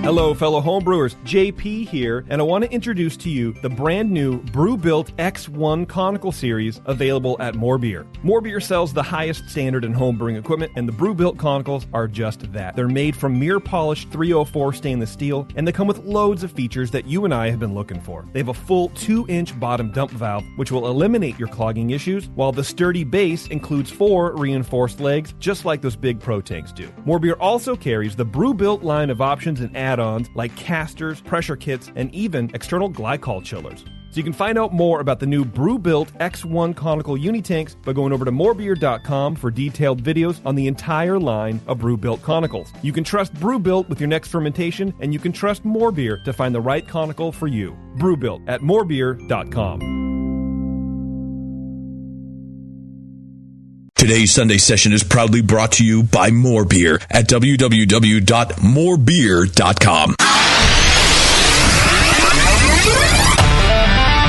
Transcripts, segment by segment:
Hello, fellow homebrewers. JP here, and I want to introduce to you the brand new Brewbuilt X1 Conical Series available at More Beer. More Beer sells the highest standard in homebrewing equipment, and the Brewbuilt Conicals are just that. They're made from mirror-polished 304 stainless steel, and they come with loads of features that you and I have been looking for. They have a full 2-inch bottom dump valve, which will eliminate your clogging issues, while the sturdy base includes 4 reinforced legs, just like those big pro tanks do. More Beer also carries the Brewbuilt line of options and add-ons like casters, pressure kits, and even external glycol chillers. So you can find out more about the new Brewbuilt X1 Conical Unitanks by going over to morebeer.com for detailed videos on the entire line of Brewbuilt Conicals. You can trust Brewbuilt with your next fermentation, and you can trust More Beer to find the right conical for you. Brewbuilt at morebeer.com. Today's Sunday session is proudly brought to you by More Beer at www.morebeer.com.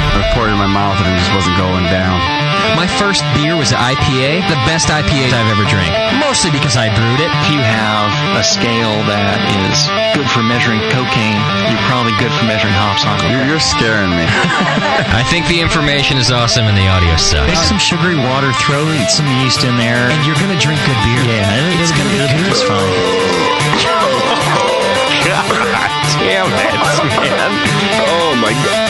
I poured it in my mouth and it just wasn't going down. My first beer was an IPA, the best IPA I've ever drank. Mostly because I brewed it. If you have a scale that is good for measuring cocaine, you're probably good for measuring hops on it. You're scaring me. I think the information is awesome and the audio sucks. Make some sugary water, throw some yeast in there, And you're going to drink good beer. yeah, it's going to be good. It's fine. God damn it, man. Oh, my God.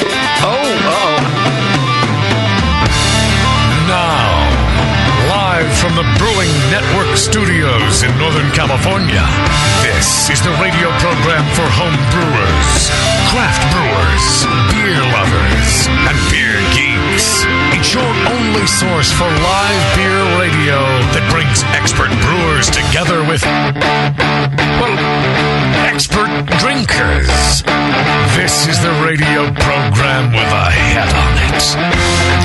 Now, live from the Brewing Network studios in Northern California, this is the radio program for home brewers, craft brewers, beer lovers, and beer geeks. It's your only source for live beer radio that brings expert brewers together with, well, expert drinkers. This is the radio program with a head on it.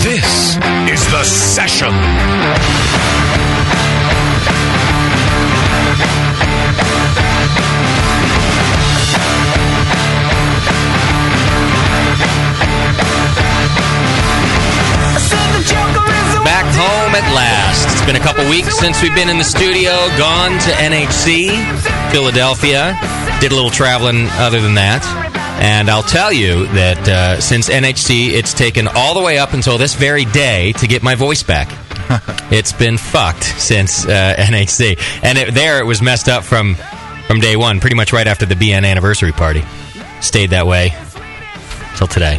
This is The Session. Back home at last. It's been a couple weeks since we've been in the studio, gone to NHC, Philadelphia. Did a little traveling other than that. And I'll tell you that since NHC, it's taken all the way up until this very day to get my voice back. It's been fucked since NHC. And it was messed up from day one, pretty much right after the BN anniversary party. Stayed that way till today.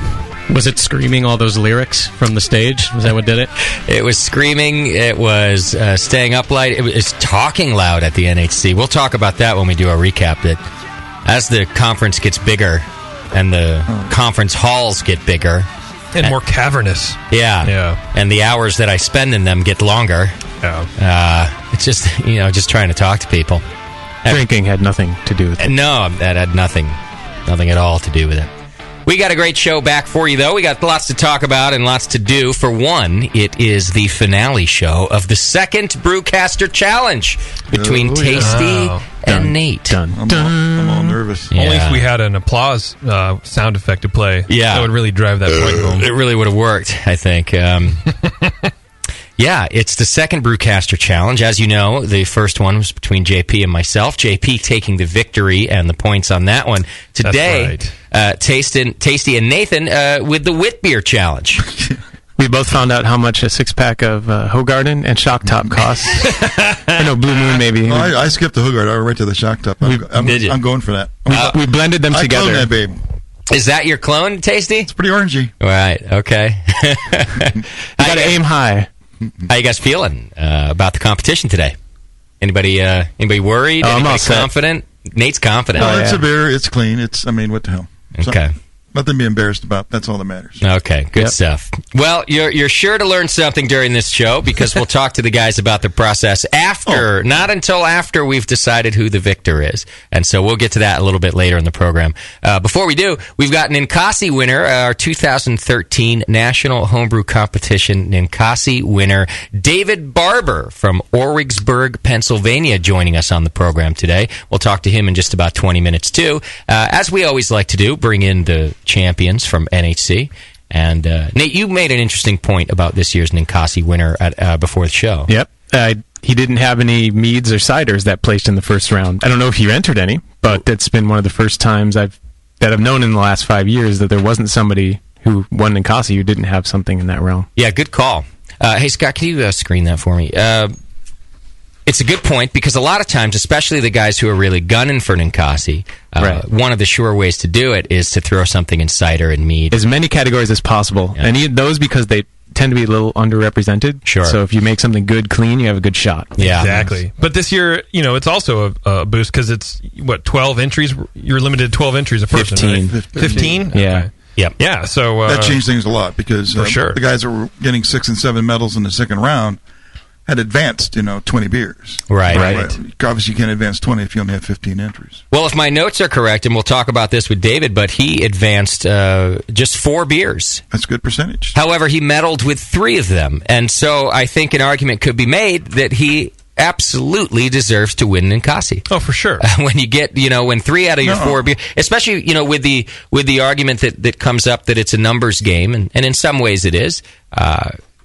Was it screaming all those lyrics from the stage? Was that what did it? It was screaming. It was staying up late. It was talking loud at the NHC. We'll talk about that when we do our recap. That as the conference gets bigger and the conference halls get bigger. And more cavernous. Yeah. And the hours that I spend in them get longer. Yeah. It's just, just trying to talk to people. Drinking had nothing to do with it. No, that had nothing at all to do with it. We got a great show back for you, though. We got lots to talk about and lots to do. For one, it is the finale show of the second Brewcaster Challenge between Tasty and Nate. I'm all nervous. Yeah. Only if we had an applause sound effect to play. Yeah. That would really drive that point home. It really would have worked, I think. Yeah, it's the second Brewcaster Challenge. As you know, the first one was between JP and myself. JP taking the victory and the points on that one. Today, Tasty and Nathan with the Wit Beer Challenge. We both found out how much a 6-pack of Hoegaarden and Shock Top costs. I know Blue Moon maybe. No, I skipped the Hoegaarden. I went right to the Shock Top. I'm going for that. We blended them together. I cloned that, babe. Is that your clone, Tasty? It's pretty orangey. Right, okay. You got to aim high. How you guys feeling about the competition today? Anybody worried? I'm Anybody all set. confident? Nate's confident. No, it's a beer. It's clean. What the hell? Okay. Nothing to be embarrassed about. That's all that matters. Okay, good stuff. Well, you're sure to learn something during this show because we'll talk to the guys about the process after, not until after we've decided who the victor is. And so we'll get to that a little bit later in the program. Before we do, we've got Ninkasi winner, our 2013 National Homebrew Competition Ninkasi winner, David Barber from Orwigsburg, Pennsylvania, joining us on the program today. We'll talk to him in just about 20 minutes, too. As we always like to do, bring in the champions from NHC. And Nate, you made an interesting point about this year's Ninkasi winner before the show. Yep. he didn't have any meads or ciders that placed in the first round. I don't know if he entered any, but it's been one of the first times I've known in the last 5 years that there wasn't somebody who won Ninkasi who didn't have something in that realm. Yeah, good call. Hey, Scott, can you screen that for me? It's a good point because a lot of times, especially the guys who are really gunning for Ninkasi, one of the sure ways to do it is to throw something in cider and mead. As many categories as possible. Yeah. And those because they tend to be a little underrepresented. Sure. So if you make something good clean, you have a good shot. Yeah. Exactly. But this year, it's also a boost because it's, 12 entries? You're limited to 12 entries a person, 15. right? 15? Yeah. Okay. Yep. Yeah, so... that changed things a lot because for sure. the guys that were getting 6 and 7 medals in the second round had advanced, 20 beers. Right. Obviously, you can't advance 20 if you only have 15 entries. Well, if my notes are correct, and we'll talk about this with David, but he advanced just 4 beers. That's a good percentage. However, he medaled with 3 of them. And so I think an argument could be made that he absolutely deserves to win Ninkasi. Oh, for sure. When you get, when 3 out of your 4 beers, especially, with the argument that comes up that it's a numbers game, and in some ways it is,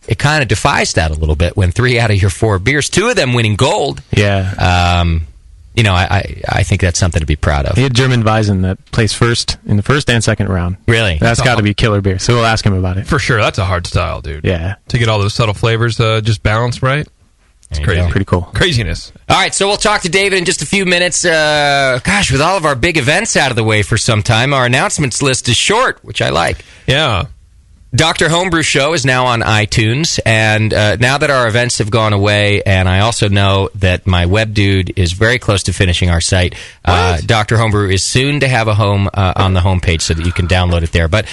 it kind of defies that a little bit when 3 out of your 4 beers, 2 of them winning gold. Yeah. I think that's something to be proud of. He had German Weizen that placed first in the first and second round. Really? That's got to be killer beer. So we'll ask him about it. For sure. That's a hard style, dude. Yeah. To get all those subtle flavors just balanced right. It's crazy. Pretty cool. Craziness. All right, so we'll talk to David in just a few minutes. With all of our big events out of the way for some time, our announcements list is short, which I like. Yeah. Dr. Homebrew Show is now on iTunes, and now that our events have gone away, and I also know that my web dude is very close to finishing our site, Dr. Homebrew is soon to have a home on the homepage so that you can download it there. But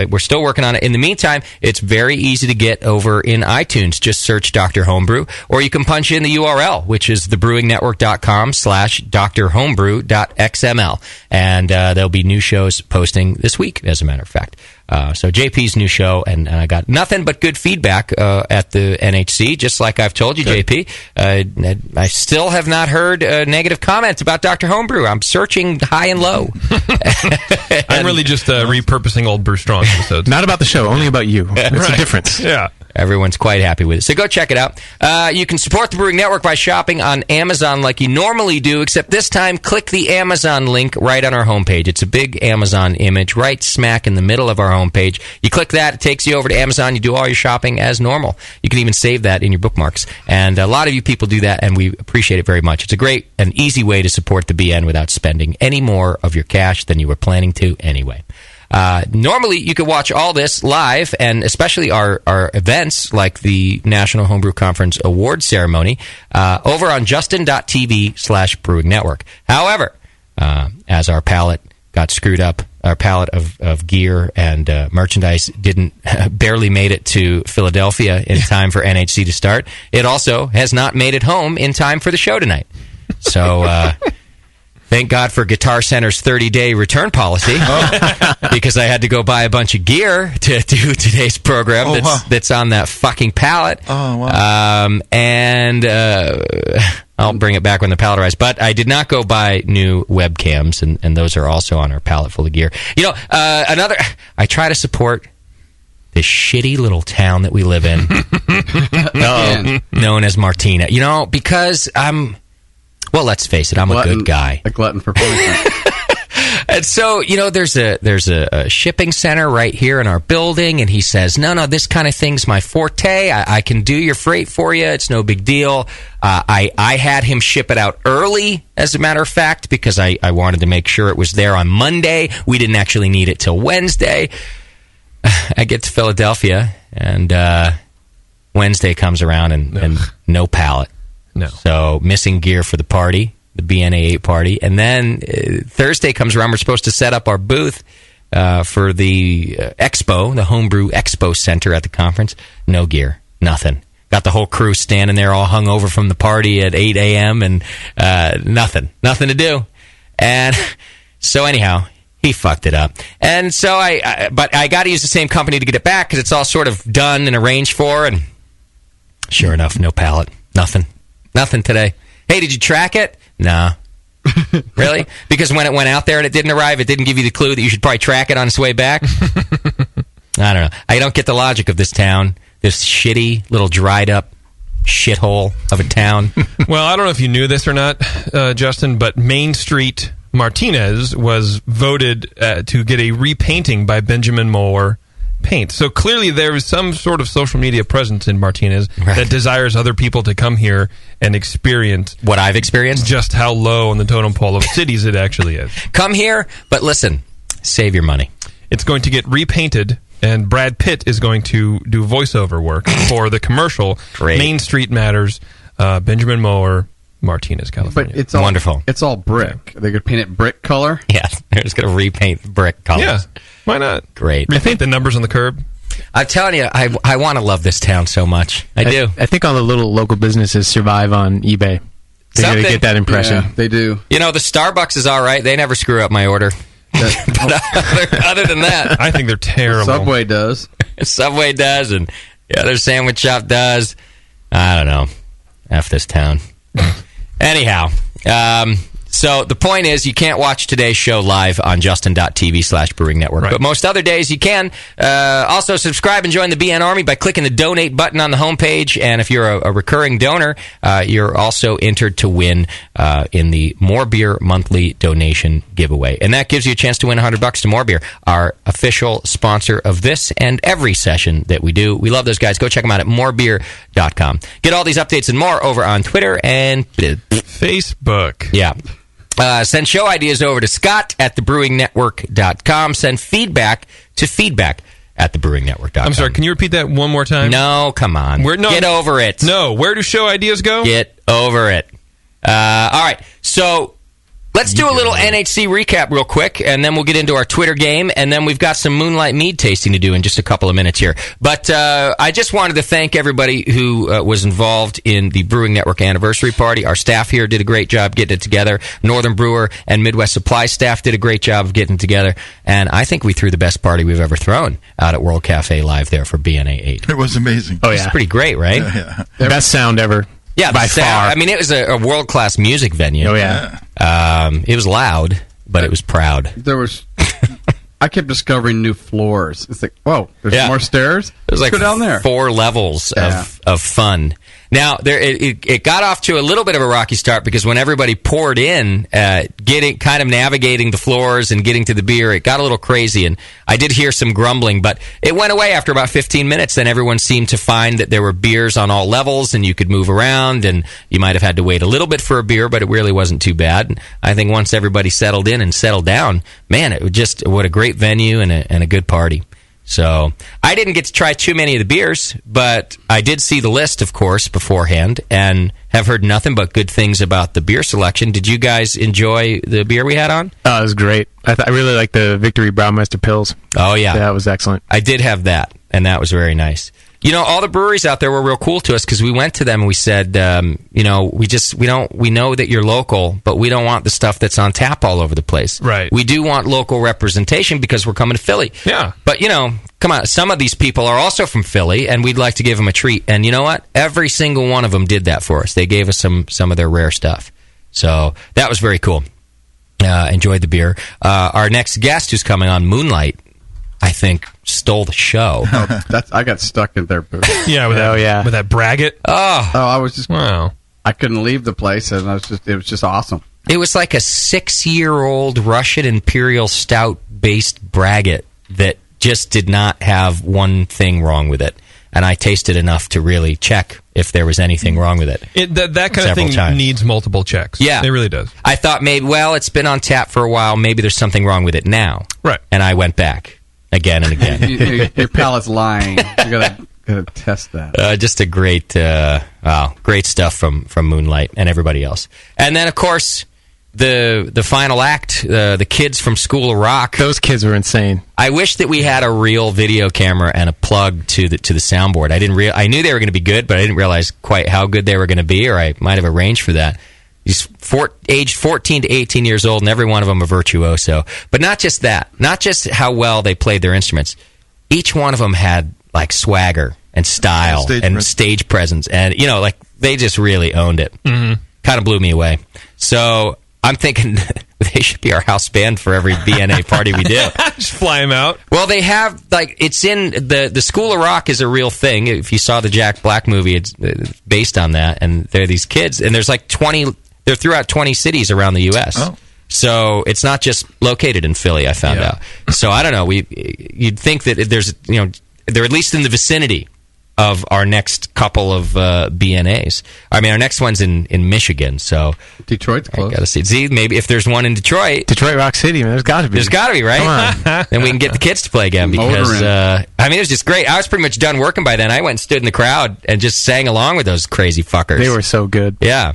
we're still working on it. In the meantime, it's very easy to get over in iTunes. Just search Dr. Homebrew, or you can punch in the URL, which is thebrewingnetwork.com/drhomebrew.xml, and there'll be new shows posting this week, as a matter of fact. So JP's new show, and I got nothing but good feedback at the NHC, just like I've told you, JP. I still have not heard negative comments about Dr. Homebrew. I'm searching high and low. I'm really just repurposing old Bruce Strong episodes. Not about the show, only about you. It's a difference. Yeah. Everyone's quite happy with it. So go check it out. You can support the Brewing Network by shopping on Amazon like you normally do, except this time click the Amazon link right on our homepage. It's a big Amazon image right smack in the middle of our homepage. You click that, it takes you over to Amazon. You do all your shopping as normal. You can even save that in your bookmarks. And a lot of you people do that, and we appreciate it very much. It's a great and easy way to support the BN without spending any more of your cash than you were planning to anyway. Normally, you could watch all this live, and especially our events like the National Homebrew Conference Award Ceremony over on justin.tv/Brewing Network. However, as our palette got screwed up, our palette of gear and merchandise barely made it to Philadelphia in time for NHC to start. It also has not made it home in time for the show tonight. So... Thank God for Guitar Center's 30-day return policy, because I had to go buy a bunch of gear to do today's program that's on that fucking pallet. Oh, wow. And I'll bring it back when the pallet arrives. But I did not go buy new webcams, and those are also on our pallet full of gear. I try to support this shitty little town that we live in, known as Martina. Because well, let's face it, I'm a good guy. A glutton for punishment. And so, there's a shipping center right here in our building, and he says, no, this kind of thing's my forte. I can do your freight for you. It's no big deal. I had him ship it out early, as a matter of fact, because I wanted to make sure it was there on Monday. We didn't actually need it till Wednesday. I get to Philadelphia, and Wednesday comes around, and no pallet. No. So missing gear for the party, the BNA8 party. And then Thursday comes around. We're supposed to set up our booth for the expo, the Homebrew Expo Center at the conference. No gear. Nothing. Got the whole crew standing there all hungover from the party at 8 a.m. and nothing. Nothing to do. And so anyhow, he fucked it up. And so but I got to use the same company to get it back because it's all sort of done and arranged for. And sure enough, no pallet. Nothing today. Hey, did you track it? Nah. Really? Because when it went out there and it didn't arrive, it didn't give you the clue that you should probably track it on its way back? I don't know. I don't get the logic of this town. This shitty, little dried up shithole of a town. Well, I don't know if you knew this or not, Justin, but Main Street Martinez was voted to get a repainting by Benjamin Moore Paint. So clearly there is some sort of social media presence in Martinez that desires other people to come here and experience what I've experienced, just how low on the totem pole of cities it actually is. Come here, but listen, save your money. It's going to get repainted, and Brad Pitt is going to do voiceover work for the commercial Main Street Matters, Benjamin Moore, Martinez, California. But it's all wonderful. It's all brick. They're going to paint it brick color? Yeah, they're just going to repaint brick colors. Yeah, why not? Great. Repaint the numbers on the curb. I'm telling you, I want to love this town so much. I do. I think all the little local businesses survive on eBay. They get that impression. Yeah, they do. You know, the Starbucks is all right. They never screw up my order. But other than that, I think they're terrible. Subway does. Subway does, and the other sandwich shop does. I don't know. F this town. Anyhow, so the point is you can't watch today's show live on justin.tv/Brewing Network. Right. But most other days you can. Also subscribe and join the BN Army by clicking the donate button on the homepage. And if you're a recurring donor, you're also entered to win in the More Beer monthly donation giveaway. And that gives you a chance to win $100 to More Beer, our official sponsor of this and every session that we do. We love those guys. Go check them out at morebeer.com. Get all these updates and more over on Twitter and Facebook. Yeah. Send show ideas over to Scott at thebrewingnetwork.com. Send feedback to feedback@thebrewingnetwork.com. I'm sorry, can you repeat that one more time? No, come on. Get over it. No, where do show ideas go? Get over it. All right, so let's do a little NHC recap real quick, and then we'll get into our Twitter game, and then we've got some Moonlight Mead tasting to do in just a couple of minutes here. But I just wanted to thank everybody who was involved in the Brewing Network anniversary party. Our staff here did a great job getting it together. Northern Brewer and Midwest Supply staff did a great job of getting it together, and I think we threw the best party we've ever thrown out at World Cafe Live there for BNA 8. It was amazing. Oh, yeah. It's pretty great, right? Yeah. Best sound ever. Yeah, by far. I mean, it was a world-class music venue. Oh, yeah. It was loud, but it was proud. There was... I kept discovering new floors. It's like, whoa, there's more stairs? There's like go down there. 4 levels of fun. Now, it got off to a little bit of a rocky start because when everybody poured in, kind of navigating the floors and getting to the beer, it got a little crazy, and I did hear some grumbling, but it went away after about 15 minutes. Then everyone seemed to find that there were beers on all levels, and you could move around, and you might have had to wait a little bit for a beer, but it really wasn't too bad. And I think once everybody settled in and settled down, man, it was just what a great venue and a good party. So I didn't get to try too many of the beers, but I did see the list, of course, beforehand, and have heard nothing but good things about the beer selection. Did you guys enjoy the beer we had on? Oh, it was great. I really liked the Victory Braumeister Pils. Oh, yeah. That was excellent. I did have that, and that was very nice. You know, all the breweries out there were real cool to us because we went to them and we said, we know that you're local, but we don't want the stuff that's on tap all over the place. Right. We do want local representation because we're coming to Philly. Yeah. But, come on, some of these people are also from Philly, and we'd like to give them a treat. And you know what? Every single one of them did that for us. They gave us some of their rare stuff. So that was very cool. Enjoyed the beer. Our next guest who's coming on, Moonlight, I think stole the show. I got stuck in their booth. Yeah, with that braggot. I was just wow. I couldn't leave the place, and it was just awesome. It was like a 6-year-old Russian Imperial Stout based braggot that just did not have one thing wrong with it. And I tasted enough to really check if there was anything wrong with it. That kind of thing needs multiple checks. Yeah. It really does. I thought maybe, it's been on tap for a while. Maybe there's something wrong with it now. Right. And I went back again and again. Your palate's lying. You gotta test that. Just a great stuff from Moonlight and everybody else. And then, of course, the final act, the kids from School of Rock. Those kids were insane. I wish that we had a real video camera and a plug to the soundboard. I knew they were going to be good, but I didn't realize quite how good they were going to be, or I might have arranged for that. He's aged 14 to 18 years old, and every one of them a virtuoso. But not just that. Not just how well they played their instruments. Each one of them had, like, swagger and style and stage presence. And, they just really owned it. Mm-hmm. Kind of blew me away. So I'm thinking they should be our house band for every BNA party we do. Just fly them out. Well, they have, like, it's in the School of Rock is a real thing. If you saw the Jack Black movie, it's based on that. And they're these kids, and there's like 20, they're throughout 20 cities around the U.S. Oh. So it's not just located in Philly, I found out. So I don't know. You'd think that there's, they're at least in the vicinity of our next couple of BNAs. I mean, our next one's in Michigan, so Detroit's close. Got to see, maybe if there's one in Detroit, Rock City, man, there's got to be. There's got to be, right? Come on. Then we can get the kids to play again because I mean, it was just great. I was pretty much done working by then. I went and stood in the crowd and just sang along with those crazy fuckers. They were so good. Yeah.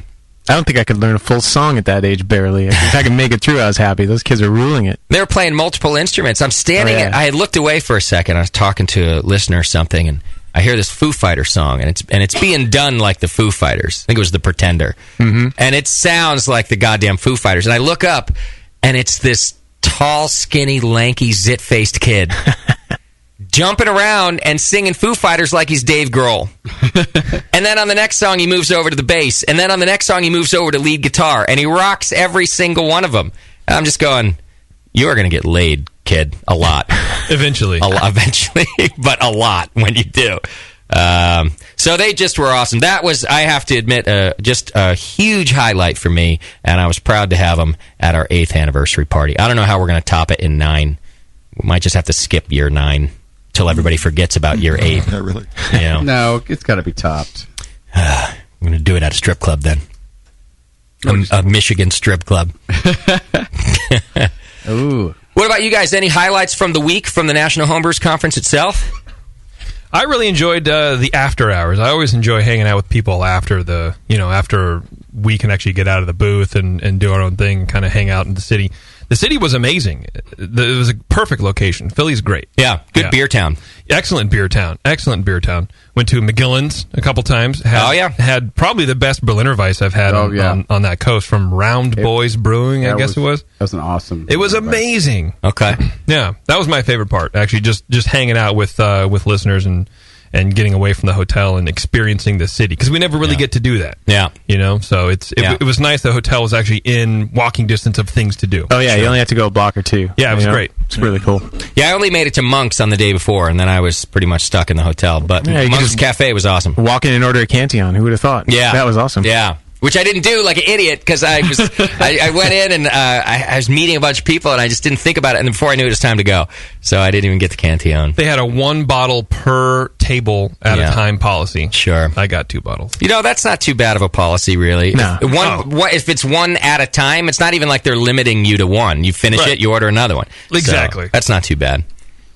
I don't think I could learn a full song at that age, barely. If I could make it through, I was happy. Those kids are ruling it. They were playing multiple instruments. I'm standing, I had looked away for a second. I was talking to a listener or something, and I hear this Foo Fighters song, and it's being done like the Foo Fighters. I think it was The Pretender. Mm-hmm. And it sounds like the goddamn Foo Fighters. And I look up, and it's this tall, skinny, lanky, zit-faced kid jumping around and singing Foo Fighters like he's Dave Grohl. And then on the next song, he moves over to the bass. And then on the next song, he moves over to lead guitar. And he rocks every single one of them. And I'm just going, you are going to get laid, kid, a lot. Eventually. Eventually, but a lot when you do. So they just were awesome. That was, I have to admit, just a huge highlight for me, and I was proud to have them at our 8th anniversary party. I don't know how we're going to top it in 9. We might just have to skip year 9 till everybody forgets about year 8. Not really. No, it's got to be topped. I'm going to do it at a strip club then. A Michigan strip club. Ooh. What about you guys? Any highlights from the week from the National Homebrewers Conference itself? I really enjoyed the after hours. I always enjoy hanging out with people after after we can actually get out of the booth and do our own thing, kind of hang out in the city. The city was amazing. It was a perfect location. Philly's great. Yeah, good beer town. Excellent beer town. Went to McGillen's a couple times. Had probably the best Berliner Weiss I've had on that coast from Round Boys Brewing, I guess it was. That was an awesome. It was amazing. Okay. Yeah, that was my favorite part, actually, just hanging out with listeners and getting away from the hotel and experiencing the city, because we never really get to do that. Yeah. So it was nice the hotel was actually in walking distance of things to do. Oh, yeah, you only have to go a block or two. Yeah, it was great. It's really cool. Yeah, I only made it to Monk's on the day before, and then I was pretty much stuck in the hotel. But Monk's Cafe was awesome. Walk in and order a Cantillon. Who would have thought? Yeah. That was awesome. Yeah. Which I didn't do like an idiot, because I was I went in and I was meeting a bunch of people, and I just didn't think about it, and before I knew it was time to go, so I didn't even get the Cantillon. They had a 1 bottle per table at a time policy. Sure. I got 2 bottles. That's not too bad of a policy, really. No. If it's 1 at a time, it's not even like they're limiting you to 1. You finish it, you order another one. Exactly. So, that's not too bad.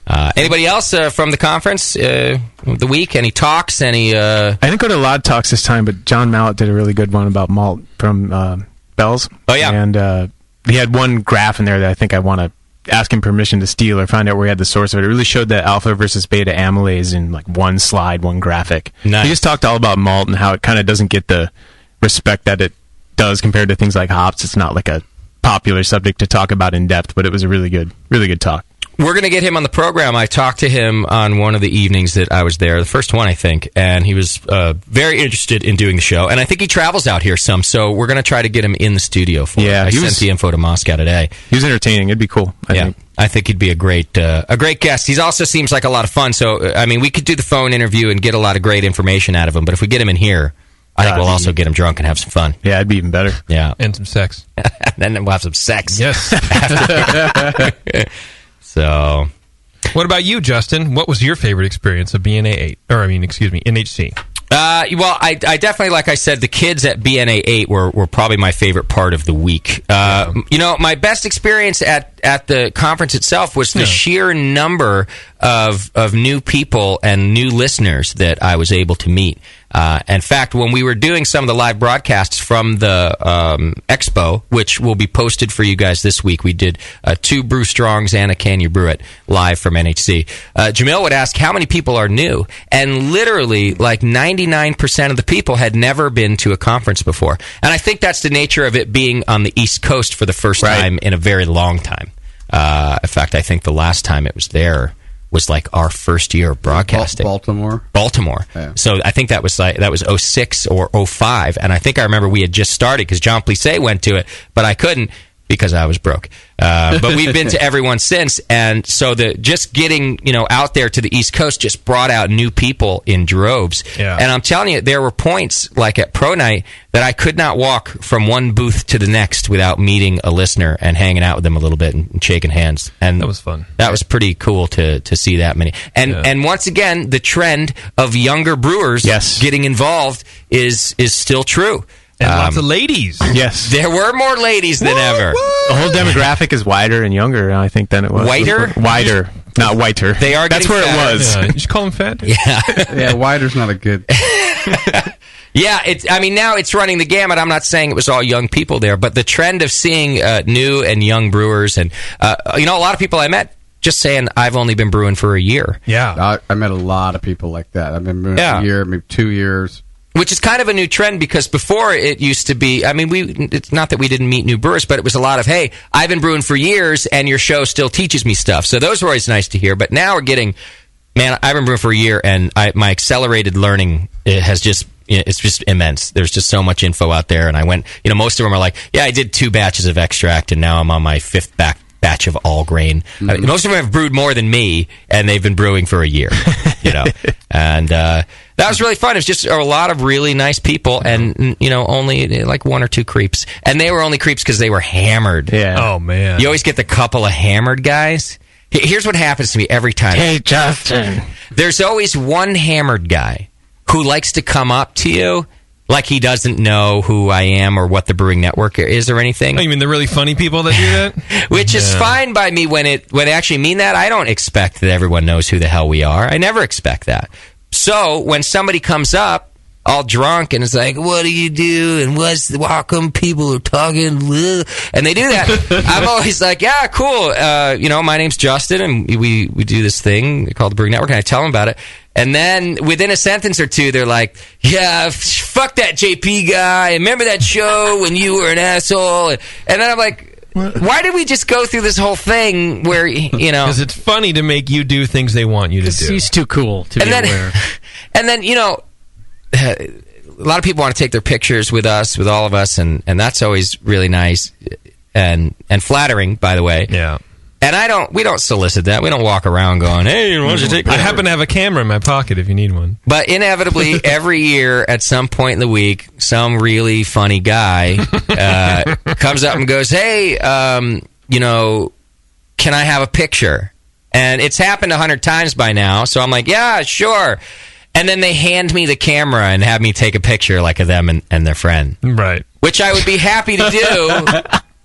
Anybody else from the conference, the week? Any talks? I didn't go to a lot of talks this time, but John Mallett did a really good one about malt from Bell's. Oh, yeah. And he had one graph in there that I think I want to ask him permission to steal or find out where he had the source of it. It really showed that alpha versus beta amylase in like one slide, one graphic. Nice. He just talked all about malt and how it kind of doesn't get the respect that it does compared to things like hops. It's not like a popular subject to talk about in depth, but it was a really good talk. We're going to get him on the program. I talked to him on one of the evenings that I was there, the first one, I think, and he was very interested in doing the show. And I think he travels out here some, so we're going to try to get him in the studio for it. I sent the info to Moscow today. He was entertaining. It'd be cool, I think. I think he'd be a great guest. He also seems like a lot of fun, so, I mean, we could do the phone interview and get a lot of great information out of him, but if we get him in here, I think we'll also get him drunk and have some fun. Yeah, it'd be even better. Yeah. And some sex. Then we'll have some sex. Yes. So... What about you, Justin? What was your favorite experience of NHC? Well, I definitely, like I said, the kids at BNA 8 were probably my favorite part of the week. My best experience at the conference itself was the sheer number of new people and new listeners that I was able to meet. In fact, when we were doing some of the live broadcasts from the expo, which will be posted for you guys this week, we did 2 Brew Strongs and a Can You Brew It live from NHC. Jamil would ask how many people are new, and literally like 99% of the people had never been to a conference before. And I think that's the nature of it being on the East Coast for the first time in a very long time. In fact, I think the last time it was there was like our first year of broadcasting. Baltimore. Yeah. So I think that was 06 or 05, and I think I remember we had just started because John Plissé went to it, but I couldn't because I was broke. But we've been to everyone since, and so just getting out there to the East Coast just brought out new people in droves. Yeah. And I'm telling you, there were points like at Pro Night that I could not walk from one booth to the next without meeting a listener and hanging out with them a little bit and shaking hands. And that was fun. That was pretty cool to see that many. And once again, the trend of younger brewers getting involved is still true. And lots of ladies. Yes. There were more ladies than ever. The whole demographic is wider and younger, I think, than it was. Whiter? Wider, not whiter. They are. That's where fatter. it was. Yeah, you just call them fat? Yeah. Wider's not a good... Yeah, now it's running the gamut. I'm not saying it was all young people there, but the trend of seeing new and young brewers and, a lot of people I met just saying, I've only been brewing for a year. Yeah. I met a lot of people like that. I've been brewing for a year, maybe 2 years. Which is kind of a new trend because before it used to be, it's not that we didn't meet new brewers, but it was a lot of, hey, I've been brewing for years and your show still teaches me stuff. So those were always nice to hear. But now we're getting, man, I've been brewing for a year and my accelerated learning has just, it's just immense. There's just so much info out there. And I went, most of them are like, yeah, I did 2 batches of extract and now I'm on my 5th batch of all grain. Most of them have brewed more than me, and they've been brewing for a year. And that was really fun. It was just a lot of really nice people, and only like 1 or 2 creeps, and they were only creeps because they were hammered. Yeah. Oh man. You always get the couple of hammered guys. Here's what happens to me every time. Hey, Justin. There's always one hammered guy who likes to come up to you like he doesn't know who I am or what the Brewing Network is or anything. Oh, you mean the really funny people that do that? Which is fine by me when they actually mean that. I don't expect that everyone knows who the hell we are. I never expect that. So when somebody comes up all drunk and is like, what do you do? And how come people are talking? And they do that. I'm always like, yeah, cool. My name's Justin and we do this thing called the Brewing Network, and I tell them about it. And then within a sentence or two, they're like, yeah, fuck that JP guy. Remember that show when you were an asshole? And then I'm like, why did we just go through this whole thing where, Because it's funny to make you do things they want you to do. He's too cool to be aware. And then, a lot of people want to take their pictures with us, with all of us, and that's always really nice and flattering, by the way. Yeah. And we don't solicit that. We don't walk around going, hey, why don't you take a I happen to have a camera in my pocket if you need one. But inevitably, every year at some point in the week, some really funny guy comes up and goes, hey, can I have a picture? And it's happened 100 times by now, so I'm like, yeah, sure. And then they hand me the camera and have me take a picture like of them and their friend. Right. Which I would be happy to do.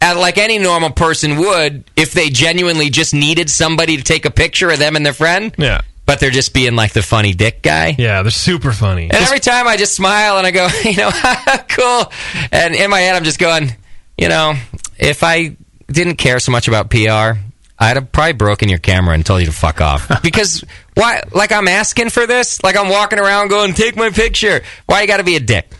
Like any normal person would, if they genuinely just needed somebody to take a picture of them and their friend. Yeah. But they're just being like the funny dick guy. Yeah, they're super funny. And every time I just smile and I go, cool. And in my head I'm just going, if I didn't care so much about PR, I'd have probably broken your camera and told you to fuck off. Because why? Like I'm asking for this? Like I'm walking around going, take my picture. Why you got to be a dick?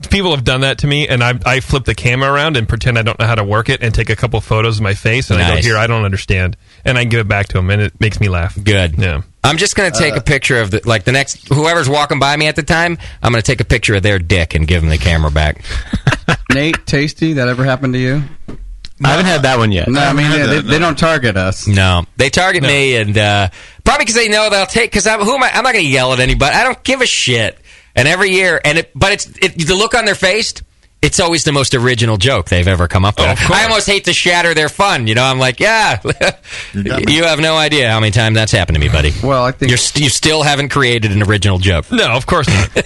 People have done that to me, and I flip the camera around and pretend I don't know how to work it and take a couple photos of my face, and I go, here, I don't understand. And I give it back to them, and it makes me laugh. Good. Yeah. I'm just going to take a picture of the next, whoever's walking by me at the time, I'm going to take a picture of their dick and give them the camera back. Nate, Tasty, that ever happened to you? I haven't had that one yet. No, I mean, they don't target us. No. They target me, and probably because they know they'll take, because I'm not going to yell at anybody. I don't give a shit. And every year, but the look on their face, it's always the most original joke they've ever come up with. I almost hate to shatter their fun. I'm like, yeah, you have no idea how many times that's happened to me, buddy. Well, I think you still haven't created an original joke. No, of course not.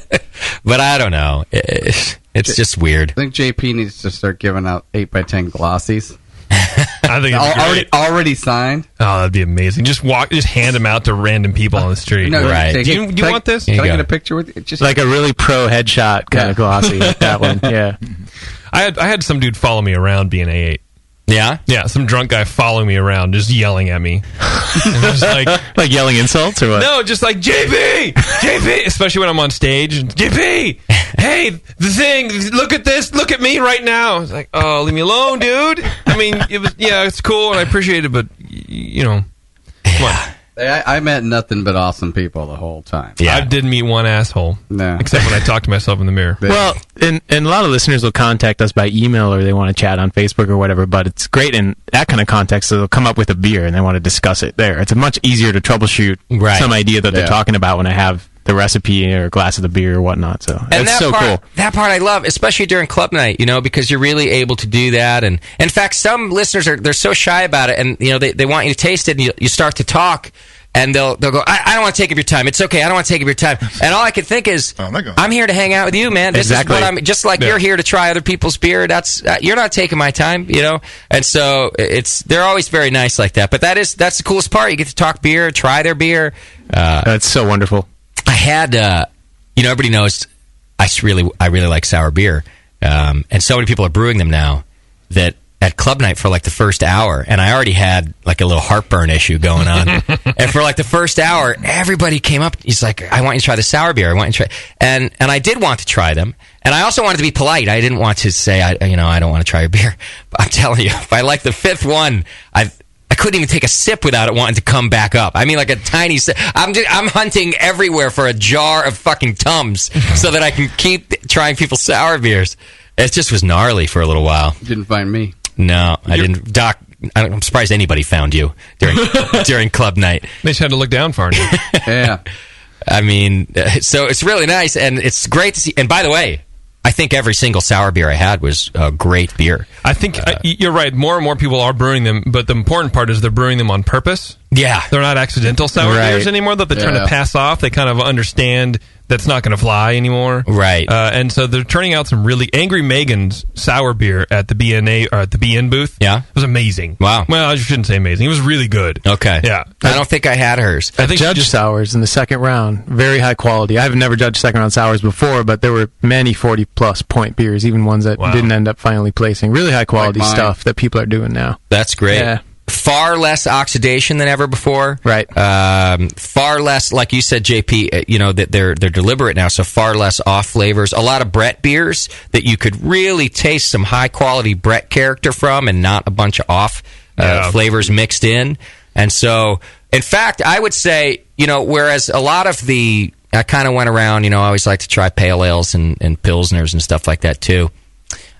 But I don't know. It's just weird. I think JP needs to start giving out 8x10 glossies. I think it's already signed. Oh, that'd be amazing. Just hand them out to random people on the street. No, right. Do you want this? Can I get a picture with it? Just like a really pro headshot kind of glossy. That one, yeah. I had some dude follow me around being A8. Yeah? Yeah, some drunk guy following me around, just yelling at me. And I was like yelling insults or what? No, just like, JP, especially when I'm on stage. JP, hey, the thing, look at this, look at me right now. It's like, oh, leave me alone, dude. I mean, it's cool and I appreciate it, but, come on. I met nothing but awesome people the whole time. I didn't meet one asshole. No. Except when I talked to myself in the mirror. Well, and a lot of listeners will contact us by email or they want to chat on Facebook or whatever, but it's great in that kind of context. So they'll come up with a beer and they want to discuss it there. It's much easier to troubleshoot some idea that they're talking about when I have the recipe or a glass of the beer or whatnot. So and it's so cool. That part I love, especially during club night, because you're really able to do that. And in fact, some listeners they're so shy about it, and they want you to taste it, and you start to talk. And they'll go, I don't want to take up your time. It's okay. I don't want to take up your time. And all I can think is, I'm here to hang out with you, man. This is what I'm, just like you're here to try other people's beer. That's you're not taking my time, And so they're always very nice like that. But that's the coolest part. You get to talk beer, try their beer. That's so wonderful. I had, everybody knows I really like sour beer. And so many people are brewing them now that at club night for like the first hour, and I already had like a little heartburn issue going on. And for like the first hour, everybody came up. He's like, I want you to try the sour beer. I want you to try. And I did want to try them. And I also wanted to be polite. I didn't want to say, I don't want to try your beer. But I'm telling you, by like the fifth one, I couldn't even take a sip without it wanting to come back up. I mean, like a tiny sip. I'm hunting everywhere for a jar of fucking Tums so that I can keep trying people's sour beers. It just was gnarly for a little while. You didn't find me. No, I didn't. Doc, I'm surprised anybody found you during club night. They just had to look down far enough. Yeah. I mean, so it's really nice, and it's great to see. And by the way, I think every single sour beer I had was a great beer. I think you're right. More and more people are brewing them, but the important part is they're brewing them on purpose. Yeah. They're not accidental sour beers anymore that they're trying to pass off. They kind of understand that's not going to fly anymore. Right. And so they're turning out some really Angry Megan's sour beer at the BNA or at the BN booth. Yeah. It was amazing. Wow. Well, I shouldn't say amazing. It was really good. Okay. Yeah. I don't think I had hers. I think Judge sours in the second round, very high quality. I've never judged second round sours before, but there were many 40-plus point beers, even ones that didn't end up finally placing. Really high quality stuff that people are doing now. That's great. Yeah. Far less oxidation than ever before. Right. Far less, like you said, JP, that they're deliberate now, so far less off flavors. A lot of Brett beers that you could really taste some high-quality Brett character from and not a bunch of off flavors mixed in. And so, in fact, I would say, whereas a lot of I kind of went around, I always like to try pale ales and pilsners and stuff like that, too.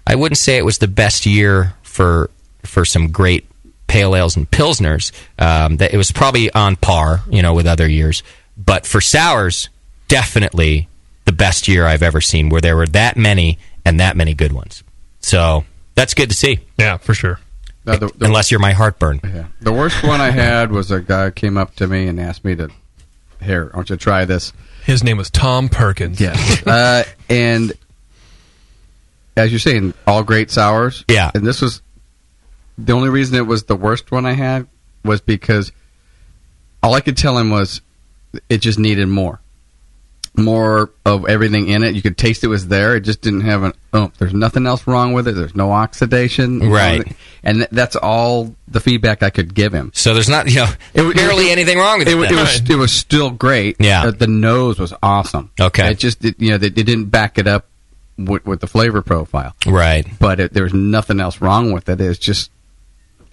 I wouldn't say it was the best year for some great pale ales and pilsners. That it was probably on par, with other years. But for sours, definitely the best year I've ever seen, where there were that many and that many good ones. So that's good to see. Yeah, for sure. Unless you're my heartburn. Yeah. The worst one I had was a guy came up to me and asked me to, here, I want you to try this. His name was Tom Perkins. Yes. And as you're saying, all great sours. Yeah. And this was the only reason it was the worst one I had was because all I could tell him was it just needed more of everything in it. You could taste it was there. It just didn't have there's nothing else wrong with it. There's no oxidation. Right. And that's all the feedback I could give him. So there's not, barely anything wrong with it. It was still great. Yeah. The nose was awesome. Okay. It just, they didn't back it up with the flavor profile. Right. But there was nothing else wrong with it. It just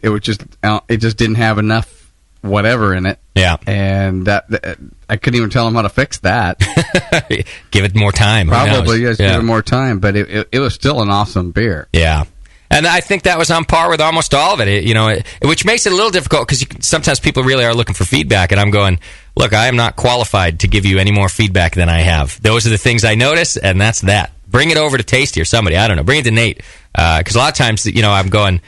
didn't have enough whatever in it. Yeah. And that I couldn't even tell him how to fix that. Give it more time. Probably, yes, give it more time. But it was still an awesome beer. Yeah. And I think that was on par with almost all of it, which makes it a little difficult because sometimes people really are looking for feedback, and I'm going, look, I am not qualified to give you any more feedback than I have. Those are the things I notice, and that's that. Bring it over to Tasty or somebody. I don't know. Bring it to Nate. Because a lot of times, I'm going,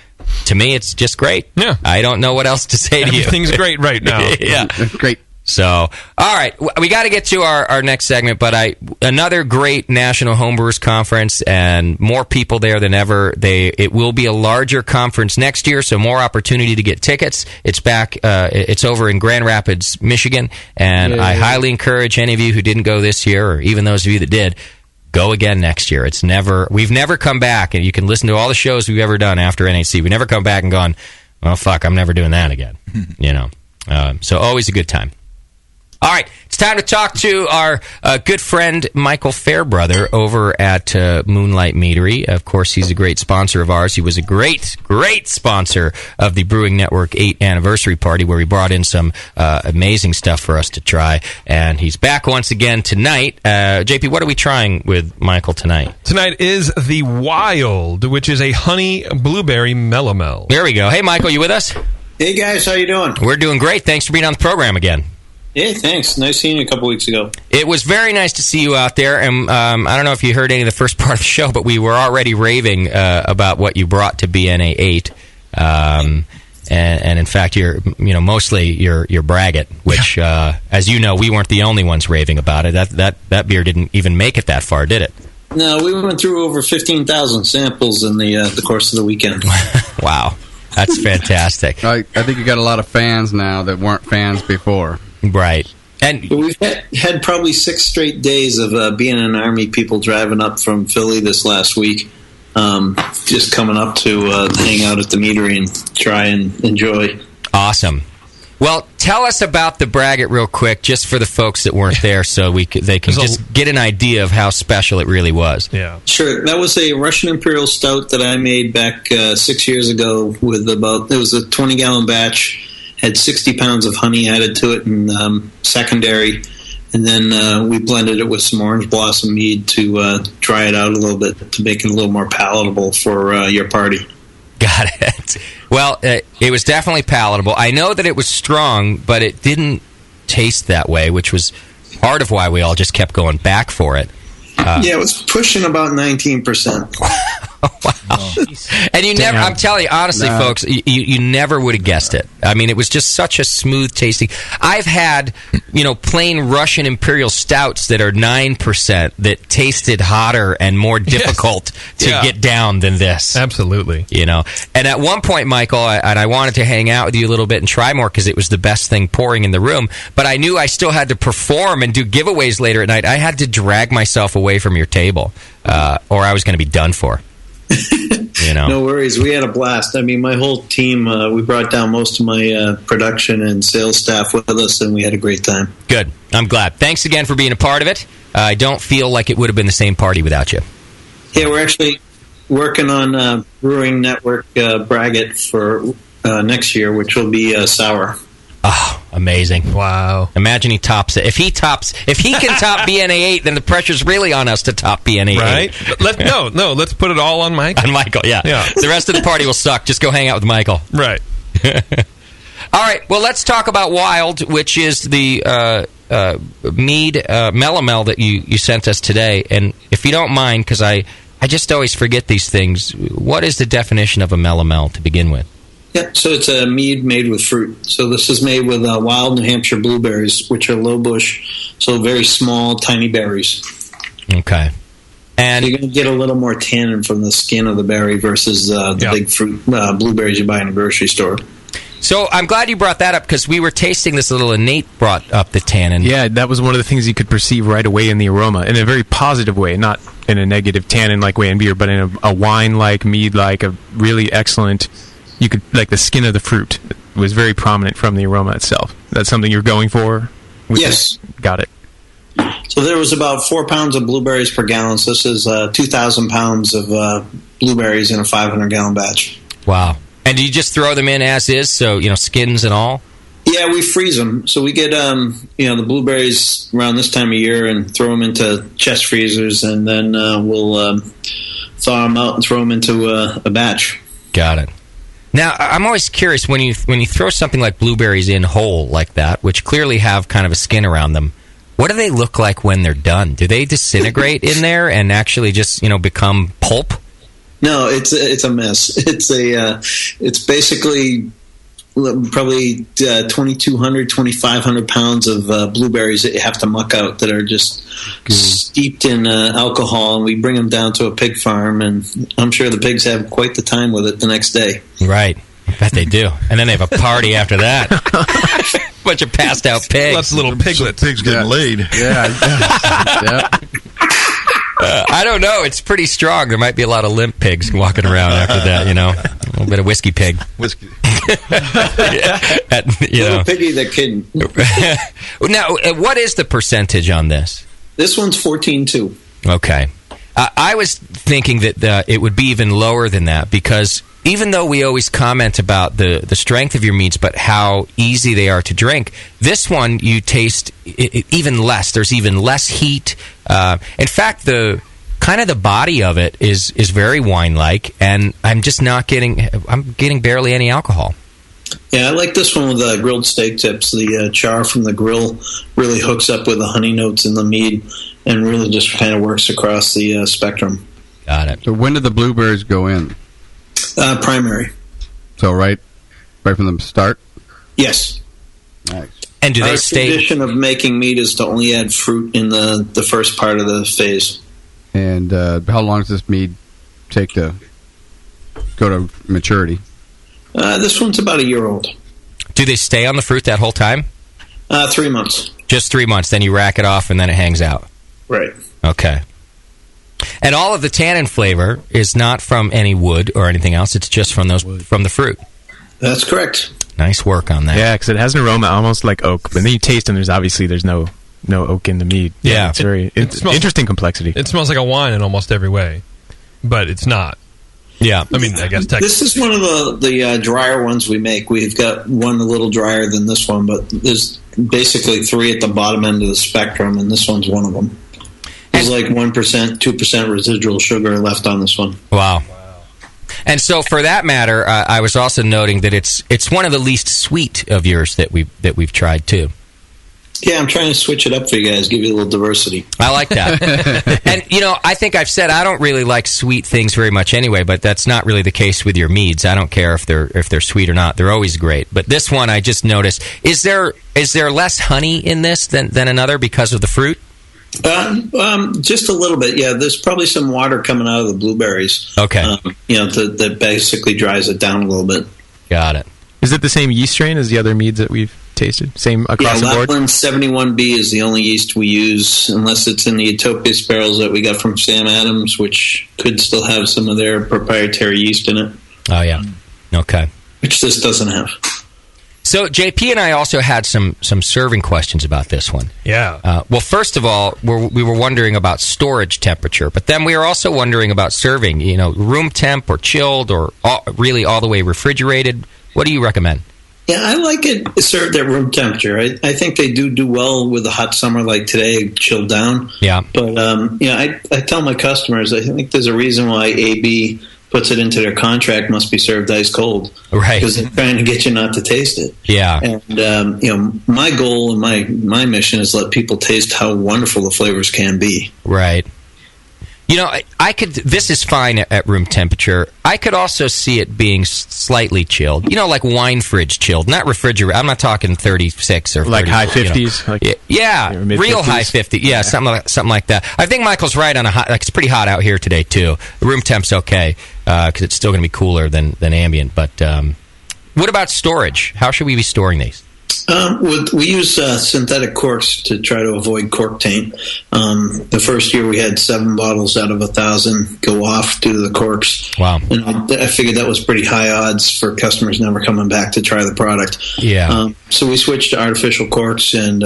to me, it's just great. Yeah. I don't know what else to say to you. Everything's great right now. Yeah. Great. So, all right, we got to get to our next segment, but another great National Homebrewers Conference and more people there than ever. It will be a larger conference next year, so more opportunity to get tickets. It's back. It's over in Grand Rapids, Michigan, and I highly encourage any of you who didn't go this year, or even those of you that did, go again next year. We've never come back, and you can listen to all the shows we've ever done after NHC. We never come back and gone, well, fuck, I'm never doing that again. So always a good time. All right, it's time to talk to our good friend Michael Fairbrother over at Moonlight Meadery. Of course, he's a great sponsor of ours. He was a great sponsor of the Brewing Network 8th anniversary party, where he brought in some amazing stuff for us to try. And he's back once again tonight. JP, what are we trying with Michael tonight? Tonight is the Wild, which is a honey blueberry melomel. There we go. Hey, Michael, you with us? Hey, guys. How you doing? We're doing great. Thanks for being on the program again. Hey, thanks. Nice seeing you a couple weeks ago. It was very nice to see you out there, and I don't know if you heard any of the first part of the show, but we were already raving about what you brought to BNA 8, and in fact, mostly your braggot, which, as you know, we weren't the only ones raving about it. That beer didn't even make it that far, did it? No, we went through over 15,000 samples in the course of the weekend. Wow, that's fantastic. I think you got a lot of fans now that weren't fans before. Right. And we've had probably 6 straight days of being in Army people driving up from Philly this last week, just coming up to hang out at the meadery and try and enjoy. Awesome. Well, tell us about the braggot real quick, just for the folks that weren't there, so they can just get an idea of how special it really was. Yeah. Sure. That was a Russian Imperial Stout that I made back 6 years ago with it was a 20-gallon batch. Had 60 pounds of honey added to it in secondary, and then we blended it with some orange blossom mead to dry it out a little bit to make it a little more palatable for your party. Got it. Well, it was definitely palatable. I know that it was strong, but it didn't taste that way, which was part of why we all just kept going back for it. Yeah, it was pushing about 19%. Wow. And you never, I'm telling you, honestly, folks, you never would have guessed it. I mean, it was just such a smooth tasting. I've had, plain Russian Imperial Stouts that are 9% that tasted hotter and more difficult to get down than this. Absolutely. And at one point, Michael, I wanted to hang out with you a little bit and try more because it was the best thing pouring in the room, but I knew I still had to perform and do giveaways later at night. I had to drag myself away from your table, or I was going to be done for. No worries. We had a blast. I mean, my whole team, we brought down most of my production and sales staff with us, and we had a great time. Good. I'm glad. Thanks again for being a part of it. I don't feel like it would have been the same party without you. Yeah, we're actually working on Brewing Network braggot for next year, which will be sour. Oh, amazing. Wow. Imagine he tops it. If he can top BNA 8, then the pressure's really on us to top BNA 8. Right? Let's put it all on Michael. On Michael, yeah. The rest of the party will suck. Just go hang out with Michael. Right. All right, well, let's talk about Wild, which is the mead melomel that you sent us today. And if you don't mind, because I just always forget these things, what is the definition of a melomel to begin with? Yeah, so it's a mead made with fruit. So this is made with wild New Hampshire blueberries, which are low bush, so very small, tiny berries. Okay. And so you're going to get a little more tannin from the skin of the berry versus the big fruit blueberries you buy in a grocery store. So I'm glad you brought that up because we were tasting this little, and Nate brought up the tannin. Yeah, that was one of the things you could perceive right away in the aroma, in a very positive way, not in a negative tannin-like way in beer, but in a wine-like, mead-like, a really excellent... You could, like, the skin of the fruit was very prominent from the aroma itself. That's something you're going for? Yes. Got it. So there was about 4 pounds of blueberries per gallon. So this is 2,000 pounds of blueberries in a 500-gallon batch. Wow. And do you just throw them in as is, so, skins and all? Yeah, we freeze them. So we get, the blueberries around this time of year and throw them into chest freezers, and then we'll thaw them out and throw them into a batch. Got it. Now, I'm always curious, when you throw something like blueberries in whole like that, which clearly have kind of a skin around them, what do they look like when they're done? Do they disintegrate in there and actually just, become pulp? No, it's a mess. It's basically probably 2,200, 2,500 pounds of blueberries that you have to muck out that are just steeped in alcohol, and we bring them down to a pig farm, and I'm sure the pigs have quite the time with it the next day. Right. I bet they do. And then they have a party after that. Bunch of passed out pigs. Lots of little piglets. Pigs getting laid. Yeah. I don't know. It's pretty strong. There might be a lot of limp pigs walking around after that, you know. A little bit of whiskey pig. Whiskey. Little piggy the kid. Now, what is the percentage on this? This one's 14.2. Okay. I was thinking that it would be even lower than that, because even though we always comment about the strength of your meads, but how easy they are to drink, this one you taste even less. There's even less heat. In fact, the body of it is very wine-like, and I'm just not getting barely any alcohol. Yeah, I like this one with grilled steak tips. The char from the grill really hooks up with the honey notes in the mead and really just kind of works across the spectrum. Got it. So when did the blueberries go in? Primary. So right from the start? Yes. Nice. And do they stay? Our tradition of making mead is to only add fruit in the first part of the phase. And how long does this mead take to go to maturity? This one's about a year old. Do they stay on the fruit that whole time? 3 months. Just 3 months. Then you rack it off, and then it hangs out. Right. Okay. And all of the tannin flavor is not from any wood or anything else. It's just from the fruit. That's correct. Nice work on that. Yeah, because it has an aroma almost like oak, but then you taste and there's no oak in the mead. Yeah. It's very interesting complexity. It smells like a wine in almost every way, but it's not. Yeah. I mean, I guess technically. This is one of the drier ones we make. We've got one a little drier than this one, but there's basically 3 at the bottom end of the spectrum, and this one's one of them. There's like 1%, 2% residual sugar left on this one. Wow. And so, for that matter, I was also noting that it's one of the least sweet of yours that we've tried too. Yeah, I'm trying to switch it up for you guys, give you a little diversity. I like that. And, I think I've said I don't really like sweet things very much anyway, but that's not really the case with your meads. I don't care if they're sweet or not. They're always great. But this one, I just noticed, is there less honey in this than another because of the fruit? Just a little bit, yeah. There's probably some water coming out of the blueberries. Okay. That basically dries it down a little bit. Got it. Is it the same yeast strain as the other meads that we've tasted? Same across the board? Lapland 71B is the only yeast we use, unless it's in the Utopias barrels that we got from Sam Adams, which could still have some of their proprietary yeast in it. Oh, yeah. Okay. Which this doesn't have. So, JP and I also had some serving questions about this one. Yeah. Well, first of all, we were wondering about storage temperature, but then we were also wondering about serving, room temp or chilled or really all the way refrigerated. What do you recommend? Yeah, I like it served at room temperature. I think they do well with a hot summer like today, chilled down. Yeah. But, I tell my customers, I think there's a reason why AB puts it into their contract, must be served ice cold. Right. Because they're trying to get you not to taste it. Yeah. And, my goal and my mission is let people taste how wonderful the flavors can be. Right. I could. This is fine at room temperature. I could also see it being slightly chilled. Like wine fridge chilled, not refrigerated. I'm not talking 36 or 30, like high 50s. Yeah, real high 50. Yeah, something like that. I think Michael's right on a hot. It's pretty hot out here today too. The room temp's okay because it's still going to be cooler than ambient. But what about storage? How should we be storing these? We use synthetic corks to try to avoid cork taint. The first year we had 7 bottles out of 1,000 go off due to the corks. Wow. And I figured that was pretty high odds for customers never coming back to try the product. Yeah. So we switched to artificial corks, and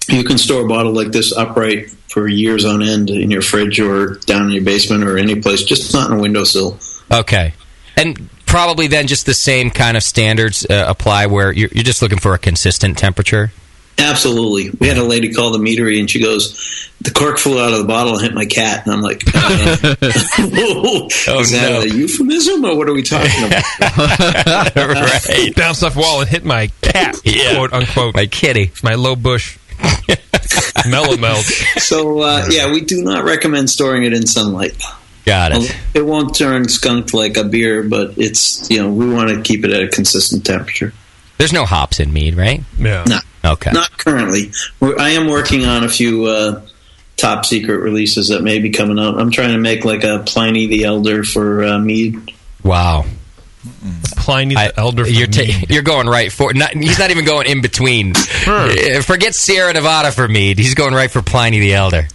you can store a bottle like this upright for years on end in your fridge or down in your basement or any place, just not in a windowsill. Okay. And probably then just the same kind of standards apply where you're just looking for a consistent temperature? Absolutely. We had a lady call the meadery, and she goes, the cork flew out of the bottle and hit my cat. And I'm like, is that a euphemism, or what are we talking about? Right. Bounced off the wall and hit my cat, quote unquote. My kitty. My low bush. Mellow melt. So, we do not recommend storing it in sunlight. Got it. It won't turn skunked like a beer, but it's, we want to keep it at a consistent temperature. There's no hops in mead, right? Yeah. No. Okay. Not currently. I am working on a few top secret releases that may be coming out. I'm trying to make like a Pliny the Elder for mead. Wow. Pliny the Elder for mead. You're going right for he's not even going in between. Forget Sierra Nevada for mead. He's going right for Pliny the Elder.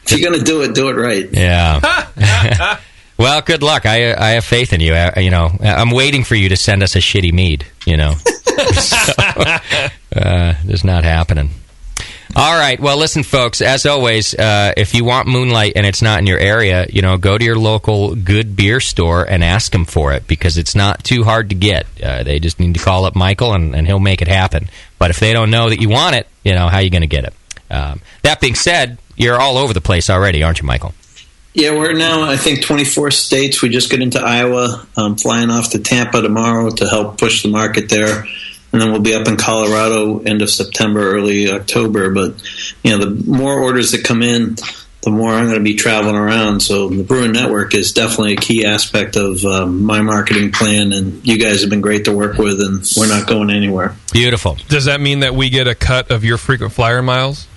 If you're going to do it right. Yeah. Well, good luck. I have faith in you. I'm waiting for you to send us a shitty mead. It's not happening. All right. Well, listen, folks. As always, if you want Moonlight and it's not in your area, go to your local good beer store and ask them for it, because it's not too hard to get. They just need to call up Michael and he'll make it happen. But if they don't know that you want it, how are you going to get it? That being said, you're all over the place already, aren't you, Michael? Yeah, we're now, I think, 24 states. We just got into Iowa. I'm flying off to Tampa tomorrow to help push the market there. And then we'll be up in Colorado end of September, early October. But, the more orders that come in, the more I'm going to be traveling around. So the Brewing Network is definitely a key aspect of my marketing plan. And you guys have been great to work with, and we're not going anywhere. Beautiful. Does that mean that we get a cut of your frequent flyer miles?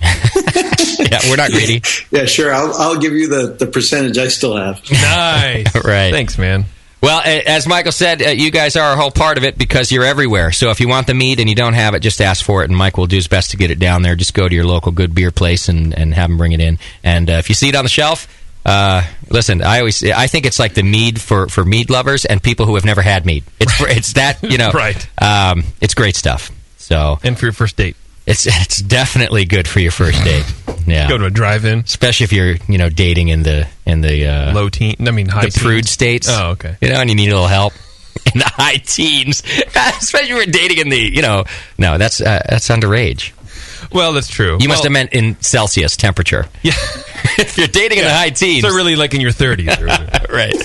Yeah, we're not greedy. Yeah, sure. I'll give you the percentage I still have. Nice. Right. Thanks, man. Well, as Michael said, you guys are a whole part of it because you're everywhere. So if you want the mead and you don't have it, just ask for it, and Mike will do his best to get it down there. Just go to your local good beer place and have him bring it in. And if you see it on the shelf, listen, I think it's like the mead for mead lovers and people who have never had mead. It's that, Right. It's great stuff. So, and for your first date. It's definitely good for your first date. Yeah. Go to a drive-in, especially if you're dating in the low teen. I mean high the prude states. Oh, okay. And you need a little help in the high teens, especially if you're dating in the no, that's underage. Well, that's true. You must have meant in Celsius temperature. Yeah. If you're dating in the high teens, so really like in your 30s, right?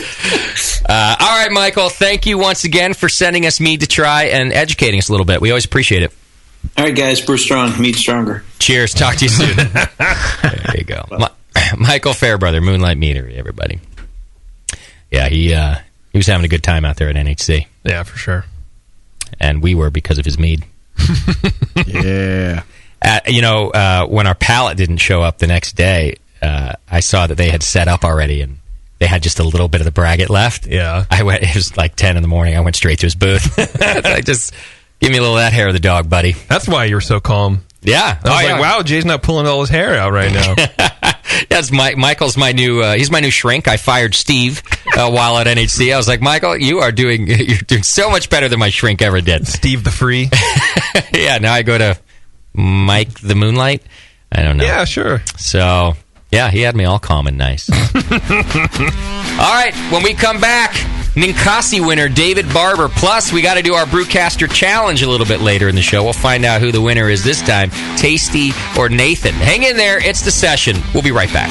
All right, Michael. Thank you once again for sending us mead to try and educating us a little bit. We always appreciate it. All right, guys, brew strong, mead stronger. Cheers. Talk to you soon. There you go. Michael Fairbrother, Moonlight Meadery, everybody. Yeah, he was having a good time out there at NHC. Yeah, for sure. And we were because of his mead. Yeah. When our pallet didn't show up the next day, I saw that they had set up already, and they had just a little bit of the braggot left. Yeah. It was like 10 in the morning. I went straight to his booth. Give me a little of that hair of the dog, buddy. That's why you're so calm. Yeah. I was like, wow, Jay's not pulling all his hair out right now. Yes, Michael's my new. He's my new shrink. I fired Steve while at NHC. I was like, Michael, you're doing so much better than my shrink ever did. Steve the Free. Yeah. Now I go to Mike the Moonlight. I don't know. Yeah, sure. So yeah, he had me all calm and nice. All right, when we come back, Ninkasi winner David Barber. Plus, we got to do our Brewcaster challenge a little bit later in the show. We'll find out who the winner is this time, Tasty or Nathan. Hang in there. It's The Session. We'll be right back.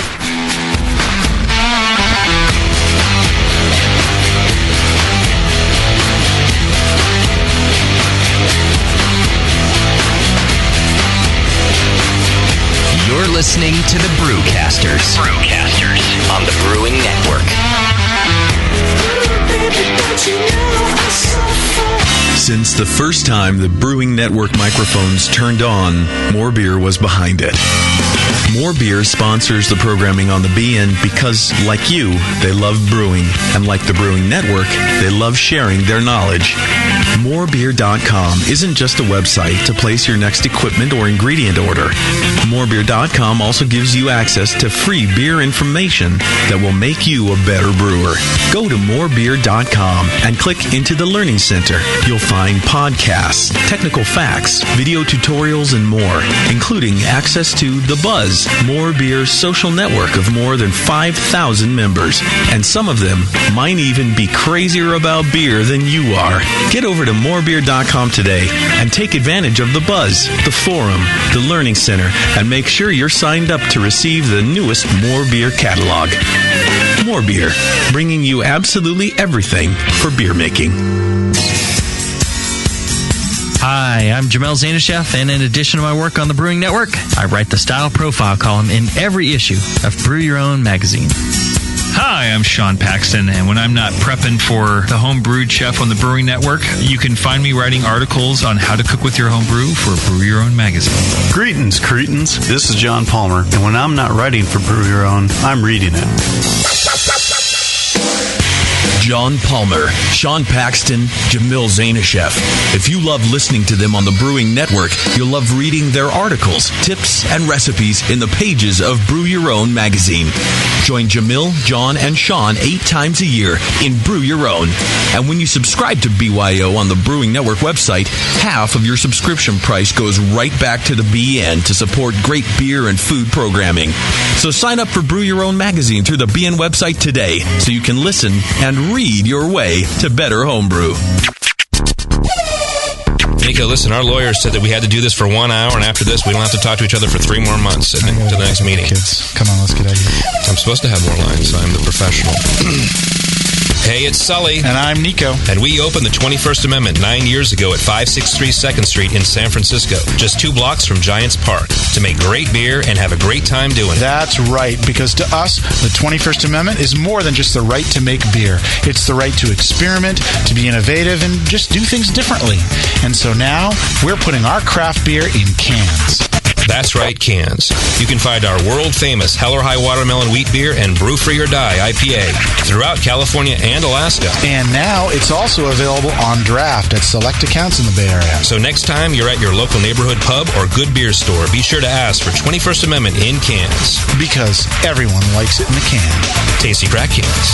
You're listening to the Brewcasters. On the Brewing Network. Since the first time the Brewing Network microphones turned on, More Beer was behind it. More Beer sponsors the programming on the BN because, like you, they love brewing. And like the Brewing Network, they love sharing their knowledge. Morebeer.com isn't just a website to place your next equipment or ingredient order. Morebeer.com also gives you access to free beer information that will make you a better brewer. Go to morebeer.com and click into the Learning Center. You'll find podcasts, technical facts, video tutorials, and more, including access to The Buzz, More Beer's social network of more than 5,000 members. And some of them might even be crazier about beer than you are. Get over to morebeer.com today and take advantage of The Buzz, the forum, the Learning Center, and make sure you're signed up to receive the newest More Beer catalog. More Beer, bringing you absolutely everything for beer making. Hi, I'm Jamel Zanishev, and in addition to my work on the Brewing Network, I write the Style Profile column in every issue of Brew Your Own magazine. Hi, I'm Sean Paxton, and when I'm not prepping for the Home Brewed Chef on the Brewing Network, you can find me writing articles on how to cook with your home brew for Brew Your Own magazine. Greetings, cretins. This is John Palmer, and when I'm not writing for Brew Your Own, I'm reading it. John Palmer, Sean Paxton, Jamil Zainasheff. If you love listening to them on the Brewing Network, you'll love reading their articles, tips, and recipes in the pages of Brew Your Own magazine. Join Jamil, John, and Sean 8 times a year in Brew Your Own. And when you subscribe to BYO on the Brewing Network website, half of your subscription price goes right back to the BN to support great beer and food programming. So sign up for Brew Your Own magazine through the BN website today so you can listen and read your way to better homebrew. Nico, listen, our lawyers said that we had to do this for 1 hour, and after this, we don't have to talk to each other for 3 more months to the next meeting. Kids, come on, let's get out of here. I'm supposed to have more lines, so I'm the professional. Hey, it's Sully. And I'm Nico. And we opened the 21st Amendment 9 years ago at 563 2nd Street in San Francisco, just 2 blocks from Giants Park, to make great beer and have a great time doing it. That's right, because to us, the 21st Amendment is more than just the right to make beer. It's the right to experiment, to be innovative, and just do things differently. And so now, we're putting our craft beer in cans. That's right, cans. You can find our world-famous Hell or High Watermelon Wheat Beer and Brew Free or Die IPA throughout California and Alaska. And now it's also available on draft at select accounts in the Bay Area. So next time you're at your local neighborhood pub or good beer store, be sure to ask for 21st Amendment in cans. Because everyone likes it in the can. Tasty crack cans.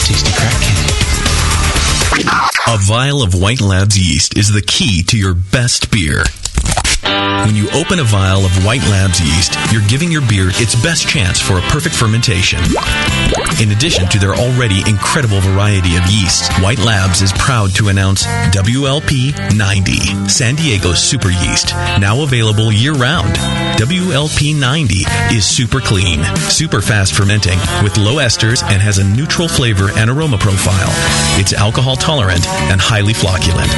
Tasty crack can. A vial of White Labs yeast is the key to your best beer. When you open a vial of White Labs yeast, you're giving your beer its best chance for a perfect fermentation. In addition to their already incredible variety of yeasts, White Labs is proud to announce WLP 90, San Diego's super yeast, now available year-round. WLP 90 is super clean, super fast fermenting, with low esters and has a neutral flavor and aroma profile. It's alcohol tolerant and highly flocculent.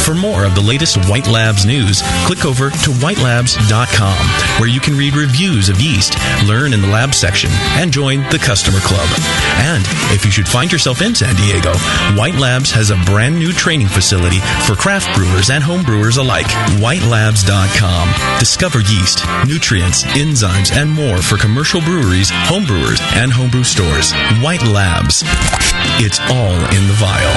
For more of the latest White Labs news, click over to whitelabs.com, where you can read reviews of yeast, learn in the lab section, and join the customer club. And if you should find yourself in San Diego, White Labs has a brand new training facility for craft brewers and home brewers alike. Whitelabs.com. Discover yeast, nutrients, enzymes, and more for commercial breweries, home brewers, and homebrew stores. White Labs. It's all in the vial.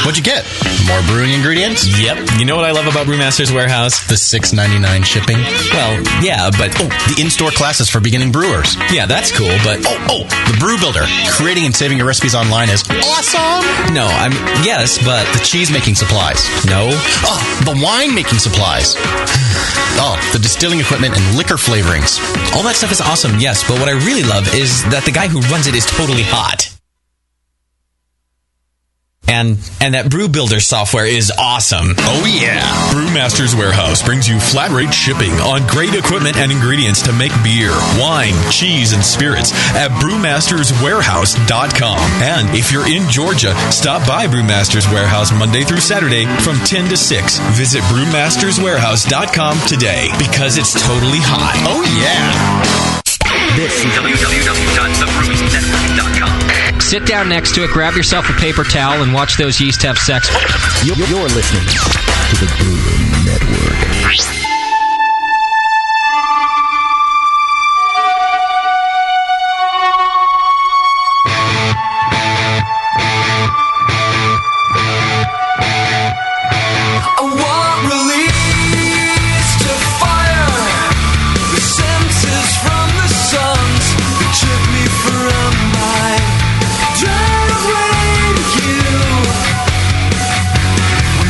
What'd you get? More brewing ingredients? Yep. You know what I love about Brewmaster's Warehouse? The $6.99 shipping? Well, yeah, but... Oh, the in-store classes for beginning brewers. Yeah, that's cool, but... Oh, the Brew Builder. Creating and saving your recipes online is awesome! No, yes, but... The cheese-making supplies. No. Oh, the wine-making supplies. Oh, the distilling equipment and liquor flavorings. All that stuff is awesome, yes, but what I really love is that the guy who runs it is totally hot. And that Brew Builder software is awesome. Oh, yeah. Brewmaster's Warehouse brings you flat rate shipping on great equipment and ingredients to make beer, wine, cheese, and spirits at brewmasterswarehouse.com. And if you're in Georgia, stop by Brewmaster's Warehouse Monday through Saturday from 10 to 6. Visit brewmasterswarehouse.com today because it's totally hot. Oh, yeah. This is www.thebrewingnetwork.com. Sit down next to it, grab yourself a paper towel, and watch those yeast have sex. You're listening to the Brewing Network.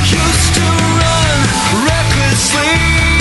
Used to run recklessly.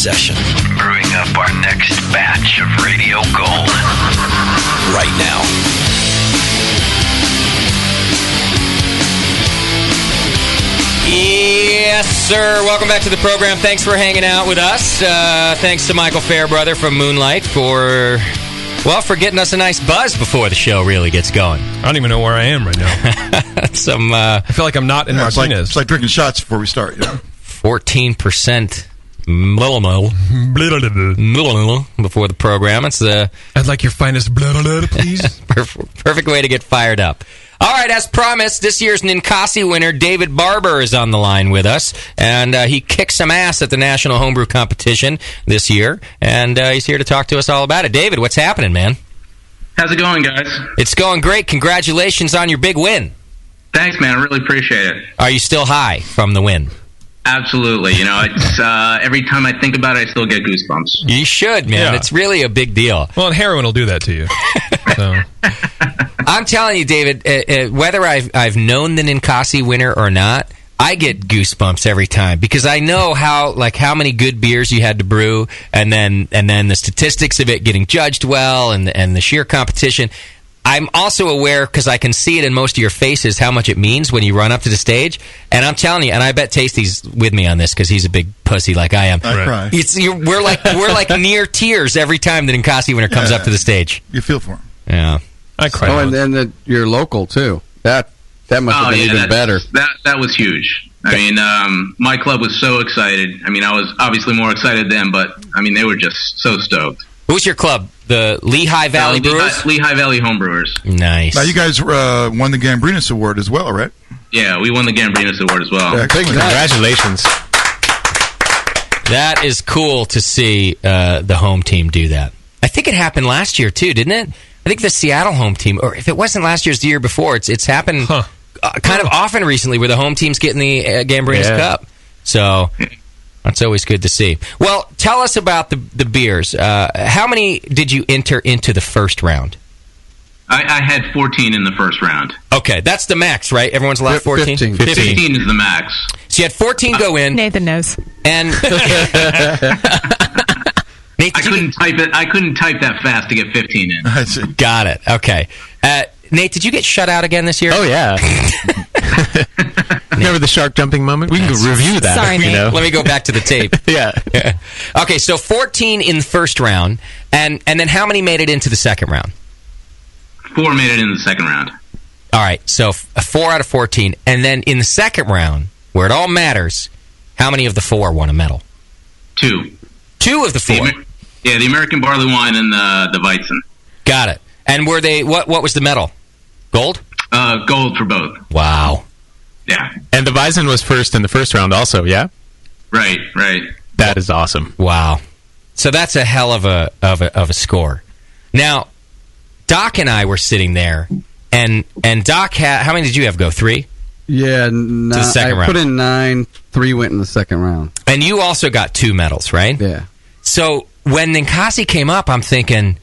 session. Brewing up our next batch of Radio Gold. Right now. Yes, sir. Welcome back to the program. Thanks for hanging out with us. Thanks to Michael Fairbrother from Moonlight for getting us a nice buzz before the show really gets going. I don't even know where I am right now. I feel like I'm not in Martinez. It's like drinking shots before we start. 14% before the program. It's the I'd like your finest please. Perfect way to get fired up. All right, as promised, this year's Ninkasi winner, David Barber, is on the line with us, and he kicked some ass at the National Homebrew Competition this year, and he's here to talk to us all about it. David, what's happening, man? How's it going, guys? It's going great. Congratulations on your big win. Thanks, man. I really appreciate it. Are you still high from the win? Absolutely. You know, it's every time I think about it, I still get goosebumps. You should, man. Yeah. It's really a big deal. Well, and heroin will do that to you. So. I'm telling you, David, whether I've known the Ninkasi winner or not, I get goosebumps every time because I know how many good beers you had to brew, and then the statistics of it getting judged well, and the sheer competition. I'm also aware, because I can see it in most of your faces, how much it means when you run up to the stage. And I'm telling you, and I bet Tasty's with me on this because he's a big pussy like I am. I cry. We're like near tears every time the Ninkasi winner comes up to the stage. You feel for him. Yeah, I cry. Oh, and then you're local too. That must have been even better. That was huge. I mean, my club was so excited. I mean, I was obviously more excited then, but I mean, they were just so stoked. Who's your club? The Lehigh Valley Brewers? Lehigh Valley Homebrewers. Nice. Now, you guys won the Gambrinus Award as well, right? Yeah, we won the Gambrinus Award as well. Congratulations. That is cool to see the home team do that. I think it happened last year, too, didn't it? I think the Seattle home team, or if it wasn't last year's, the year before, it's happened kind of often recently where the home team's getting the Gambrinus Cup. So that's always good to see. Well, tell us about the beers. How many did you enter into the first round? I had 14 in the first round. Okay, that's the max, right? Everyone's allowed 14? 15 is the max. So you had 14 go in. Nathan knows. And Nate, I couldn't type that fast to get 15 in. Got it. Okay. Nate, did you get shut out again this year? Oh, yeah. Remember the shark jumping moment? We can review that. Sorry, Nate. Let me go back to the tape. Yeah. Okay, so 14 in the first round, and then how many made it into the second round? 4 made it in the second round. All right, so 4 out of 14. And then in the second round, where it all matters, how many of the 4 won a medal? 2. 2 of the 4? The American Barley Wine and the Weizen. Got it. And were they, what was the medal? Gold? Gold for both. Wow. Yeah. And the Weizen was first in the first round also, yeah? Right. That is awesome. Wow. So that's a hell of a score. Now, Doc and I were sitting there, and Doc had, how many did you have go? 3? Yeah, to the second round. Put in 9, 3 went in the second round. And you also got 2 medals, right? Yeah. So when Ninkasi came up, I'm thinking,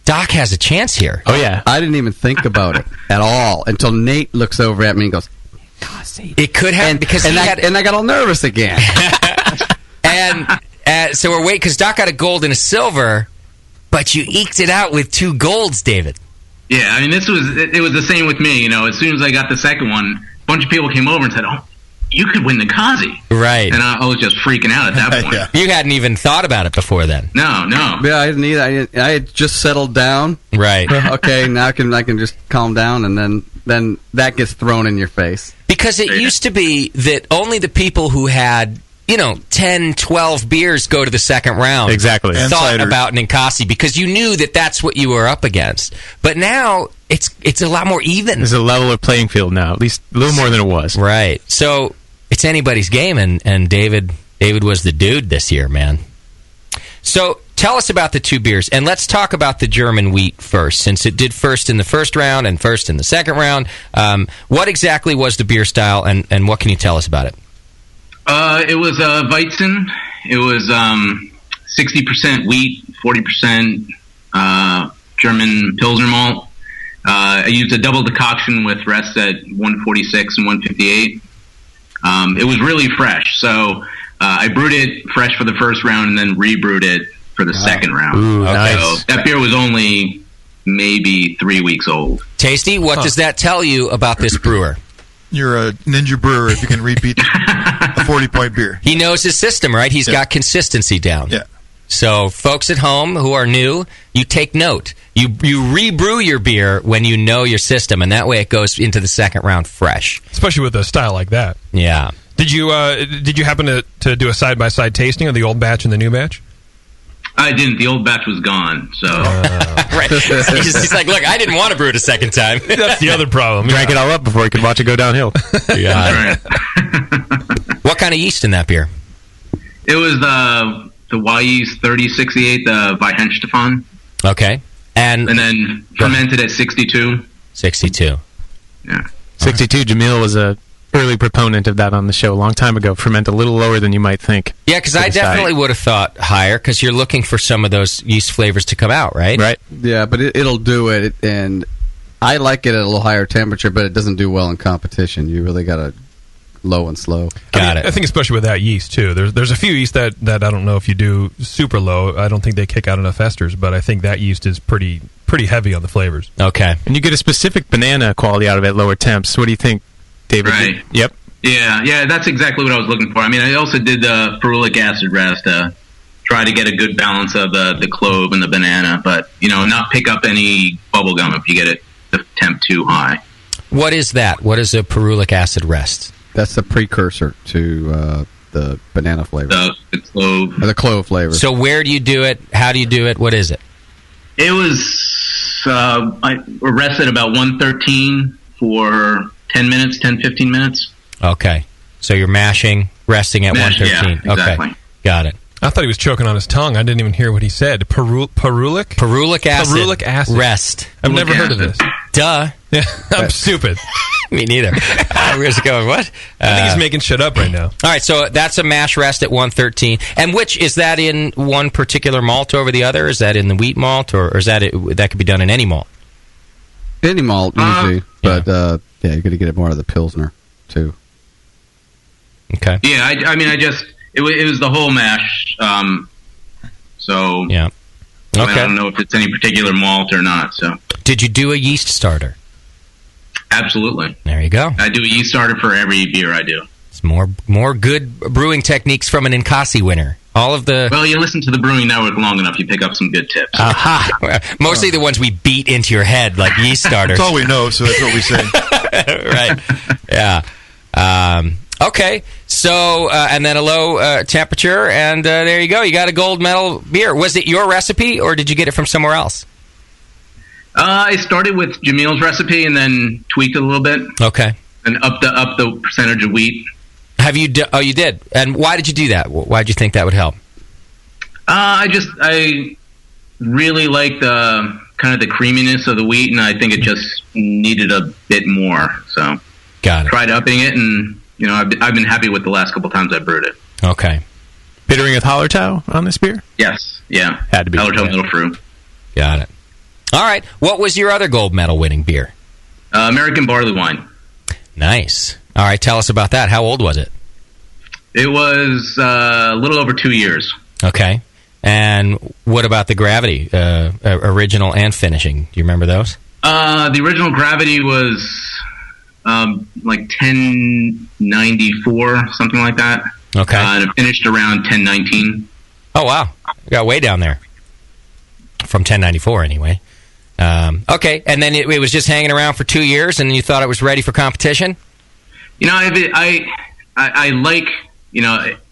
Doc has a chance here. Oh, yeah. I didn't even think about it at all until Nate looks over at me and goes, Ninkasi. It could happen because and I got all nervous again. And so we're waiting because Doc got a gold and a silver, but you eked it out with 2 golds, David. Yeah, I mean, it was the same with me. You know, as soon as I got the second one, a bunch of people came over and said, "Oh, you could win Ninkasi." Right. And I was just freaking out at that point. You hadn't even thought about it before then. No. Yeah, I didn't either. I had just settled down. Right. Okay, now I can just calm down, and then that gets thrown in your face. Because it used to be that only the people who had 10, 12 beers go to the second round. Exactly. And thought about Ninkasi because you knew that that's what you were up against. But now it's a lot more even. There's a level of playing field now, at least a little more than it was. Right. So it's anybody's game, and David was the dude this year, man. So tell us about the 2 beers, and let's talk about the German wheat first, since it did first in the first round and first in the second round. What exactly was the beer style, and what can you tell us about it? It was Weizen. It was 60% wheat, 40% German Pilsner malt. I used a double decoction with rests at 146 and 158. It was really fresh. So I brewed it fresh for the first round and then rebrewed it for the second round. Ooh, nice. So that beer was only maybe 3 weeks old. Tasty, what does that tell you about this brewer? You're a ninja brewer if you can repeat a 40-point beer. He knows his system, right? He's got consistency down. Yeah. So, folks at home who are new, you take note. You rebrew your beer when you know your system, and that way it goes into the second round fresh. Especially with a style like that. Yeah. Did you happen to do a side-by-side tasting of the old batch and the new batch? I didn't. The old batch was gone, so... Right. He's like, look, I didn't want to brew it a second time. That's the other problem. Drank it all up before he could watch it go downhill. Yeah. What kind of yeast in that beer? It was the Y-Yeast 3068, the Weihenstephan. Okay. And then fermented at 62. 62. Yeah. 62, Jamil was a early proponent of that on the show a long time ago. Ferment a little lower than you might think. Yeah, because I definitely would have thought higher, because you're looking for some of those yeast flavors to come out, right? Right. Yeah, but it'll do it, and I like it at a little higher temperature, but it doesn't do well in competition. You really got to low and slow. I think especially with that yeast, too. There's a few yeast that I don't know if you do super low. I don't think they kick out enough esters, but I think that yeast is pretty heavy on the flavors. Okay. And you get a specific banana quality out of it at lower temps. What do you think, David? Right. Yep. Yeah, that's exactly what I was looking for. I mean, I also did the ferulic acid rest to try to get a good balance of the clove and the banana, but, not pick up any bubble gum if you get it the temp too high. What is that? What is a ferulic acid rest? That's the precursor to the banana flavor. The clove. Or the clove flavor. So where do you do it? How do you do it? What is it? It was, I rested about 113 for 15 minutes. Okay. So you're mashing, resting at 113. Yeah, exactly. Okay. Got it. I thought he was choking on his tongue. I didn't even hear what he said. Ferulic? Ferulic acid. Ferulic acid. Rest. I've never heard of this. Duh. Yeah, I'm stupid. Me neither. We're just going, what? I think he's making shit up right now. All right, so that's a mash rest at 113. And which, is that in one particular malt over the other? Is that in the wheat malt, or is that that could be done in any malt? Any malt, usually. But, you're going to get it more out of the Pilsner, too. Okay. Yeah, it was the whole mash. So yeah, okay. I don't know if it's any particular malt or not. So did you do a yeast starter? Absolutely. There you go. I do a yeast starter for every beer I do. It's more good brewing techniques from an Incasi winner. All of the you listen to the Brewing Network long enough, you pick up some good tips. Aha! Mostly the ones we beat into your head, like yeast starters. That's all we know, so that's what we say. Right. Yeah. Okay. So, and then a low temperature, and there you go. You got a gold medal beer. Was it your recipe, or did you get it from somewhere else? I started with Jamil's recipe and then tweaked it a little bit. Okay. And up the percentage of wheat. Have you? You did. And why did you do that? Why did you think that would help? I really like the kind of the creaminess of the wheat, and I think it just needed a bit more. So got it. Tried upping it, and I've been happy with the last couple times I brewed it. Okay. Bittering with Hallertau on this beer? Yes. Yeah. Had to be. Hallertau Middle Fruit. Got it. All right. What was your other gold medal winning beer? American Barley Wine. Nice. All right. Tell us about that. How old was it? It was a little over 2 years. Okay. And what about the Gravity, original and finishing? Do you remember those? The original Gravity was like 1094, something like that. Okay. And it finished around 1019. Oh, wow. You got way down there. From 1094, anyway. Okay. And then it was just hanging around for 2 years, and you thought it was ready for competition? I like,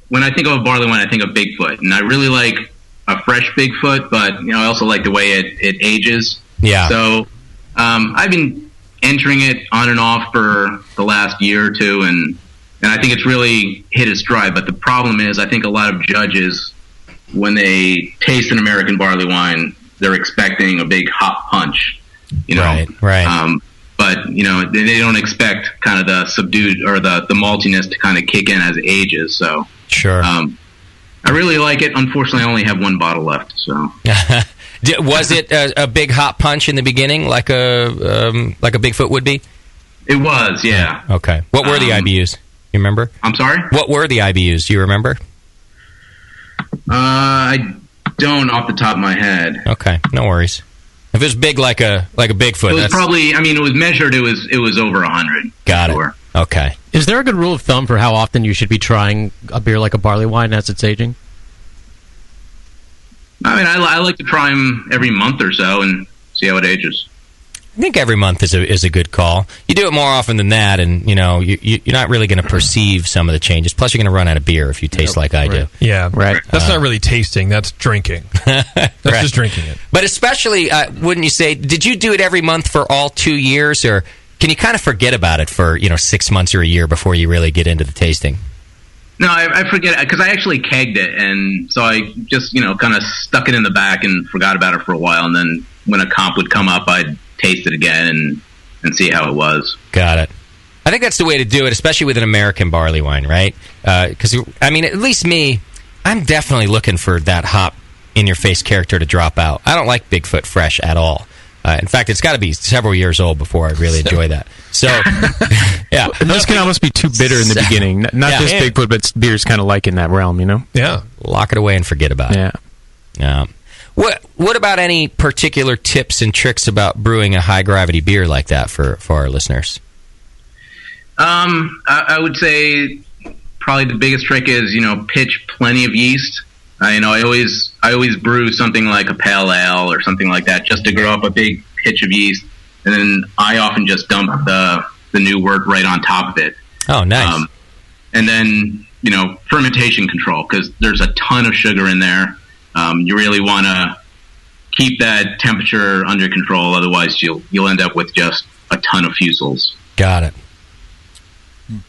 when I think of a barley wine, I think of Bigfoot. And I really like a fresh Bigfoot, but, I also like the way it ages. Yeah. So I've been entering it on and off for the last year or two, and I think it's really hit its stride. But the problem is, I think a lot of judges, when they taste an American barley wine, they're expecting a big hop punch, Right. But, they don't expect kind of the subdued or the maltiness to kind of kick in as it ages. So, sure. I really like it. Unfortunately, I only have one bottle left. So, was it a big hot punch in the beginning, like a Bigfoot would be? It was, yeah. Okay. What were the IBUs? You remember? I'm sorry? What were the IBUs? Do you remember? I don't off the top of my head. Okay, no worries. If it's big like a Bigfoot, It was that's probably. I mean, it was measured. It was over 100. got it. Okay. Is there a good rule of thumb for how often you should be trying a beer like a barley wine as it's aging? I mean, I like to try them every month or so and see how it ages. I think every month is a good call. You do it more often than that, and you're not really going to perceive some of the changes. Plus, you're going to run out of beer if you taste like I do. Yeah, right. That's not really tasting. That's drinking. That's just drinking it. But especially, wouldn't you say? Did you do it every month for all 2 years, or can you kind of forget about it for 6 months or a year before you really get into the tasting? No, I forget because I actually kegged it, and so I just kind of stuck it in the back and forgot about it for a while, and then when a comp would come up, I'd taste it again and see how it was. Got it. I think that's the way to do it, especially with an American barley wine, right? Because, I mean, at least me, I'm definitely looking for that hop in-your-face character to drop out. I don't like Bigfoot fresh at all. In fact, it's got to be several years old before I really enjoy that. So, yeah. Those can almost be too bitter in the beginning. Not just Bigfoot, but beer's kind of like in that realm, Yeah. Lock it away and forget about it. Yeah. What about any particular tips and tricks about brewing a high-gravity beer like that for our listeners? I would say probably the biggest trick is, pitch plenty of yeast. I always brew something like a pale ale or something like that just to grow up a big pitch of yeast, and then I often just dump the new wort right on top of it. Oh, nice. And then fermentation control, because there's a ton of sugar in there. You really want to keep that temperature under control, otherwise you'll end up with just a ton of fusels. Got it.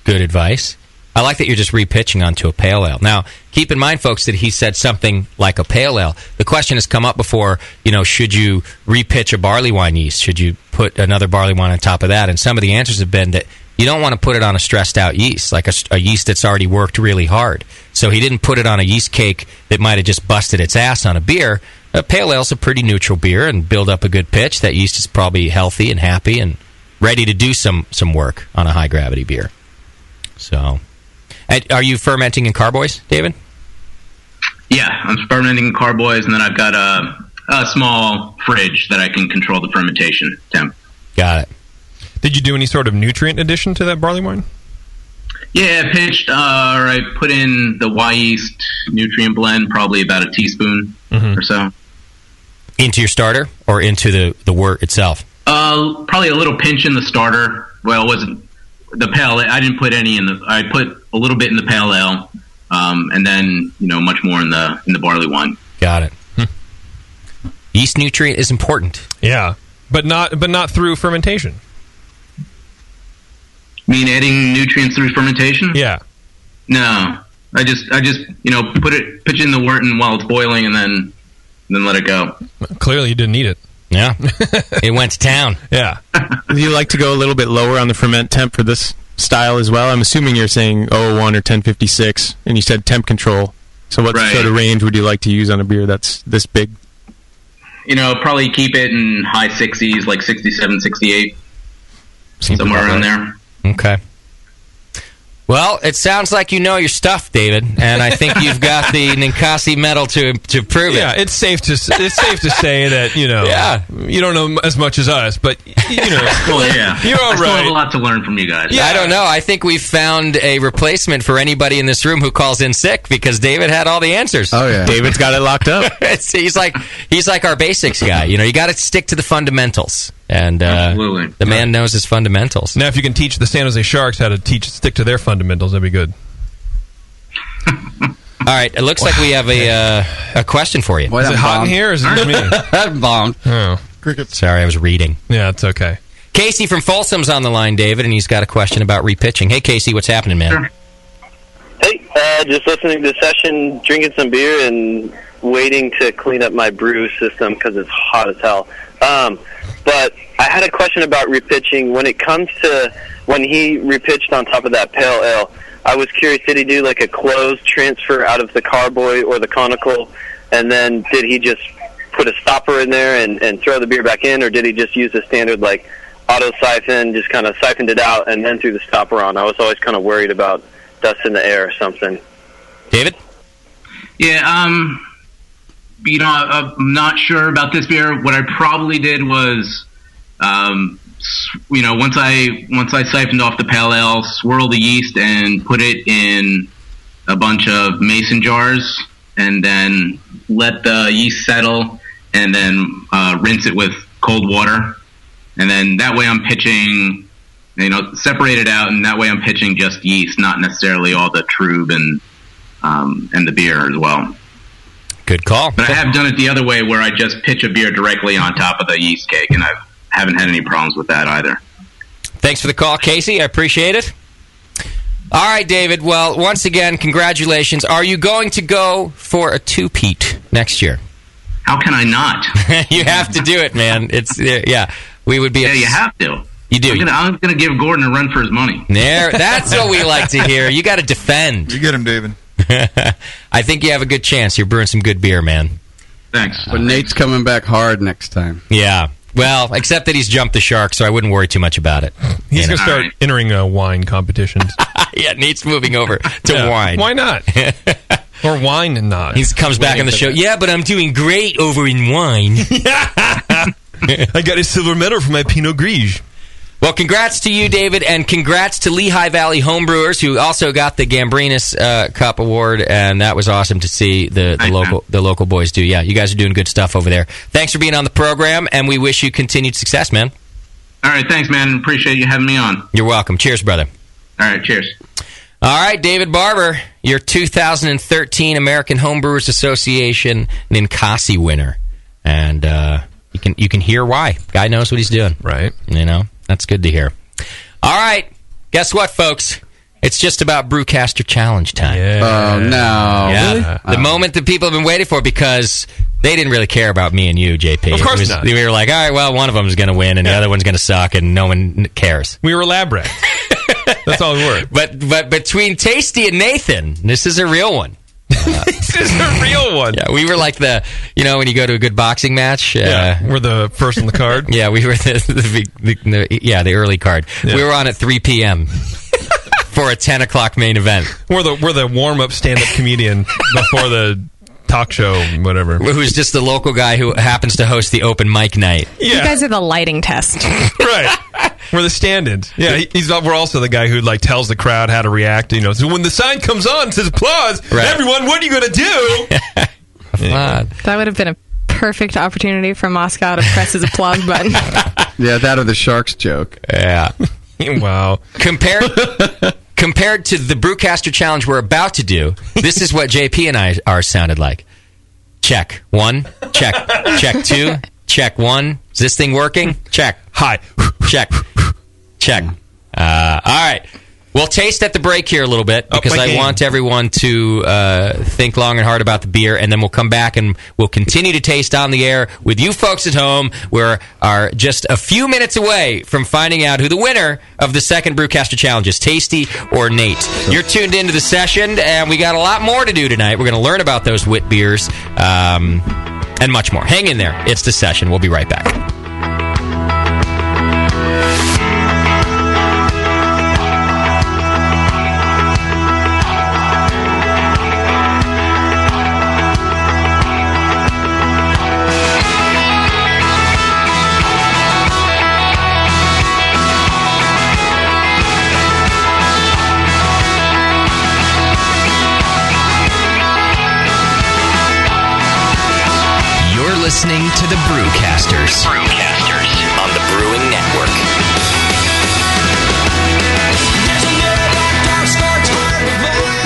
Good advice. I like that you're just repitching onto a pale ale. Now, keep in mind, folks, that he said something like a pale ale. The question has come up before, should you repitch a barley wine yeast? Should you put another barley wine on top of that? And some of the answers have been that you don't want to put it on a stressed-out yeast, like a yeast that's already worked really hard. So he didn't put it on a yeast cake that might have just busted its ass on a beer. A pale ale's a pretty neutral beer and build up a good pitch. That yeast is probably healthy and happy and ready to do some work on a high-gravity beer. So, are you fermenting in carboys, David? Yeah, I'm fermenting in carboys, and then I've got a small fridge that I can control the fermentation temp. Got it. Did you do any sort of nutrient addition to that barley wine? Yeah, I pitched, or I put in the Y yeast nutrient blend, probably about a teaspoon or so. Into your starter or into the wort itself? Probably a little pinch in the starter. Well, it wasn't the pale. I didn't put any in the. I put a little bit in the pale ale, and then much more in the barley wine. Got it. Yeast nutrient is important. Yeah, but not through fermentation. You mean adding nutrients through fermentation? Yeah. No, I just pitch in the wort and while it's boiling, and then let it go. Clearly, you didn't need it. Yeah, it went to town. Yeah. Do you like to go a little bit lower on the ferment temp for this style as well? I'm assuming you're saying 001 or 1056, and you said temp control. So what sort of range would you like to use on a beer that's this big? Probably keep it in high 60s, like 67, 68, somewhere around there. Okay. Well, it sounds like you know your stuff, David, and I think you've got the Ninkasi medal to prove it. Yeah, it's safe to say that you don't know as much as us, but well, yeah, you're all I still right. have a lot to learn from you guys. Yeah, I don't know. I think we've found a replacement for anybody in this room who calls in sick because David had all the answers. Oh yeah, David's got it locked up. He's like our basics guy. You got to stick to the fundamentals. And the man knows his fundamentals. Now, if you can teach the San Jose Sharks how to stick to their fundamentals, that'd be good. All right, it looks like we have a question for you. Is it hot in here, or is it just me? I'm bombed. Oh, crickets. Sorry, I was reading. Yeah, it's okay. Casey from Folsom's on the line, David, and he's got a question about repitching. Hey, Casey, what's happening, man? Hey, just listening to the session, drinking some beer, and waiting to clean up my brew system because it's hot as hell. But I had a question about repitching. When it comes to when he repitched on top of that pale ale, I was curious, did he do like a closed transfer out of the carboy or the conical, and then did he just put a stopper in there and throw the beer back in, or did he just use a standard like auto siphon, just kind of siphoned it out and then threw the stopper on? I was always kind of worried about dust in the air or something. David? Yeah, I'm not sure about this beer. What I probably did was, once I siphoned off the pale ale, swirl the yeast and put it in a bunch of mason jars, and then let the yeast settle, and then rinse it with cold water, and then that way I'm pitching, separate it out, and that way I'm pitching just yeast, not necessarily all the trub and the beer as well. Good call. But I have done it the other way, where I just pitch a beer directly on top of the yeast cake, and I haven't had any problems with that either. Thanks for the call, Casey. I appreciate it. All right, David. Well, once again, congratulations. Are you going to go for a two-peat next year? How can I not? You have to do it, man. We would be. Yeah, you have to. You do. I'm gonna give Gordon a run for his money. That's what we like to hear. You got to defend. You get him, David. I think you have a good chance. You're brewing some good beer, man. Thanks. But Nate's coming back hard next time. Yeah. Well, except that he's jumped the shark, so I wouldn't worry too much about it. He's going to start entering wine competitions. Yeah, Nate's moving over to wine. Why not? Or wine and not. He comes back on the show. Yeah, but I'm doing great over in wine. I got a silver medal for my Pinot Gris. Well, congrats to you, David, and congrats to Lehigh Valley Homebrewers, who also got the Gambrinus Cup Award, and that was awesome to see the local boys do. Yeah, you guys are doing good stuff over there. Thanks for being on the program, and we wish you continued success, man. All right, thanks, man. Appreciate you having me on. You're welcome. Cheers, brother. All right, cheers. All right, David Barber, your 2013 American Homebrewers Association Ninkasi winner, and you can hear why. Guy knows what he's doing, right? That's good to hear. All right, guess what, folks? It's just about Brewcaster Challenge time. Yeah. Oh, no. Yeah. Really? The moment that people have been waiting for, because they didn't really care about me and you, JP. Of course not. We were like, all right, well, one of them is going to win, and the other one's going to suck, and no one cares. We were lab rats. That's all we were. But between Tasty and Nathan, this is a real one. This is a real one. Yeah, we were like when you go to a good boxing match. We're the first on the card. Yeah, we were the early card. Yeah. We were on at 3 p.m. for a 10 o'clock main event. We're the warm-up stand-up comedian before the talk show, whatever. Who's just the local guy who happens to host the open mic night. Yeah. You guys are the lighting test. Right. We're the stand-ins. Yeah, we're also the guy who tells the crowd how to react. So when the sign comes on and says applause, right. Everyone, what are you going to do? Yeah. That would have been a perfect opportunity for Moscow to press his applause button. Yeah, that or the Sharks joke. Yeah. Wow. Compared to the Brewcaster Challenge we're about to do, this is what JP and I are sounded like. Check. 1. Check. Check 2. Check 1. Is this thing working? Check. Hi. Check. Check. All right. We'll taste at the break here a little bit, because I want everyone to think long and hard about the beer, and then we'll come back and we'll continue to taste on the air with you folks at home. We are just a few minutes away from finding out who the winner of the second Brewcaster Challenge is, Tasty or Nate. You're tuned into the session, and we got a lot more to do tonight. We're going to learn about those wit beers and much more. Hang in there. It's the session. We'll be right back. Listening to the Brewcasters on the Brewing Network.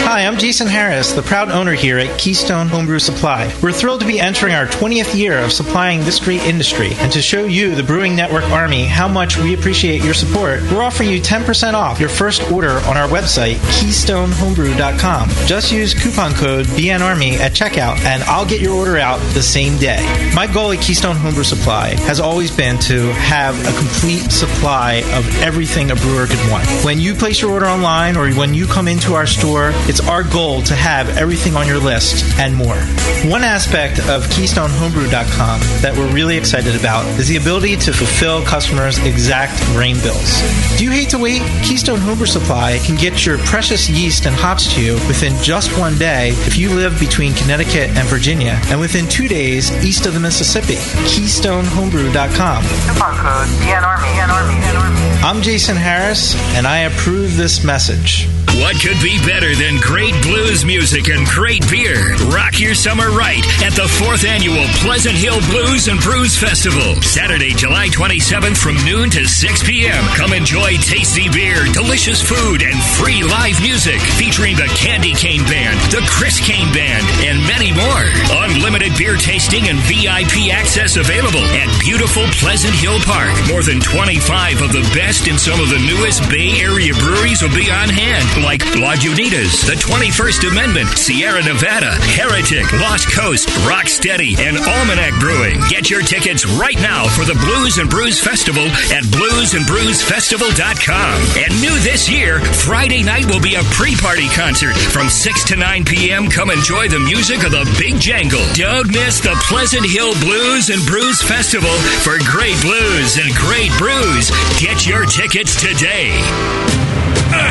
Hi, I'm Jason Harris, the proud owner here at Keystone Homebrew Supply. We're thrilled to be entering our 20th year of supplying this great industry, and to show you, the Brewing Network Army, how much we appreciate your support, we're offering you 10% off your first order on our website, KeystoneHomebrew.com. Just use coupon code BNARMY at checkout, and I'll get your order out the same day. My goal at Keystone Homebrew Supply has always been to have a complete supply of everything a brewer could want. When you place your order online or when you come into our store, it's our goal to have everything on your list and more. One aspect of KeystoneHomebrew.com that we're really excited about is the ability to fulfill customers' exact grain bills. Do you hate to wait? Keystone Homebrew Supply can get your precious yeast and hops to you within just 1 day if you live between Connecticut and Virginia, and within 2 days east of the Mississippi. KeystoneHomebrew.com. Coupon code DNRME. I'm Jason Harris, and I approve this message. What could be better than great blues music and great beer? Rock your summer right at the 4th Annual Pleasant Hill Blues and Brews Festival. Saturday, July 27th from noon to 6 p.m. Come enjoy tasty beer, delicious food, and free live music featuring the Candy Cane Band, the Chris Cane Band, and many more. Unlimited beer tasting and VIP access available at beautiful Pleasant Hill Park. More than 25 of the best and some of the newest Bay Area breweries will be on hand, like Lagunitas, the 21st Amendment, Sierra Nevada, Heretic, Lost Coast, Rocksteady, and Almanac Brewing. Get your tickets right now for the Blues and Brews Festival at bluesandbrewsfestival.com. And new this year, Friday night will be a pre-party concert from 6 to 9 p.m. Come enjoy the music of the Big Jangle. Don't miss the Pleasant Hill Blues and Brews Festival for great blues and great brews. Get your tickets today.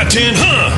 Tin,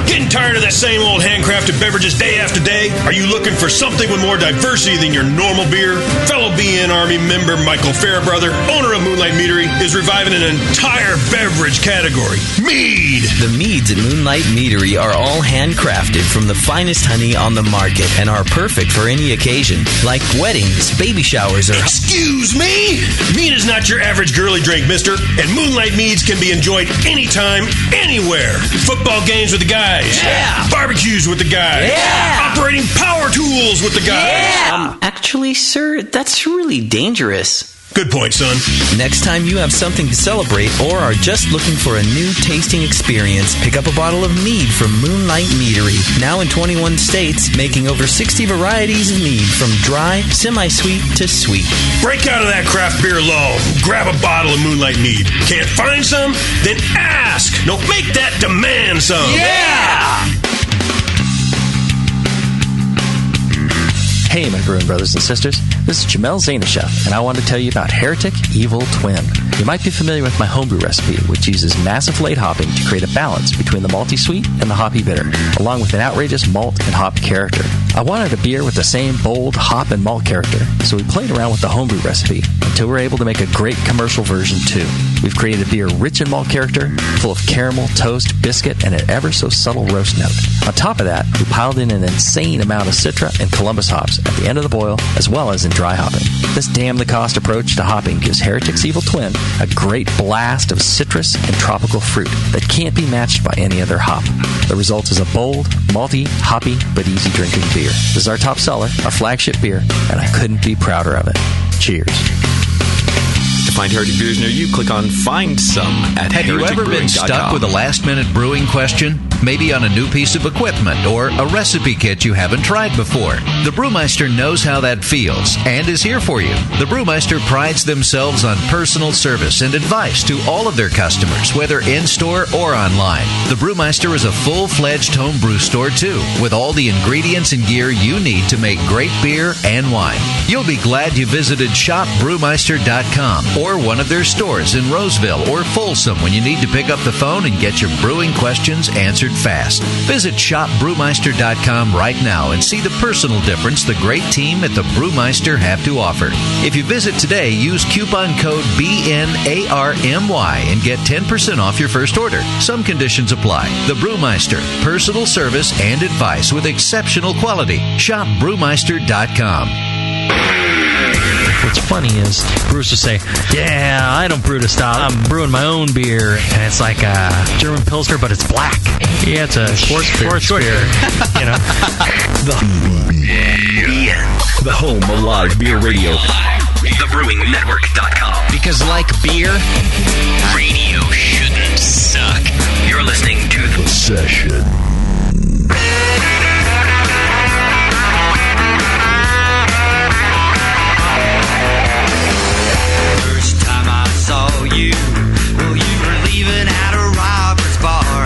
Getting tired of that same old handcrafted beverages day after day? Are you looking for something with more diversity than your normal beer? Fellow BN Army member Michael Fairbrother, owner of Moonlight Meadery, is reviving an entire beverage category, mead. The meads at Moonlight Meadery are all handcrafted from the finest honey on the market and are perfect for any occasion, like weddings, baby showers, or... Excuse me? Mead is not your average girly drink, mister, and Moonlight Meads can be enjoyed anytime, anywhere. Football games with the guys. Yeah. Barbecues with the guys. Yeah. Operating power tools with the guys. Yeah. Actually, sir, that's really dangerous. Good point, son. Next time you have something to celebrate or are just looking for a new tasting experience, pick up a bottle of mead from Moonlight Meadery. Now in 21 states, making over 60 varieties of mead from dry, semi-sweet to sweet. Break out of that craft beer lull. Grab a bottle of Moonlight Mead. Can't find some? Then ask. No, make that demand some. Yeah! Hey, my brewing brothers and sisters. This is Jamel Zanishev, and I want to tell you about Heretic Evil Twin. You might be familiar with my homebrew recipe, which uses massive late hopping to create a balance between the malty sweet and the hoppy bitter, along with an outrageous malt and hop character. I wanted a beer with the same bold hop and malt character, so we played around with the homebrew recipe until we were able to make a great commercial version too. We've created a beer rich in malt character, full of caramel, toast, biscuit, and an ever so subtle roast note. On top of that, we piled in an insane amount of Citra and Columbus hops at the end of the boil, as well as in dry hopping. This damn-the-cost approach to hopping gives Heretic's Evil Twin a great blast of citrus and tropical fruit that can't be matched by any other hop. The result is a bold, malty, hoppy, but easy-drinking beer. This is our top seller, our flagship beer, and I couldn't be prouder of it. Cheers. To find Heretic beers near you, click on Find Some at Have you ever been stuck with a last-minute brewing question? Maybe on a new piece of equipment or a recipe kit you haven't tried before. The Brewmeister knows how that feels and is here for you. The Brewmeister prides themselves on personal service and advice to all of their customers, whether in-store or online. The Brewmeister is a full-fledged home brew store, too, with all the ingredients and gear you need to make great beer and wine. You'll be glad you visited shopbrewmeister.com or one of their stores in Roseville or Folsom when you need to pick up the phone and get your brewing questions answered fast. Visit shopbrewmeister.com right now and see the personal difference the great team at the Brewmeister have to offer. If you visit today, use coupon code BNARMY and get 10% off your first order. Some conditions apply. The Brewmeister, personal service and advice with exceptional quality. Shopbrewmeister.com. What's funny is brewers will say, yeah, I don't brew to style. I'm brewing my own beer, and it's like a German Pilsner, but it's black. Yeah, it's a sports beer. You know? The home of live beer radio. TheBrewingNetwork.com. Because like beer, radio shouldn't suck. You're listening to The Session. Saw you, well, you were leaving at a Robert's bar.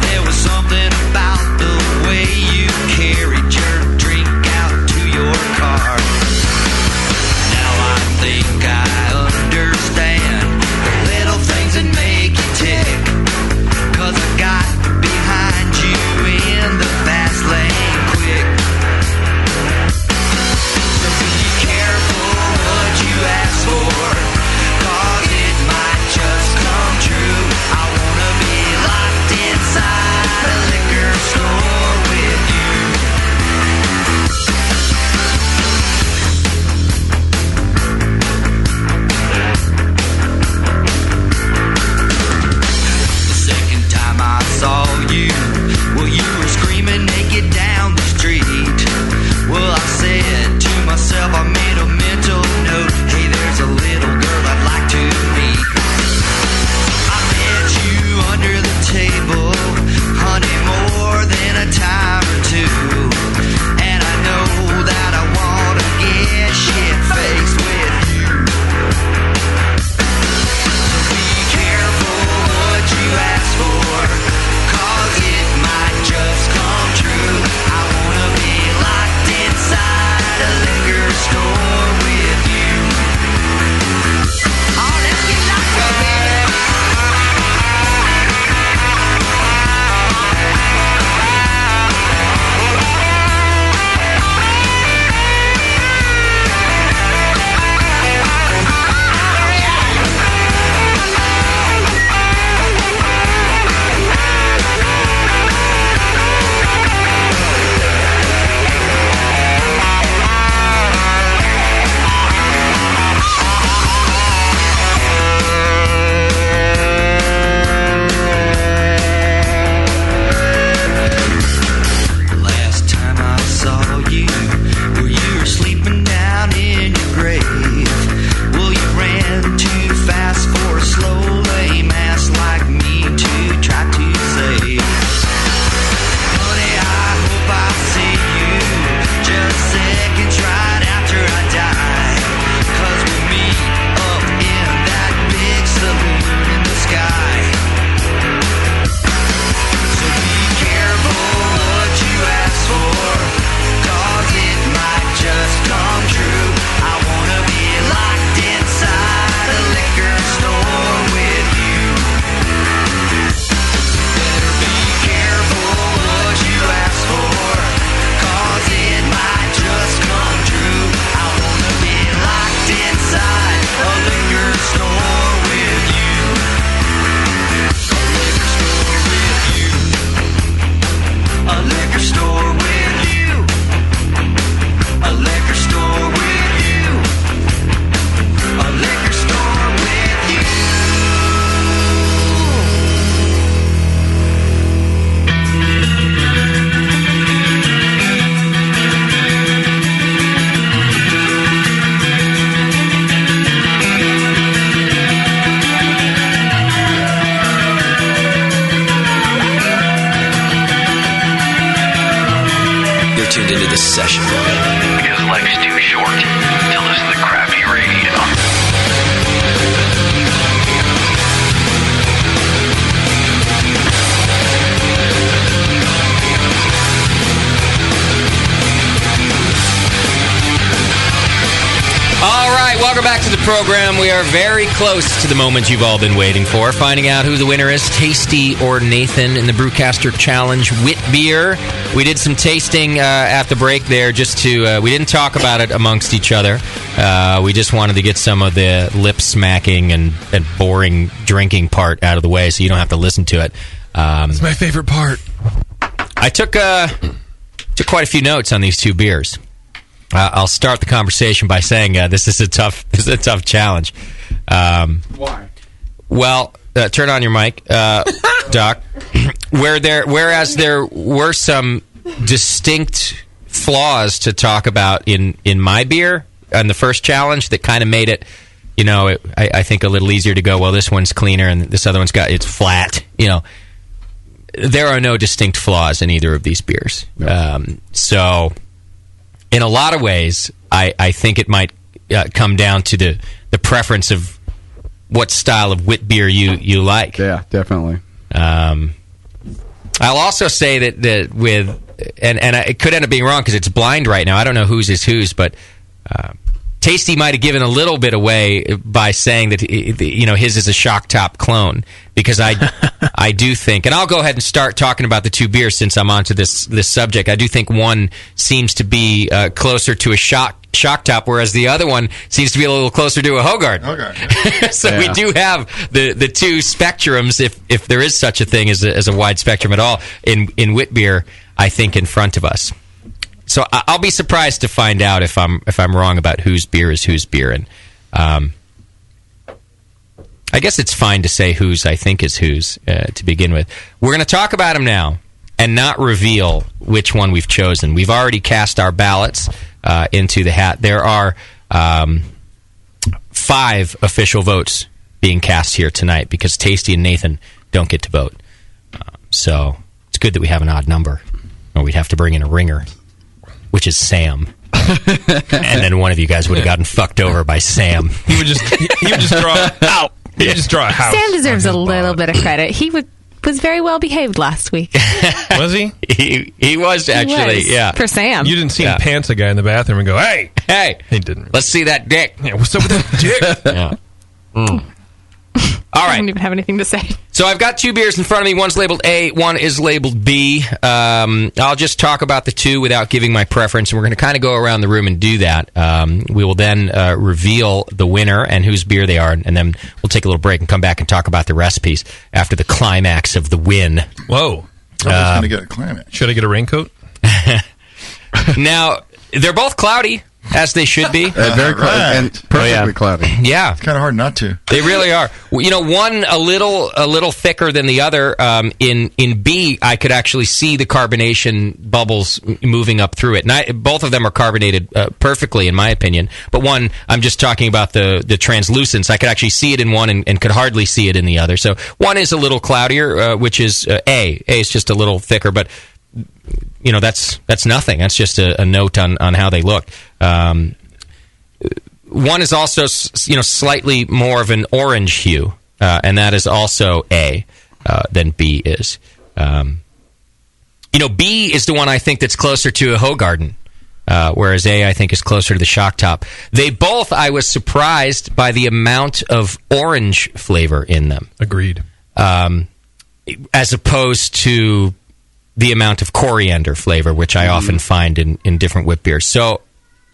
There was something about the way right, welcome back to the program. We are very close to the moment you've all been waiting for, finding out who the winner is, Tasty or Nathan, in the Brewcaster Challenge Wit Beer. We did some tasting at the break there just to, we didn't talk about it amongst each other. We just wanted to get some of the lip smacking and boring drinking part out of the way so you don't have to listen to it. It's my favorite part. I took quite a few notes on these two beers. I'll start the conversation by saying this is a tough challenge. Why? Well, turn on your mic, Doc. Whereas there were some distinct flaws to talk about in my beer on the first challenge that kind of made it, I think a little easier to go. Well, this one's cleaner and this other it's flat. There are no distinct flaws in either of these beers. So, in a lot of ways, I think it might come down to the preference of what style of wit beer you like. Yeah, definitely. I'll also say that with and it could end up being wrong because it's blind right now. I don't know whose is whose, but Tasty might have given a little bit away by saying that his is a shock top clone, because I do think, and I'll go ahead and start talking about the two beers since I'm onto this subject. I do think one seems to be closer to a shock top, whereas the other one seems to be a little closer to a Hoegaarden. So we do have the two spectrums, if there is such a thing as a wide spectrum at all in wit beer, I think, in front of us. So I'll be surprised to find out if I'm wrong about whose beer is whose beer, and I guess it's fine to say whose I think is whose to begin with. We're going to talk about them now and not reveal which one we've chosen. We've already cast our ballots into the hat. There are 5 official votes being cast here tonight because Tasty and Nathan don't get to vote. So it's good that we have an odd number, or we'd have to bring in a ringer, which is Sam. And then one of you guys would have gotten fucked over by Sam. He would just draw out. He would just draw a house. Sam deserves a little bit of credit. He was very well behaved last week. Was he? He was actually, yeah. For Sam. You didn't see him pants a guy in the bathroom and go, hey! He didn't. Let's see that dick. Yeah, what's up with that dick? Yeah. All right. I don't even have anything to say. So I've got 2 beers in front of me. One's labeled A, one is labeled B. I'll just talk about the 2 without giving my preference, and we're going to kind of go around the room and do that. We will then reveal the winner and whose beer they are, and then we'll take a little break and come back and talk about the recipes after the climax of the win. Whoa. I was going to get a climax. Should I get a raincoat? Now, they're both cloudy, as they should be. Very cloudy, and perfectly cloudy. Yeah. It's kind of hard not to. They really are. One a little thicker than the other. In B, I could actually see the carbonation bubbles moving up through it. And both of them are carbonated perfectly, in my opinion. But one, I'm just talking about the translucence. I could actually see it in one and could hardly see it in the other. So one is a little cloudier, which is A. A is just a little thicker, but that's nothing. That's just a note on how they look. One is also, slightly more of an orange hue, and that is also A than B is. B is the one I think that's closer to a Hoegaarden, whereas A, I think, is closer to the shock top. They both, I was surprised by the amount of orange flavor in them. Agreed. As opposed to the amount of coriander flavor, which I often find in different wit beers. So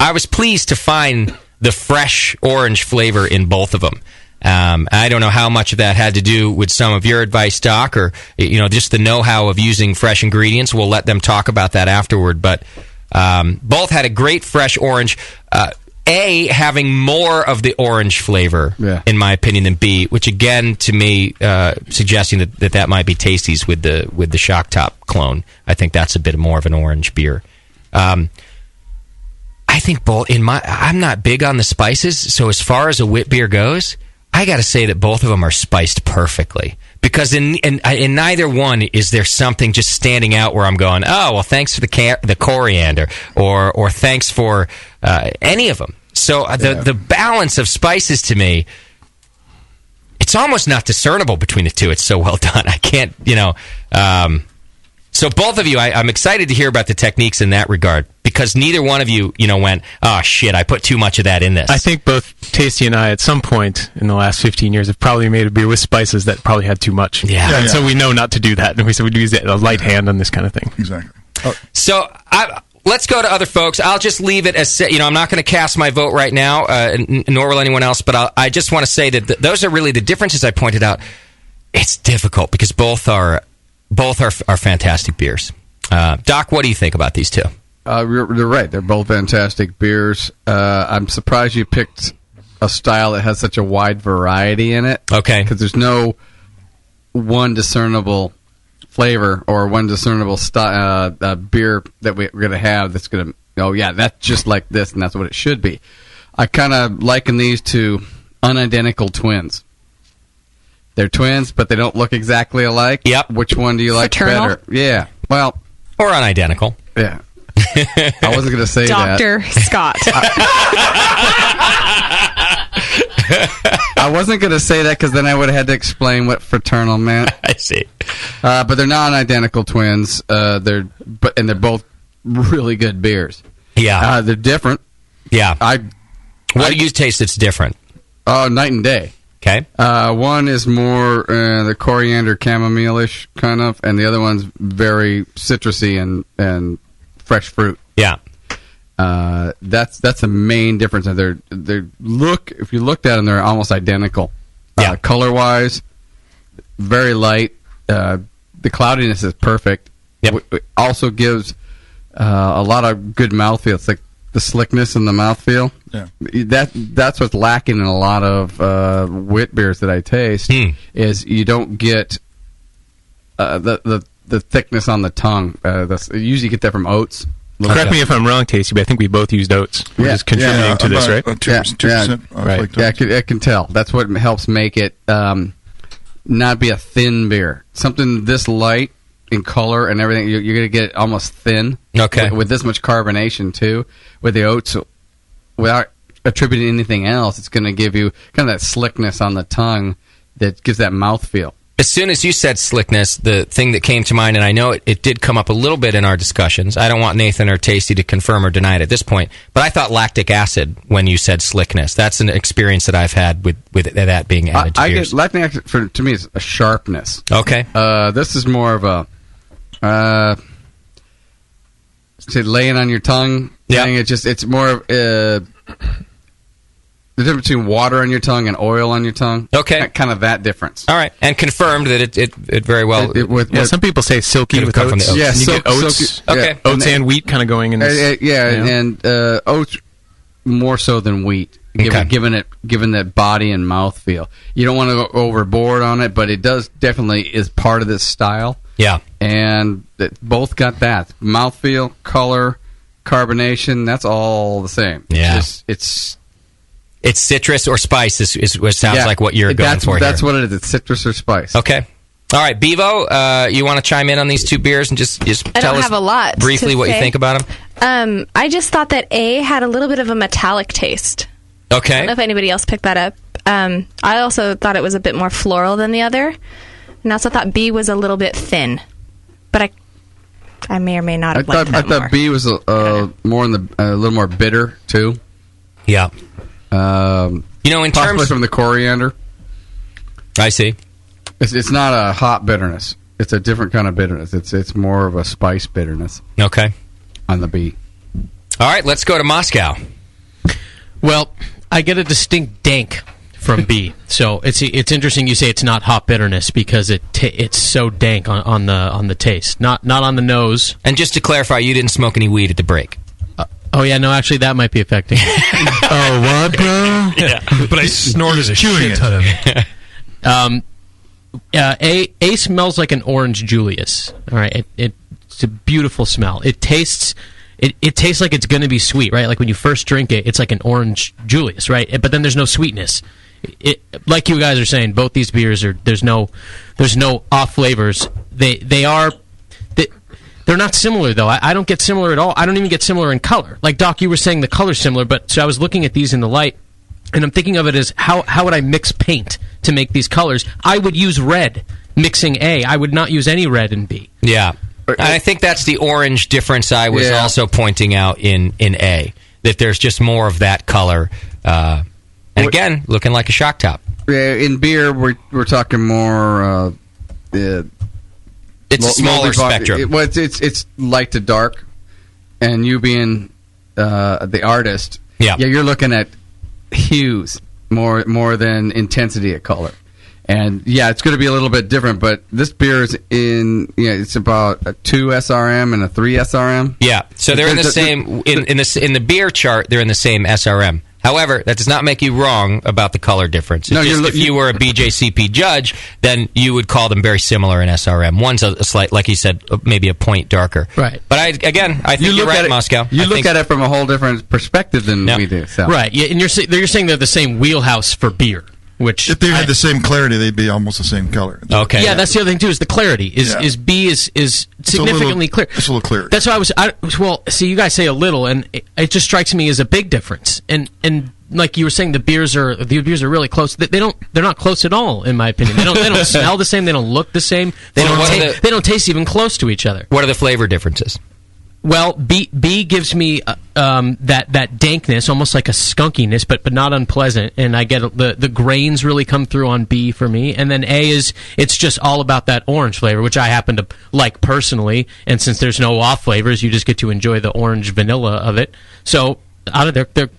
I was pleased to find the fresh orange flavor in both of them. I don't know how much of that had to do with some of your advice, Doc, or just the know-how of using fresh ingredients. We'll let them talk about that afterward. But both had a great fresh orange. A, having more of the orange flavor, in my opinion, than B, which again, to me, suggesting that might be Tasty's with the shock top clone. I think that's a bit more of an orange beer. I think both. I'm not big on the spices, so as far as a wit beer goes, I got to say that both of them are spiced perfectly. Because in neither one is there something just standing out where I'm going, oh, well, thanks for the coriander, or thanks for any of them. So the balance of spices, to me, it's almost not discernible between the two. It's so well done. I can't, So both of you, I'm excited to hear about the techniques in that regard, because neither one of you, went, oh, shit, I put too much of that in this. I think both Tasty and I, at some point in the last 15 years, have probably made a beer with spices that probably had too much. Yeah. And so we know not to do that. And we said we'd use a light hand on this kind of thing. Exactly. So let's go to other folks. I'll just leave it as, I'm not going to cast my vote right now, nor will anyone else, but I just want to say that those are really the differences I pointed out. It's difficult because both are fantastic beers. Doc, what do you think about these two? You're right. They're both fantastic beers. I'm surprised you picked a style that has such a wide variety in it. Okay. Because there's no one discernible flavor or one discernible beer that we're going to have that's going to, that's just like this and that's what it should be. I kind of liken these to unidentical twins. They're twins, but they don't look exactly alike. Yep. Which one do you like Fraternal? better? Yeah. Well. Or unidentical. Yeah. I wasn't going to say Dr. Scott. I wasn't going to say that because then I would have had to explain what fraternal meant. I see. But they're not identical twins. They're both really good beers. Yeah. They're different. Yeah. What do you taste that's different? Oh, night and day. Okay. One is more the coriander chamomile-ish kind of, and the other one's very citrusy and fresh fruit. Yeah. That's the main difference. If you looked at them, they're almost identical. Yeah. Color wise, very light. The cloudiness is perfect. Yep. It also gives a lot of good mouthfeel. It's like the slickness in the mouthfeel. Yeah. That's what's lacking in a lot of wit beers that I taste. Is you don't get the thickness on the tongue. You usually get that from oats. Correct me if I'm wrong, Tasty, but I think we both used oats, which is contributing to this, right? 2%. Right. I can tell. That's what helps make it not be a thin beer. Something this light in color and everything, you're going to get it almost thin. Okay. With this much carbonation, too. With the oats, without attributing anything else, it's going to give you kind of that slickness on the tongue that gives that mouthfeel. As soon as you said slickness, the thing that came to mind, and I know it did come up a little bit in our discussions. I don't want Nathan or Tasty to confirm or deny it at this point, but I thought lactic acid when you said slickness. That's an experience that I've had with that being added to beers. Lactic acid, to me, is a sharpness. Okay. This is more of a say laying on your tongue. Yeah. It's more of the difference between water on your tongue and oil on your tongue. Okay. Kind of that difference. All right. And confirmed that it very well... some people say silky with come from oats. the oats. Yeah, you get oats. Okay. Oats and wheat kind of going in this. And oats more so than wheat. Given that body and mouth feel. You don't want to go overboard on it, but it definitely is part of this style. Yeah. And both got that. Mouthfeel, color, carbonation, that's all the same. Yeah. It's citrus or spice is what sounds like what you're going for here. That's what it is. It's citrus or spice. Okay. All right, Bevo, you want to chime in on these two beers and just tell us have a lot briefly to what you say. think about them? I just thought that A had a little bit of a metallic taste. Okay. I don't know if anybody else picked that up. I also thought it was a bit more floral than the other. And I also thought B was a little bit thin. But I may or may not have liked that more. I thought B was a little more bitter, too. Yeah. In terms from the coriander. I see. It's not a hot bitterness. It's a different kind of bitterness. It's more of a spice bitterness. Okay. On the B. All right, let's go to Moscow. Well, I get a distinct dank from B. So it's interesting you say it's not hot bitterness because it's so dank on the taste, not on the nose. And just to clarify, you didn't smoke any weed at the break. Oh yeah, no, actually that might be affecting. Oh what, bro? Yeah, but I snorted a shit ton of it. A smells like an orange Julius. All right, it's a beautiful smell. It tastes. It tastes like it's going to be sweet, right? Like when you first drink it, it's like an orange Julius, right? But then there's no sweetness. Like you guys are saying, both these beers there's no off flavors. They're not similar though. I don't get similar at all. I don't even get similar in color. Like Doc, you were saying the color's similar, but so I was looking at these in the light, and I'm thinking of it as how would I mix paint to make these colors? I would use red mixing A. I would not use any red in B. Yeah. And I think that's the orange difference I was also pointing out in A, that there's just more of that color. And again, looking like a shock top. In beer, we're talking more. It's a smaller spectrum. It's light to dark, and you being the artist, you're looking at hues more than intensity of color. And it's going to be a little bit different, but this beer is it's about a 2 SRM and a 3 SRM. Yeah, so they're in the same in the beer chart. They're in the same SRM. However, that does not make you wrong about the color difference. If you were a BJCP judge, then you would call them very similar in SRM. One's a slight, like you said, maybe a point darker. Right. But I think you're right, Moscow. You look at it from a whole different perspective than we do. So. Right. Yeah, and you're saying they're the same wheelhouse for beer. Which if they had the same clarity, they'd be almost the same color. Okay. Yeah, that's the other thing too. Is the clarity is B is significantly clear. It's a little clearer. That's why see, you guys say a little, and it just strikes me as a big difference. And like you were saying, the beers are really close. They're not close at all, in my opinion. They don't smell the same. They don't look the same. They don't taste even close to each other. What are the flavor differences? Well, B gives me that dankness, almost like a skunkiness, but not unpleasant, and I get the grains really come through on B for me. And then A it's just all about that orange flavor, which I happen to like personally. And since there's no off flavors, you just get to enjoy the orange vanilla of it. So they're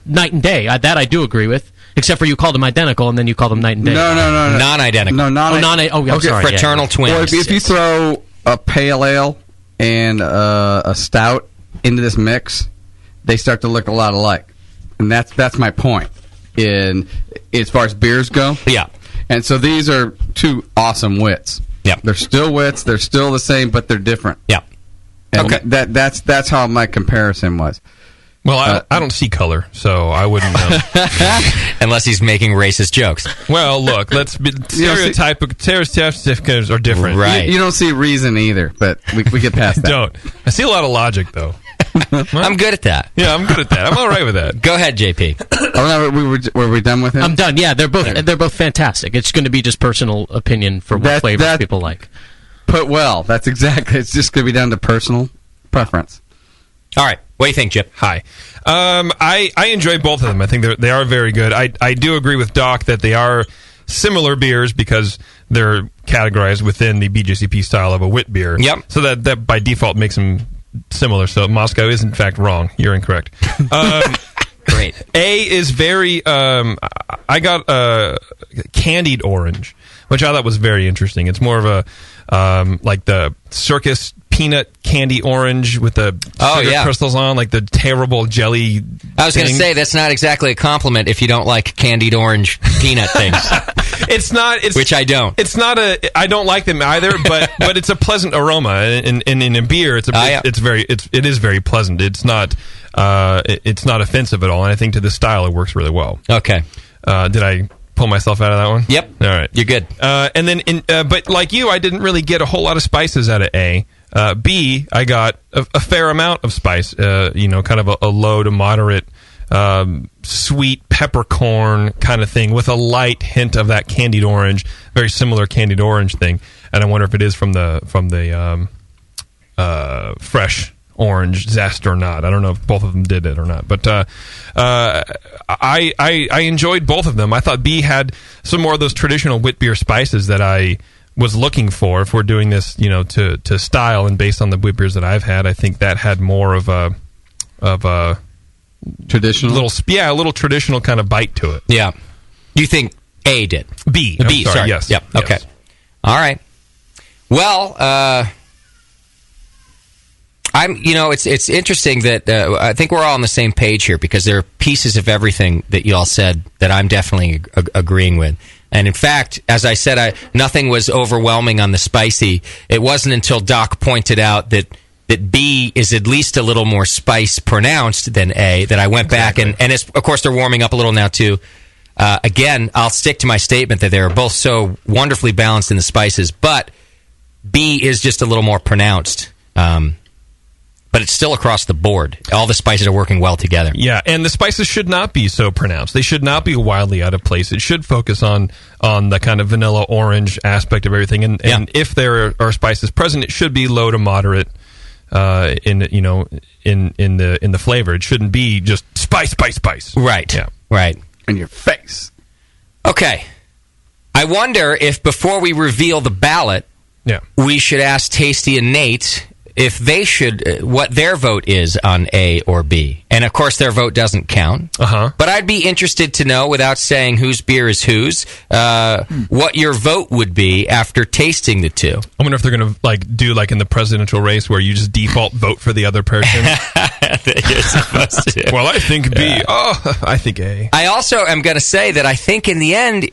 night and day. That I do agree with. Except for you called them identical, and then you call them night and day. No. Non-identical. No, I'm sorry. Fraternal twins. Well, if you throw a pale ale and a stout into this mix, they start to look a lot alike, and that's my point. In as far as beers go, and so these are two awesome wits. They're still wits. They're still the same, but they're different. And that's how my comparison was. Well, I don't see color, so I wouldn't know. Unless he's making racist jokes. Well, look, stereotypes are different. Right. You don't see reason either, but we get past that. Don't. I see a lot of logic, though. I'm good at that. Yeah, I'm good at that. I'm all right with that. Go ahead, JP. Were we done with him? I'm done. Yeah, they're both fantastic. It's going to be just personal opinion for what flavors people like. Put well. That's exactly. It's just going to be down to personal preference. All right. What do you think, Chip? Hi. I enjoy both of them. I think they are very good. I do agree with Doc that they are similar beers because they're categorized within the BJCP style of a wit beer. Yep. So that by default makes them similar. So Moscow is in fact wrong. You're incorrect. Great. A is very. I got candied orange, which I thought was very interesting. It's more of a like the circus peanut candy orange with the sugar crystals on, like the terrible jelly. I was going to say that's not exactly a compliment if you don't like candied orange peanut things. It's not. Which I don't. It's not a. I don't like them either, but it's a pleasant aroma, and in a beer, it is very pleasant. It's not offensive at all, and I think to this style it works really well. Okay. Did I pull myself out of that one? Yep. All right. You're good. And then, but like you, I didn't really get a whole lot of spices out of A. B, I got a fair amount of spice. Kind of a low to moderate, sweet peppercorn kind of thing with a light hint of that candied orange, very similar candied orange thing. And I wonder if it is from the fresh orange zest or not. I don't know if both of them did it or not, but I enjoyed both of them. I thought B had some more of those traditional wit beer spices that I was looking for. If we're doing this, to style and based on the wit beers that I've had, I think that had more of a traditional a little traditional kind of bite to it. Yeah. You think A did? B. Sorry. Yes. Yep. Okay. Yes. All right. Well, it's interesting that I think we're all on the same page here because there are pieces of everything that you all said that I'm definitely agreeing with. And in fact, as I said, nothing was overwhelming on the spicy. It wasn't until Doc pointed out that B is at least a little more spice pronounced than A that I went back and it's, of course they're warming up a little now too. Again, I'll stick to my statement that they're both so wonderfully balanced in the spices, but B is just a little more pronounced. But but it's still across the board. All the spices are working well together. Yeah, and the spices should not be so pronounced. They should not be wildly out of place. It should focus on the kind of vanilla orange aspect of everything. And if there are spices present, it should be low to moderate in the flavor. It shouldn't be just spice. Right. Yeah. Right. In your face. Okay. I wonder if before we reveal the ballot, we should ask Tasty and Nate if they should, what their vote is on A or B. And of course, their vote doesn't count. But I'd be interested to know, without saying whose beer is whose, what your vote would be after tasting the two. I wonder if they're going to do like in the presidential race where you just default vote for the other person. You're supposed to. Well, I think B. Oh, I think A. I also am going to say that I think in the end,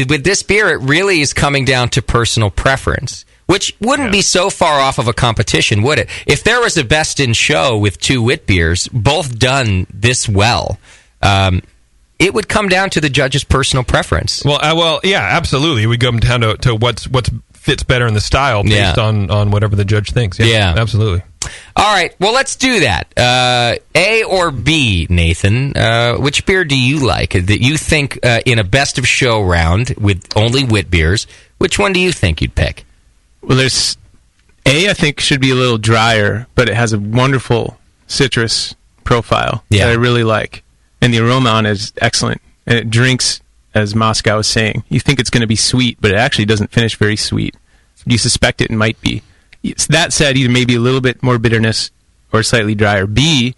with this beer, it really is coming down to personal preference. Which wouldn't be so far off of a competition, would it? If there was a best in show with two wit beers, both done this well, it would come down to the judge's personal preference. Well, yeah, absolutely. It would come down to what fits better in the style based on whatever the judge thinks. Yeah, absolutely. All right, well, let's do that. A or B, Nathan? Which beer do you like that you think in a best of show round with only wit beers? Which one do you think you'd pick? Well, there's A, I think, should be a little drier, but it has a wonderful citrus profile that I really like. And the aroma on it is excellent. And it drinks, as Moscow was saying. You think it's going to be sweet, but it actually doesn't finish very sweet. You suspect it might be. That said, either maybe a little bit more bitterness or slightly drier. B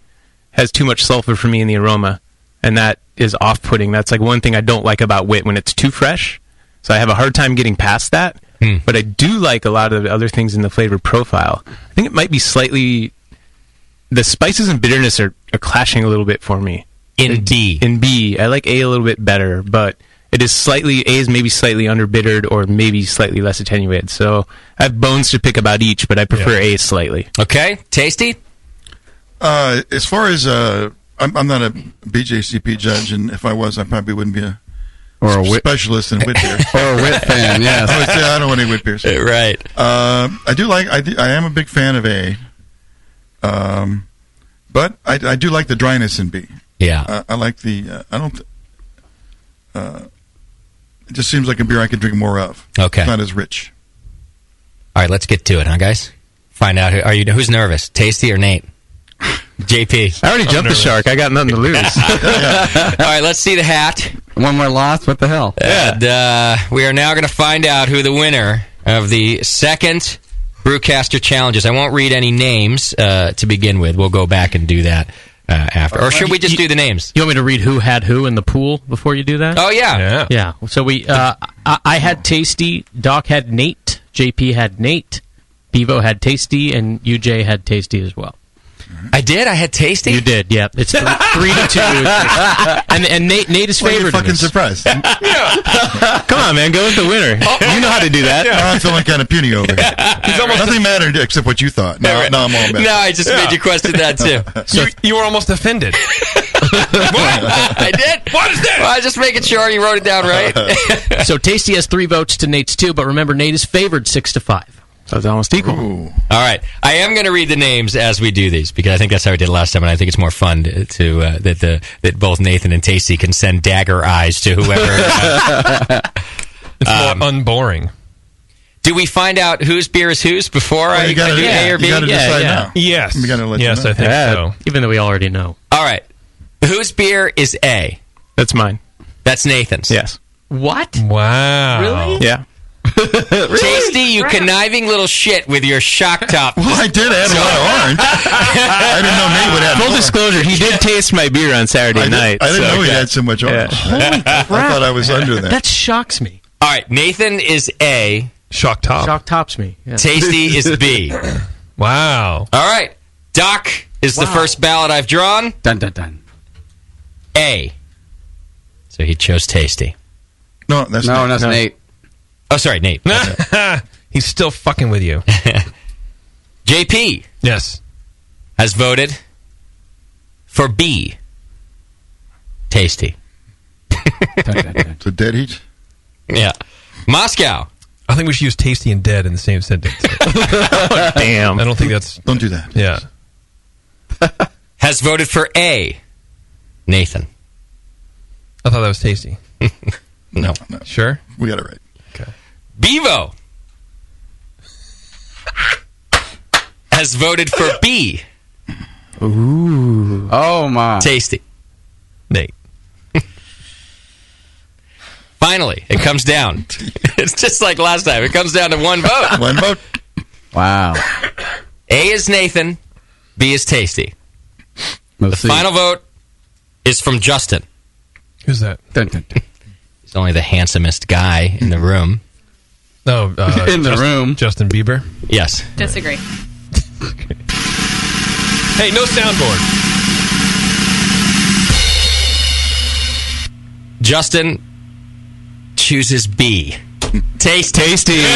has too much sulfur for me in the aroma, and that is off-putting. That's like one thing I don't like about wit when it's too fresh. So I have a hard time getting past that. But I do like a lot of the other things in the flavor profile. I think it might be slightly... The spices and bitterness are clashing a little bit for me. In B. I like A a little bit better, but it is slightly... A is maybe slightly under-bittered or maybe slightly less attenuated. So I have bones to pick about each, but I prefer A slightly. Okay. Tasty? As far as... I'm not a BJCP judge, and if I was, I probably wouldn't be a... Or a specialist in wit beer. Or a wit fan, yes. I would say I don't want any wit beers. Right. I am a big fan of A. But I do like the dryness in B. Yeah. I like the, it just seems like a beer I could drink more of. Okay. It's not as rich. All right, let's get to it, huh, guys? Find out, who's nervous, Tasty or Nate? JP. I already jumped the shark. I got nothing to lose. All right, let's see the hat. One more loss? What the hell? And we are now going to find out who the winner of the second Brewcaster Challenges. I won't read any names to begin with. We'll go back and do that after. Or should we just do the names? You want me to read who had who in the pool before you do that? Oh, yeah. Yeah. So I had Tasty, Doc had Nate, JP had Nate, Bevo had Tasty, and UJ had Tasty as well. I did? I had Tasty? You did, yeah. It's 3-2. And Nate is favored. Fucking surprised. Come on, man. Go with the winner. You know how to do that. I'm feeling kind of puny over here. Nothing mattered except what you thought. No, I'm all bad. No, I just made you question that, too. So you were almost offended. What? I did? What is that? Well, I was just making sure you wrote it down right. So Tasty has 3 votes to Nate's 2, but remember, Nate is favored 6-5. So it's almost equal. Ooh. All right. I am going to read the names as we do these because I think that's how we did it last time, and I think it's more fun that both Nathan and Tasty can send dagger eyes to whoever. It's more unboring. Do we find out whose beer is whose before I do A or B? You got to decide now. Yes. We gotta let yes, you know. I think so. Even though we already know. All right. Whose beer is A? That's mine. That's Nathan's. Yes. What? Wow. Really? Yeah. Really? Tasty, you conniving little shit with your shock top. Well, I did add a lot of orange. I didn't know Nate would add Full more. disclosure, he did taste my beer on Saturday night. I didn't know he had so much orange. Holy crap. I thought I was under that. That shocks me. All right. Nathan is A. Shock top. Shock tops me. Yeah. Tasty is B. Wow. All right. Doc is the first ballot I've drawn. Dun, dun, dun. A. So he chose Tasty. No, that's Nate. Oh, sorry, Nate. He's still fucking with you. JP. Yes. Has voted for B. Tasty. It's a dead heat. Yeah. Moscow. I think we should use tasty and dead in the same sentence. Damn. I don't think that's... Don't do that. Yeah. has voted for A, Nathan. I thought that was Tasty. No. Sure? We got it right. Okay. Bevo has voted for B. Ooh. Oh, my. Tasty. Nate. Finally, it comes down. It's just like last time. It comes down to one vote. One vote. Wow. A is Nathan. B is Tasty. The final vote is from Justin. Who's that? He's only the handsomest guy in the room. No, in the room. Justin Bieber? Yes. Disagree. Hey, no soundboard. Justin chooses B. Tasty. Tasty wins.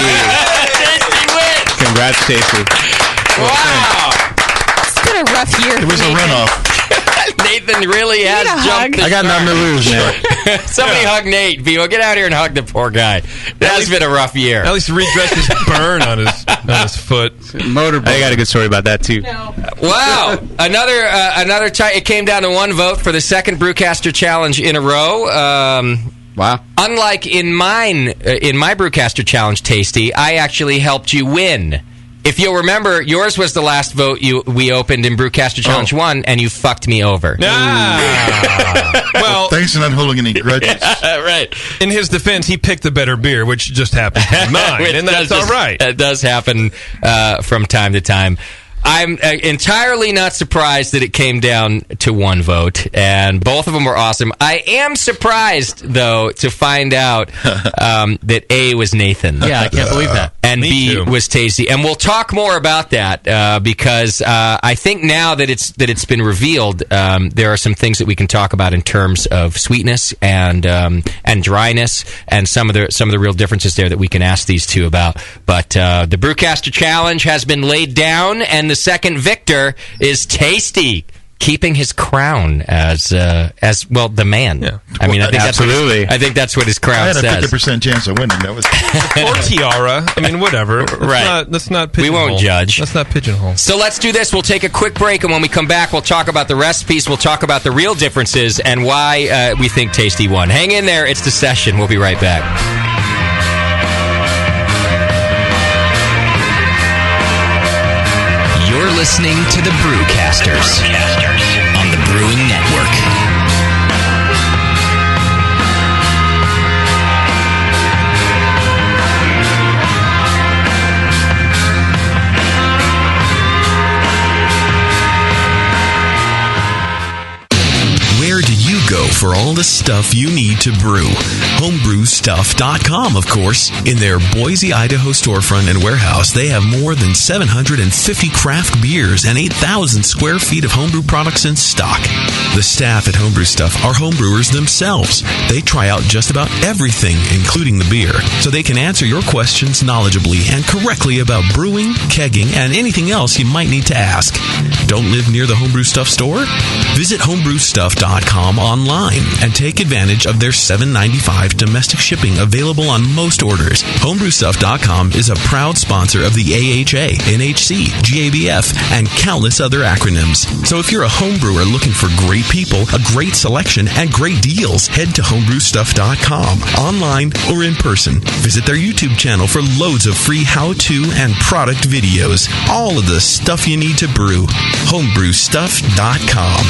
Congrats, Tasty. Wow. It's been a rough year. It was a runoff. Nathan really has jumped. I got nothing to lose, man. Somebody hug Nate. Bevo, get out here and hug the poor guy. That's been a rough year. At least redress his burn on his foot. Motorboat. I got a good story about that, too. No. Wow. Another tie. It came down to one vote for the second Brewcaster Challenge in a row. Wow. Unlike in my Brewcaster Challenge, Tasty, I actually helped you win. If you'll remember, yours was the last vote we opened in Brewcaster Challenge 1, and you fucked me over. Well, thanks for not holding any grudges. Yeah, right. In his defense, he picked the better beer, which just happened to be mine, and that's all right. It does happen from time to time. I'm entirely not surprised that it came down to one vote, and both of them were awesome. I am surprised, though, to find out that A was Nathan. Yeah, I can't believe that. And Me B too. was Tasty. And we'll talk more about that because I think now that it's been revealed, there are some things that we can talk about in terms of sweetness and dryness, and some of the real differences there that we can ask these two about. But the Brewcaster Challenge has been laid down, and the second victor is Tasty, keeping his crown as well, the man. Yeah. I mean, I think Absolutely. that's what his crown I had a says. 50% chance of winning. That was Or tiara. I mean, whatever. Right. Let's not We pigeonhole. won't judge. Let's not pigeonhole. So let's do this. We'll take a quick break, and when we come back, we'll talk about the recipes. We'll talk about the real differences and why we think Tasty won. Hang in there. It's the session. We'll be right back. You're listening to the Brewcasters on the Brewing Network. Where do you go for all the stuff you need to brew? Homebrewstuff.com, of course. In their Boise, Idaho storefront and warehouse, they have more than 750 craft beers and 8,000 square feet of homebrew products in stock. The staff at Homebrew Stuff are homebrewers themselves. They try out just about everything, including the beer, so they can answer your questions knowledgeably and correctly about brewing, kegging, and anything else you might need to ask. Don't live near the Homebrew Stuff store? Visit homebrewstuff.com online and take advantage of their $7.95 domestic shipping available on most orders. Homebrewstuff.com is a proud sponsor of the AHA, NHC, GABF, and countless other acronyms. So if you're a homebrewer looking for great people, a great selection, and great deals, head to homebrewstuff.com, online or in person. Visit their YouTube channel for loads of free how-to and product videos. All of the stuff you need to brew. Homebrewstuff.com.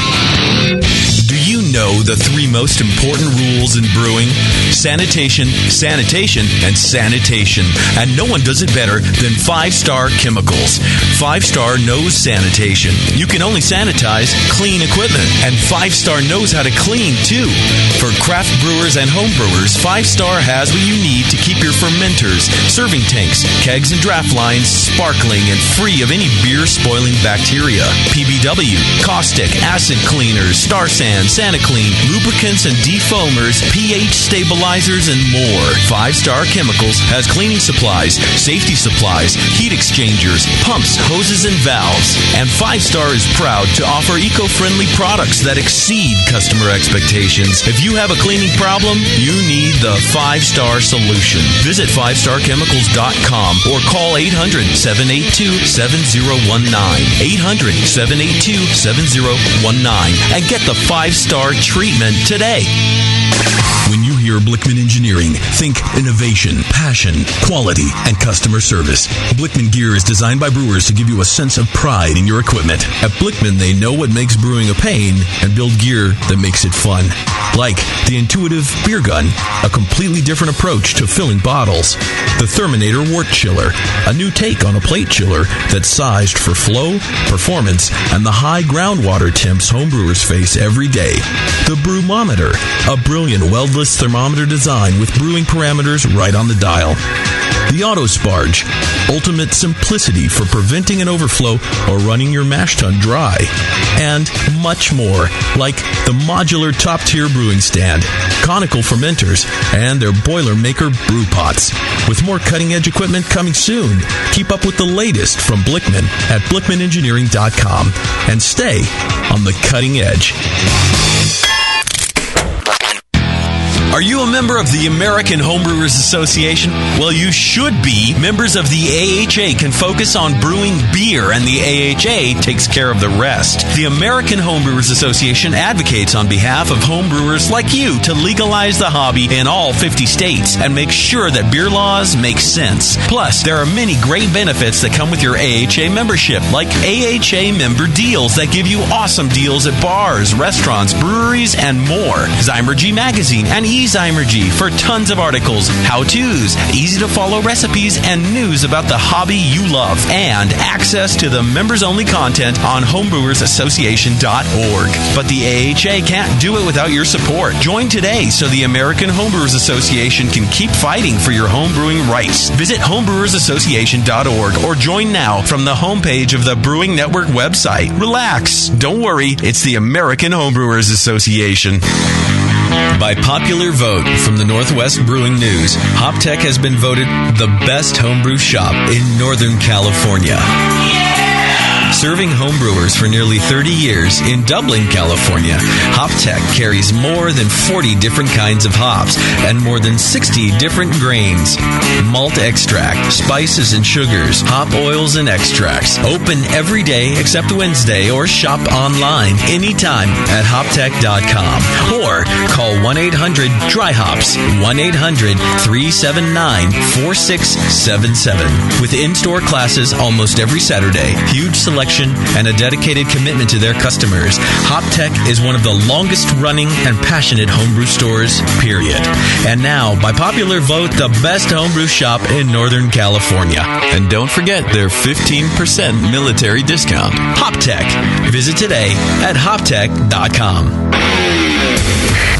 Do you know the three most important rules in brewing? Sanitation, sanitation, and sanitation. And no one does it better than 5-Star Chemicals. 5-Star knows sanitation. You can only sanitize clean equipment. And 5-Star knows how to clean, too. For craft brewers and home brewers, 5-Star has what you need to keep your fermenters, serving tanks, kegs, and draft lines sparkling and free of any beer-spoiling bacteria. PBW, caustic, acid cleaners, Star San, SaniClean, lubricants and defoamers, pH stabilizers, sanitizers, and more. 5 Star Chemicals has cleaning supplies, safety supplies, heat exchangers, pumps, hoses, and valves. And 5 Star is proud to offer eco-friendly products that exceed customer expectations. If you have a cleaning problem, you need the 5 Star solution. Visit 5starchemicals.com or call 800-782-7019. 800-782-7019 and get the 5 Star treatment today. When you hear Blickman Engineering, think innovation, passion, quality, and customer service. Blickman gear is designed by brewers to give you a sense of pride in your equipment. At Blickman, they know what makes brewing a pain and build gear that makes it fun. Like the intuitive beer gun, a completely different approach to filling bottles. The Therminator Wort Chiller, a new take on a plate chiller that's sized for flow, performance, and the high groundwater temps homebrewers face every day. The Brewmometer, a brilliant weldless thermometer design with brewing parameters right on the dial. The Autosparge, ultimate simplicity for preventing an overflow or running your mash tun dry. And much more, like the modular top-tier brewing stand, conical fermenters, and their Boilermaker brew pots. With more cutting-edge equipment coming soon, keep up with the latest from Blickman at blickmanengineering.com and stay on the cutting edge. Are you a member of the American Homebrewers Association? Well, you should be. Members of the AHA can focus on brewing beer, and the AHA takes care of the rest. The American Homebrewers Association advocates on behalf of homebrewers like you to legalize the hobby in all 50 states and make sure that beer laws make sense. Plus, there are many great benefits that come with your AHA membership, like AHA member deals that give you awesome deals at bars, restaurants, breweries, and more. Zymergy Magazine and Zymergy for tons of articles, how-tos, easy-to-follow recipes, and news about the hobby you love, and access to the members-only content on homebrewersassociation.org. But the AHA can't do it without your support. Join today so the American Homebrewers Association can keep fighting for your homebrewing rights. Visit homebrewersassociation.org or join now from the homepage of the Brewing Network website. Relax. Don't worry. It's the American Homebrewers Association. By popular vote from the Northwest Brewing News, HopTech has been voted the best homebrew shop in Northern California. Serving homebrewers for nearly 30 years in Dublin, California, HopTech carries more than 40 different kinds of hops and more than 60 different grains, malt extract, spices and sugars, hop oils and extracts. Open every day except Wednesday or shop online anytime at hoptech.com or call 1-800-DRY-HOPS, 1-800-379-4677. With in-store classes almost every Saturday, huge selection and a dedicated commitment to their customers, HopTech is one of the longest-running and passionate homebrew stores, period. And now, by popular vote, the best homebrew shop in Northern California. And don't forget their 15% military discount. HopTech. Visit today at hoptech.com.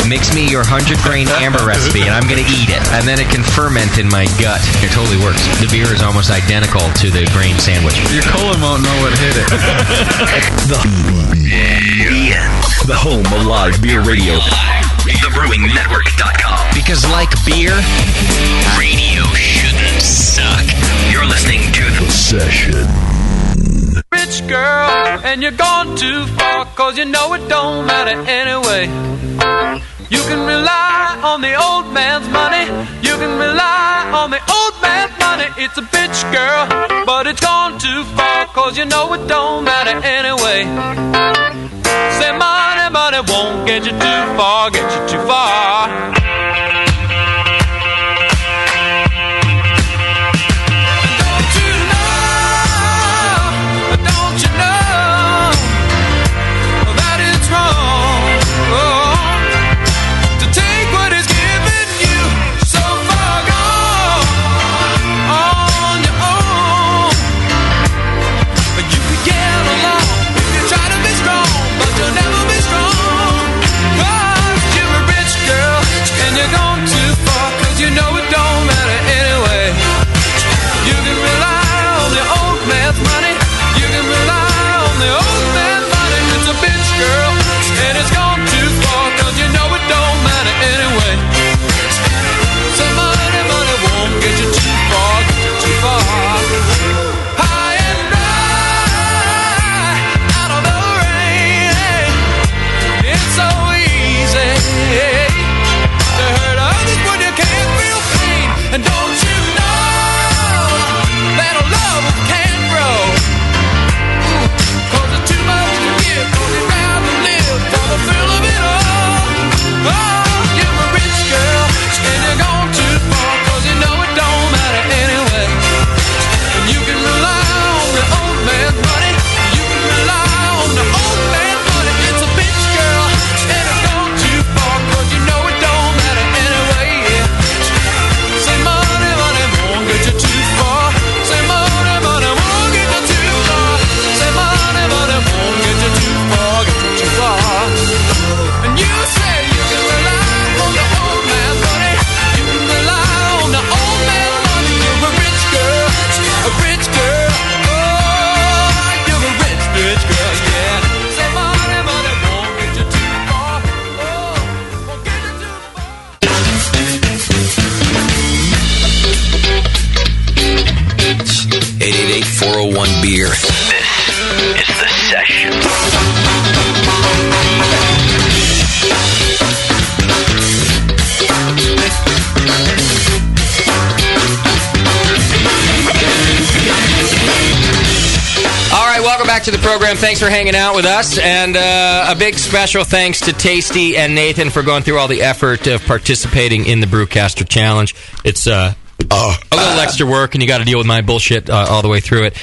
Mix me your 100-grain amber recipe, and I'm going to eat it. And then it can ferment in my gut. It totally works. The beer is almost identical to the grain sandwich. Your colon won't know what hit it. The home of live beer radio. TheBrewingNetwork.com. Because like beer, radio shouldn't suck. You're listening to The Session. Rich girl, and you're gone too far, 'cause you know it don't matter anyway. You can rely on the old man's money. You can rely on the old man's money. It's a bitch, girl, but it's gone too far, 'cause you know it don't matter anyway. Say money, money won't get you too far, get you too far. one beer. This is The Session. All right, welcome back to the program. Thanks for hanging out with us. And a big special thanks to Tasty and Nathan for going through all the effort of participating in the Brewcaster Challenge. It's a little extra work, and you got to deal with my bullshit all the way through it.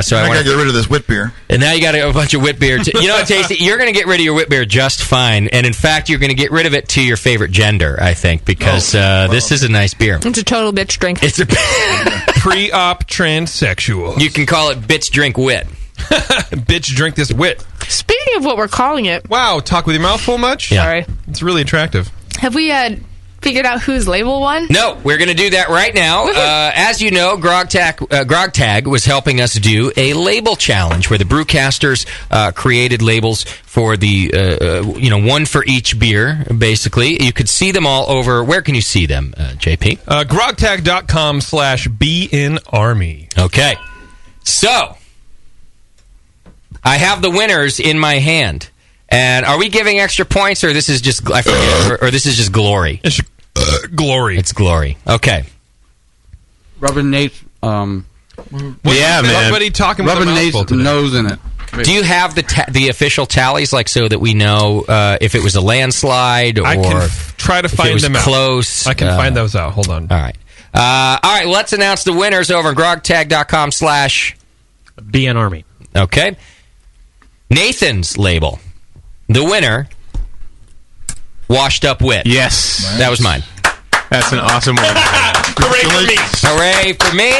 So I got to get rid of this wit beer. And now you got a bunch of wit beer. You know what, Tasty? You're going to get rid of your wit beer just fine. And in fact, you're going to get rid of it to your favorite gender, I think, because this is a nice beer. It's a total bitch drink. It's a pre-op transsexual. You can call it bitch drink wit. Bitch drink this wit. Speaking of what we're calling it. Wow, talk with your mouth full much? Yeah. Sorry. It's really attractive. Have we figured out whose label won? No, we're going to do that right now. As you know, Grog Tag was helping us do a label challenge where the Brewcasters created labels for the, one for each beer, basically. You could see them all over. Where can you see them, JP? grogtag.com/BNArmy. Okay. So, I have the winners in my hand. And are we giving extra points, or this is just I forget, or this is just glory? It's glory. It's glory. Okay. Rubbing Nate's, man. Everybody talking with rubbing a Nate's mouthful today. nose in it. Do you have the official tallies, like so that we know if it was a landslide or I can try to if find it was them out. close? I can find those out. Hold on. All right. All right. Let's announce the winners over at grogtag.com/BNArmy. Okay. Nathan's label. The winner, Washed Up Wit. Yes. Nice. That was mine. That's an awesome one. Hooray for me. Hooray for me.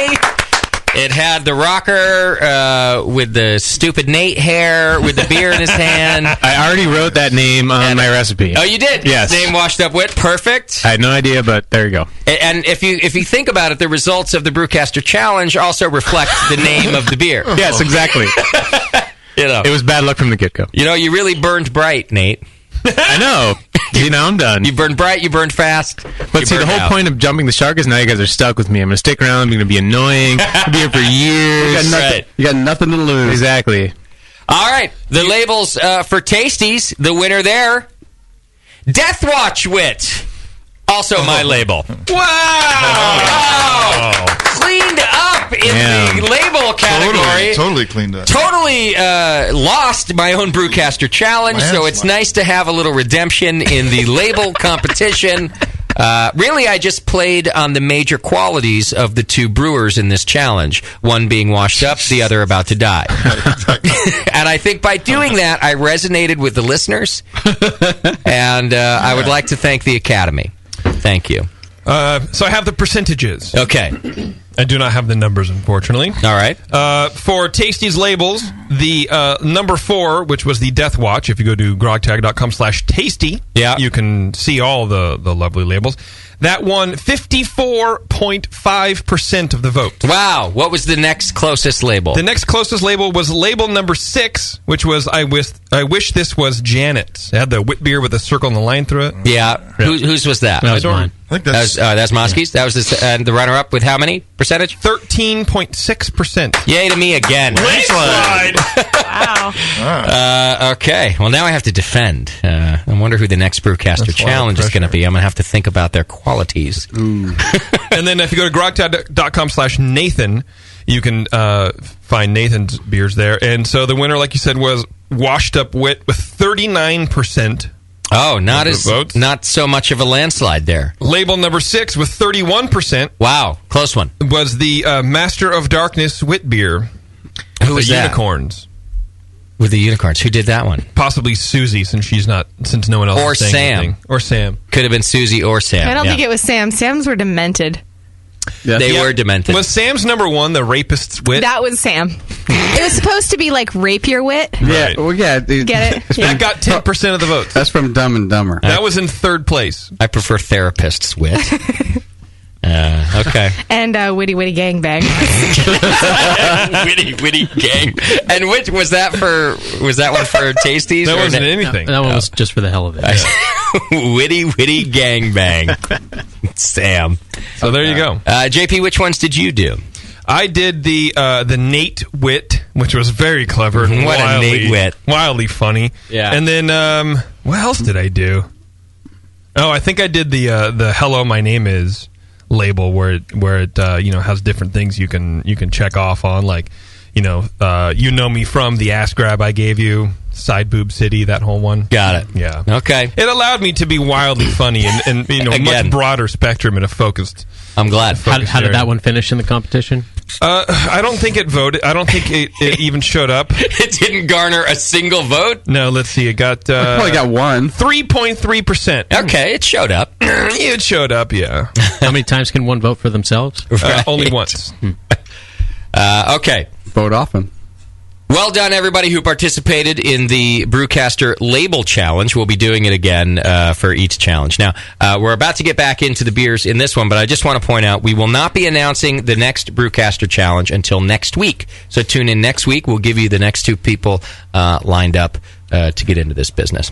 It had the rocker with the stupid Nate hair with the beer in his hand. I already wrote that name on my recipe. Oh, you did? Yes. Name Washed Up Wit. Perfect. I had no idea, but there you go. And if you think about it, the results of the Brewcaster Challenge also reflect the name of the beer. Yes, exactly. It was bad luck from the get-go. You really burned bright, Nate. I know. I'm done. You burned bright, you burned fast. But see, the whole point of jumping the shark is now you guys are stuck with me. I'm going to stick around. I'm going to be annoying. I'll be here for years. You got nothing to lose. Exactly. All right. The labels for Tasties, the winner there, Death Watch Wit. Also my label. Wow! Cleaned up in the label category. Totally cleaned up. Totally lost my own Brewcaster challenge, so it's nice to have a little redemption in the label competition. Really, I just played on the major qualities of the two brewers in this challenge, one being washed up, the other about to die. And I think by doing that, I resonated with the listeners, and I would like to thank the Academy. Thank you. So I have the percentages. Okay. I do not have the numbers, unfortunately. All right. For Tasty's labels, the number 4, which was the Death Watch, if you go to grogtag.com/tasty, you can see all the lovely labels. That won 54.5% of the vote. Wow. What was the next closest label? The next closest label was label number 6, which was I wish this was Janet. It had the wit beer with a circle and the line through it. Yeah. Whose was that? That was mine. I think that's Moskey's. That was the runner-up with how many percentage? 13.6%. Yay to me again. Landslide. Wow. Okay. Well, now I have to defend. I wonder who the next Brewcaster challenge is going to be. I'm going to have to think about their qualities. And then if you go to grogtag.com/Nathan, you can find Nathan's beers there. And so the winner, like you said, was Washed Up Wit with 39%. Oh, not so much of a landslide there. Label number 6 with 31%. Wow, close one. Was the Master of Darkness wit beer. Who was that? Unicorns. With the unicorns. Who did that one? Possibly Susie, since no one else or is saying Sam. anything. Or Sam. Could have been Susie or Sam. I don't think it was Sam. Sam's were demented. They were demented. Was Sam's number 1 the rapist's wit? That was Sam. It was supposed to be like rape your wit. Yeah, Right. well, yeah. Get it? That got 10% of the votes. That's from Dumb and Dumber. That was in 3rd place. I prefer therapist's wit. Okay. And witty gangbang. witty gang. And which was that for? Was that one for Tasties? That wasn't anything. That one was just for the hell of it. Witty gangbang. Sam. So there you go. JP, which ones did you do? I did the Nate Wit, which was very clever and What a Nate Wit. wildly funny. Yeah. And then what else did I do? Oh, I think I did the "Hello, my name is" label where it has different things you can check off on, like you know me from the ass grab I gave you, side boob city, that whole one. Got it. Yeah. Okay. It allowed me to be wildly funny and much broader spectrum and a focused. I'm glad. How did that one finish in the competition? I don't think it voted. I don't think it even showed up. It didn't garner a single vote? No, let's see. It got... probably got one. 3.3%. Okay, it showed up. It showed up, yeah. How many times can one vote for themselves? Only once. Okay. Vote often. Well done, everybody who participated in the Brewcaster Label Challenge. We'll be doing it again for each challenge. Now, we're about to get back into the beers in this one, but I just want to point out we will not be announcing the next Brewcaster Challenge until next week. So tune in next week. We'll give you the next two people lined up to get into this business.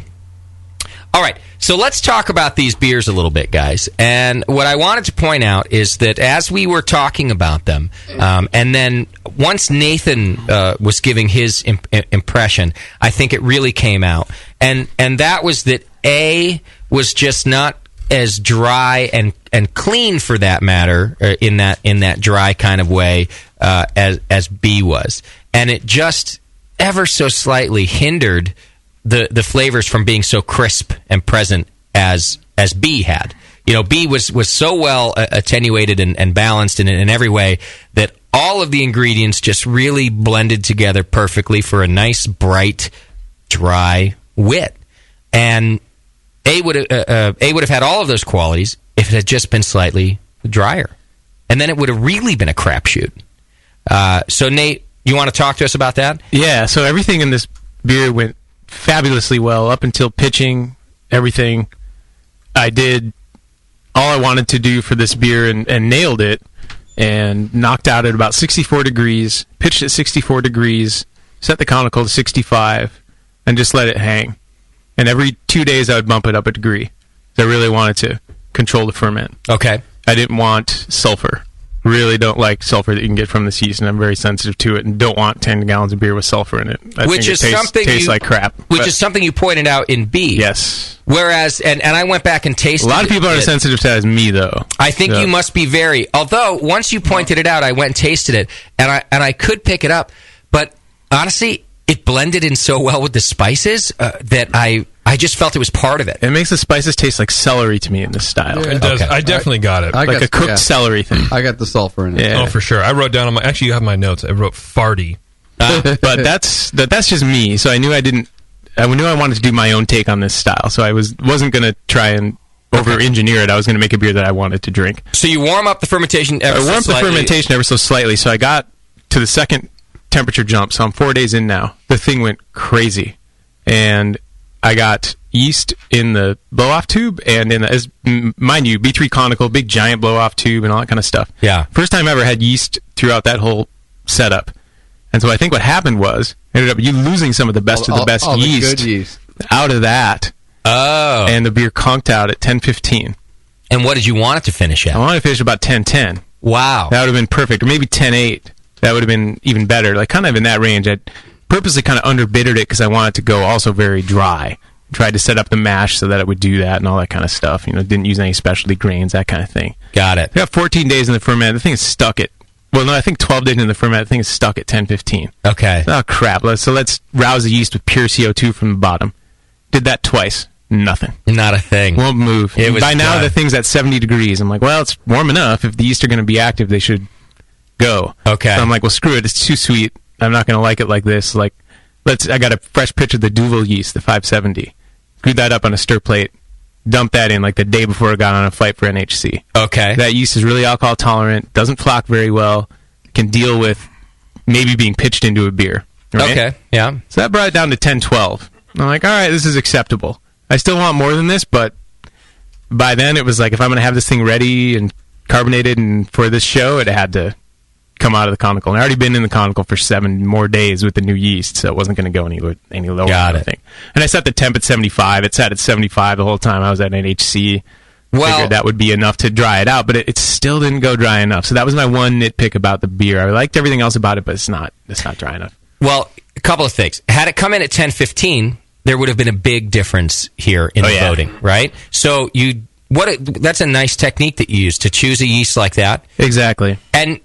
All right, so let's talk about these beers a little bit, guys. And what I wanted to point out is that as we were talking about them, and then once Nathan was giving his impression, I think it really came out. And that was that A was just not as dry and clean, for that matter, in that dry kind of way as B was. And it just ever so slightly hindered the flavors from being so crisp and present as B had. B was so well attenuated and balanced in every way that all of the ingredients just really blended together perfectly for a nice, bright, dry wit. And A would have had all of those qualities if it had just been slightly drier. And then it would have really been a crapshoot. So, Nate, you want to talk to us about that? Yeah, so everything in this beer went fabulously well up until pitching. Everything I did all I wanted to do for this beer and nailed it, and knocked out at about 64 degrees, pitched at 64 degrees, set the conical to 65, and just let it hang. And every 2 days I would bump it up a degree. I really wanted to control the ferment. Okay. I didn't want sulfur. Really don't like sulfur that you can get from this yeast, and I'm very sensitive to it, and don't want 10 gallons of beer with sulfur in it. Which is something tastes like crap. Which is something you pointed out in B. Yes. Whereas, and I went back and tasted it. A lot of people aren't sensitive to that as me, though. I think you must be very. Although, once you pointed it out, I went and tasted it, and I could pick it up. But, honestly, it blended in so well with the spices that I just felt it was part of it. It makes the spices taste like celery to me in this style. Yeah, it does. Okay. I definitely got it. Like a cooked celery thing. I got the sulfur in it. Yeah. Oh, for sure. I wrote down on my... Actually, you have my notes. I wrote farty. But that's just me. So I knew I wanted to do my own take on this style. So I wasn't going to try and over-engineer it. I was going to make a beer that I wanted to drink. So you warm up the fermentation ever so slightly. I warmed the fermentation ever so slightly. So I got to the second temperature jump. So I'm 4 days in now. The thing went crazy. And I got yeast in the blow-off tube, and mind you, B3 conical, big giant blow-off tube, and all that kind of stuff. Yeah. First time I ever had yeast throughout that whole setup. And so I think what happened was, ended up you losing some of the best of the best yeast, the good yeast out of that. Oh. And the beer conked out at 10:15. And what did you want it to finish at? I wanted to finish about 10:10. Wow. That would have been perfect. Or maybe 10:8. That would have been even better. Like kind of in that range. I purposely kind of underbittered it because I wanted to go also very dry. Tried to set up the mash so that it would do that and all that kind of stuff. Didn't use any specialty grains, that kind of thing. Got it. I got 14 days in the ferment. The thing is stuck at... Well, no, I think 12 days in the ferment. The thing is stuck at 10:15. Okay. Oh, crap. So let's rouse the yeast with pure CO2 from the bottom. Did that twice. Nothing. Not a thing. Won't move. By now, the thing's at 70 degrees. I'm like, well, it's warm enough. If the yeast are going to be active, they should go. Okay. So I'm like, well, screw it. It's too sweet. I'm not going to like it like this. Like, I got a fresh pitch of the Duvel yeast, the 570. Screwed that up on a stir plate. Dumped that in like the day before it got on a flight for NHC. Okay. That yeast is really alcohol tolerant. Doesn't flock very well. Can deal with maybe being pitched into a beer. Right? Okay. Yeah. So that brought it down to 10-12. I'm like, all right, this is acceptable. I still want more than this, but by then it was like if I'm going to have this thing ready and carbonated and for this show, it had to come out of the conical. And I already been in the conical for 7 more days with the new yeast, so it wasn't going to go any lower. Got it. And I set the temp at 75. It sat at 75 the whole time I was at NHC. figured that would be enough to dry it out, but it still didn't go dry enough. So that was my one nitpick about the beer. I liked everything else about it, but it's not dry enough. Well, a couple of things. Had it come in at 10:15, there would have been a big difference here in the voting, right? So that's a nice technique that you use to choose a yeast like that. Exactly. And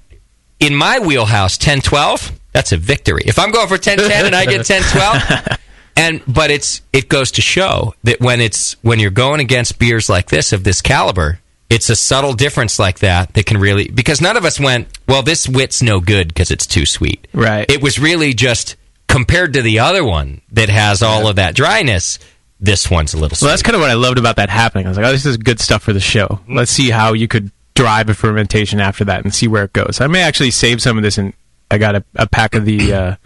in my wheelhouse, 10-12, that's a victory. If I'm going for 10-10 and I get 10-12, but it goes to show that when you're going against beers like this of this caliber, it's a subtle difference like that can really, because none of us went, well, this wit's no good because it's too sweet. Right. It was really just compared to the other one that has all of that dryness. This one's a little sweet. Well, that's kind of what I loved about that happening. I was like, oh, this is good stuff for the show. Let's see how you could drive a fermentation after that and see where it goes. I may actually save some of this, and I got a pack of the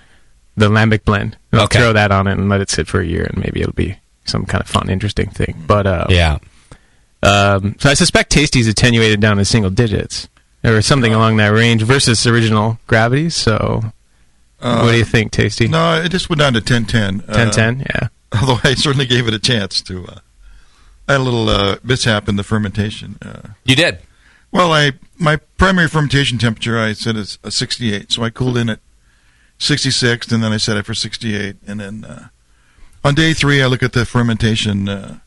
lambic blend. And I'll throw that on it and let it sit for a year, and maybe it'll be some kind of fun, interesting thing. But so I suspect Tasty's attenuated down to single digits or something along that range versus original gravity. So what do you think, Tasty? No, it just went down to 10-10. 10-10, yeah. Although I certainly gave it a chance to. I had a little mishap in the fermentation. You did? Well, my primary fermentation temperature I set is 68, so I cooled in at 66, and then I set it for 68, and then on day 3 I look at the fermentation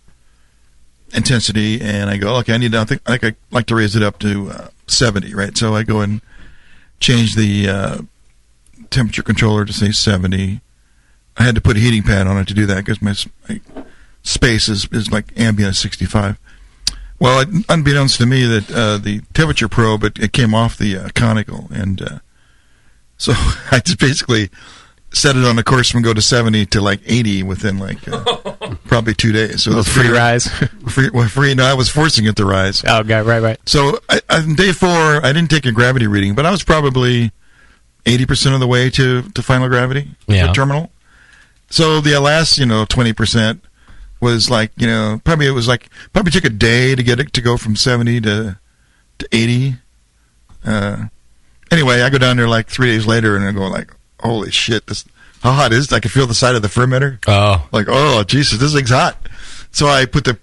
intensity, and I go, okay, I think I'd like to raise it up to 70, right? So I go and change the temperature controller to say 70. I had to put a heating pad on it to do that because my space is like ambient 65. Well, unbeknownst to me, that the temperature probe it came off the conical, and so I just basically set it on the course from go to 70 to like 80 within like probably 2 days. So it was free rise. Free. No, I was forcing it to rise. Oh, okay, right. So on day 4, I didn't take a gravity reading, but I was probably 80% of the way to final gravity, the terminal. So the last 20% was like probably took a day to get it to go from 70 to 80. Anyway, I go down there like 3 days later, and I go like, holy shit, how hot is it? I can feel the side of the fermenter. Oh. Like, oh, Jesus, this thing's hot. So I put the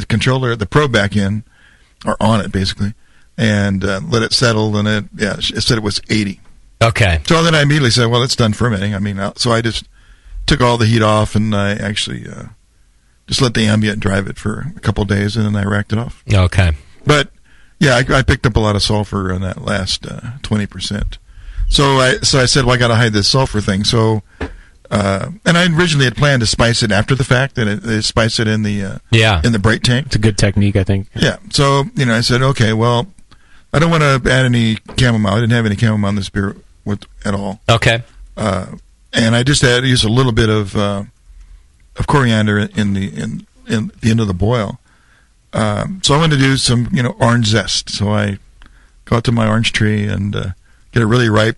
controller, the probe back in, or on it basically, and let it settle, and it said it was 80. Okay. So then I immediately said, well, it's done fermenting. I mean, so I just took all the heat off, and I actually just let the ambient drive it for a couple of days, and then I racked it off. Okay. But yeah, I picked up a lot of sulfur on that last 20%. So I said, well, I got to hide this sulfur thing. So, and I originally had planned to spice it after the fact, and spice it in the in the bright tank. It's a good technique, I think. Yeah. So I said, okay, well, I don't want to add any chamomile. I didn't have any chamomile in this beer at all. Okay. And I just used a little bit of coriander in the end of the boil. So I wanted to do some orange zest. So I go out to my orange tree and get a really ripe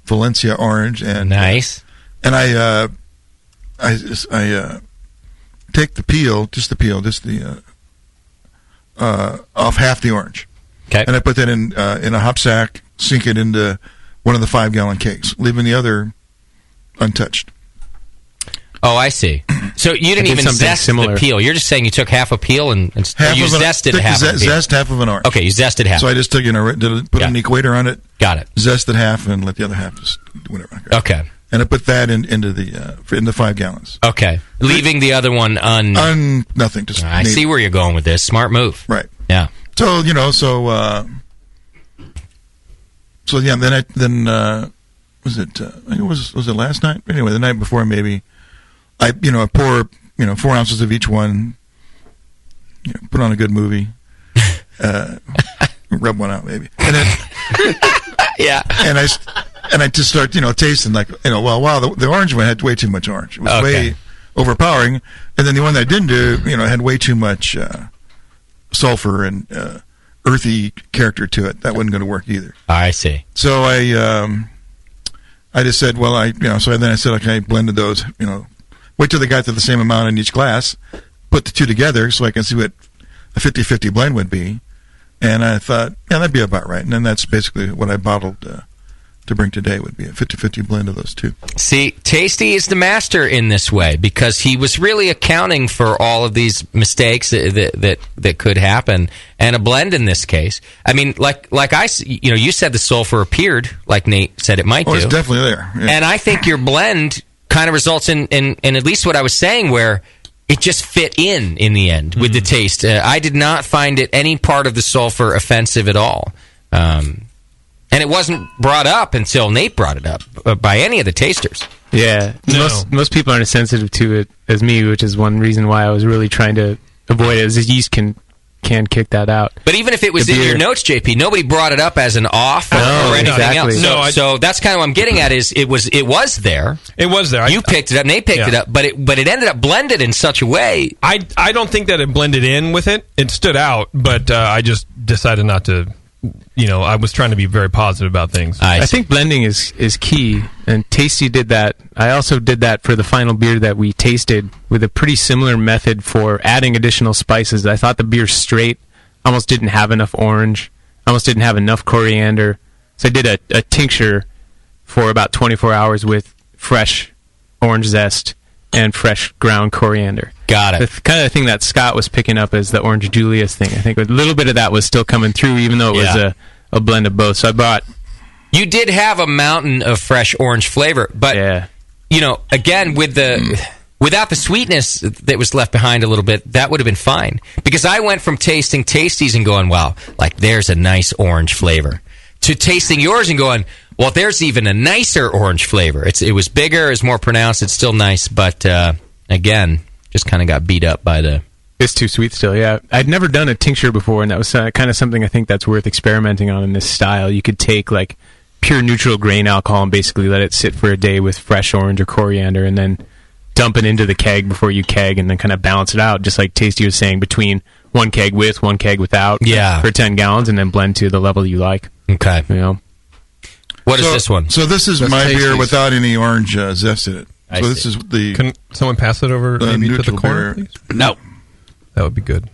Valencia orange, and nice. And I take the peel, just off half the orange. Okay. And I put that in a hop sack, sink it into one of the 5-gallon kegs, leaving the other untouched. Oh, I see. So you didn't even zest the peel. You're just saying you took half a peel and you zested half of a peel. Zest half of an orange. Okay, you zested half. So I just took put an equator on it. Got it. Zested half and let the other half just whatever. Okay. And I put that into the 5 gallons. Okay, leaving the other one nothing. Just I see where you're going with this. Smart move. Right. Yeah. So so yeah. Then was it? I think it was it last night? Anyway, the night before maybe. I pour 4 ounces of each one. Put on a good movie. Rub one out maybe. And then yeah. And I just start tasting like wow, the orange one had way too much orange. It was way overpowering. And then the one that I didn't do had way too much sulfur and earthy character to it. That wasn't going to work either. I see. So I just said, well, so then I said, okay, I blended those, wait till they got to the same amount in each glass, put the two together so I can see what a 50-50 blend would be. And I thought, yeah, that'd be about right. And then that's basically what I bottled to to bring today would be a 50-50 blend of those two. See, Tasty is the master in this way because he was really accounting for all of these mistakes that could happen, and a blend in this case. I mean, you said the sulfur appeared, like Nate said it might do. It's definitely there. Yeah. And I think your blend kind of results in at least what I was saying, where it just fit in the end with the taste. I did not find it any part of the sulfur offensive at all. And it wasn't brought up until Nate brought it up by any of the tasters. Yeah. No. Most people aren't as sensitive to it as me, which is one reason why I was really trying to avoid it, is the yeast can kick that out. But even if it was in your notes, JP, nobody brought it up as an off or anything else. So that's kind of what I'm getting at, is it was there. It was there. You picked it up, Nate picked it up, but it ended up blended in such a way. I don't think that it blended in with it. It stood out, but I just decided not to. I was trying to be very positive about things. I think blending is key, and Tasty did that. I also did that for the final beer that we tasted with a pretty similar method for adding additional spices. I thought the beer straight almost didn't have enough orange, almost didn't have enough coriander. So I did a tincture for about 24 hours with fresh orange zest and fresh ground coriander. Got it. The kind of thing that Scott was picking up as the Orange Julius thing. I think a little bit of that was still coming through, even though it was a blend of both. So I bought... You did have a mountain of fresh orange flavor, but, again, without the sweetness that was left behind a little bit, that would have been fine. Because I went from tasting Tasties and going, wow, like there's a nice orange flavor, to tasting yours and going, well, there's even a nicer orange flavor. It was bigger, it was more pronounced, it's still nice, but again, just kind of got beat up by the... It's too sweet still, yeah. I'd never done a tincture before, and that was kind of something I think that's worth experimenting on in this style. You could take like pure neutral grain alcohol and basically let it sit for a day with fresh orange or coriander, and then dump it into the keg before you keg, and then kind of balance it out, just like Tasty was saying, between one keg with, one keg without, for 10 gallons, and then blend to the level you like. Okay. What is this one? So this is my beer without any orange zest in it. So this is the... Can someone pass it over maybe to the corner, beer. please? No. That would be good.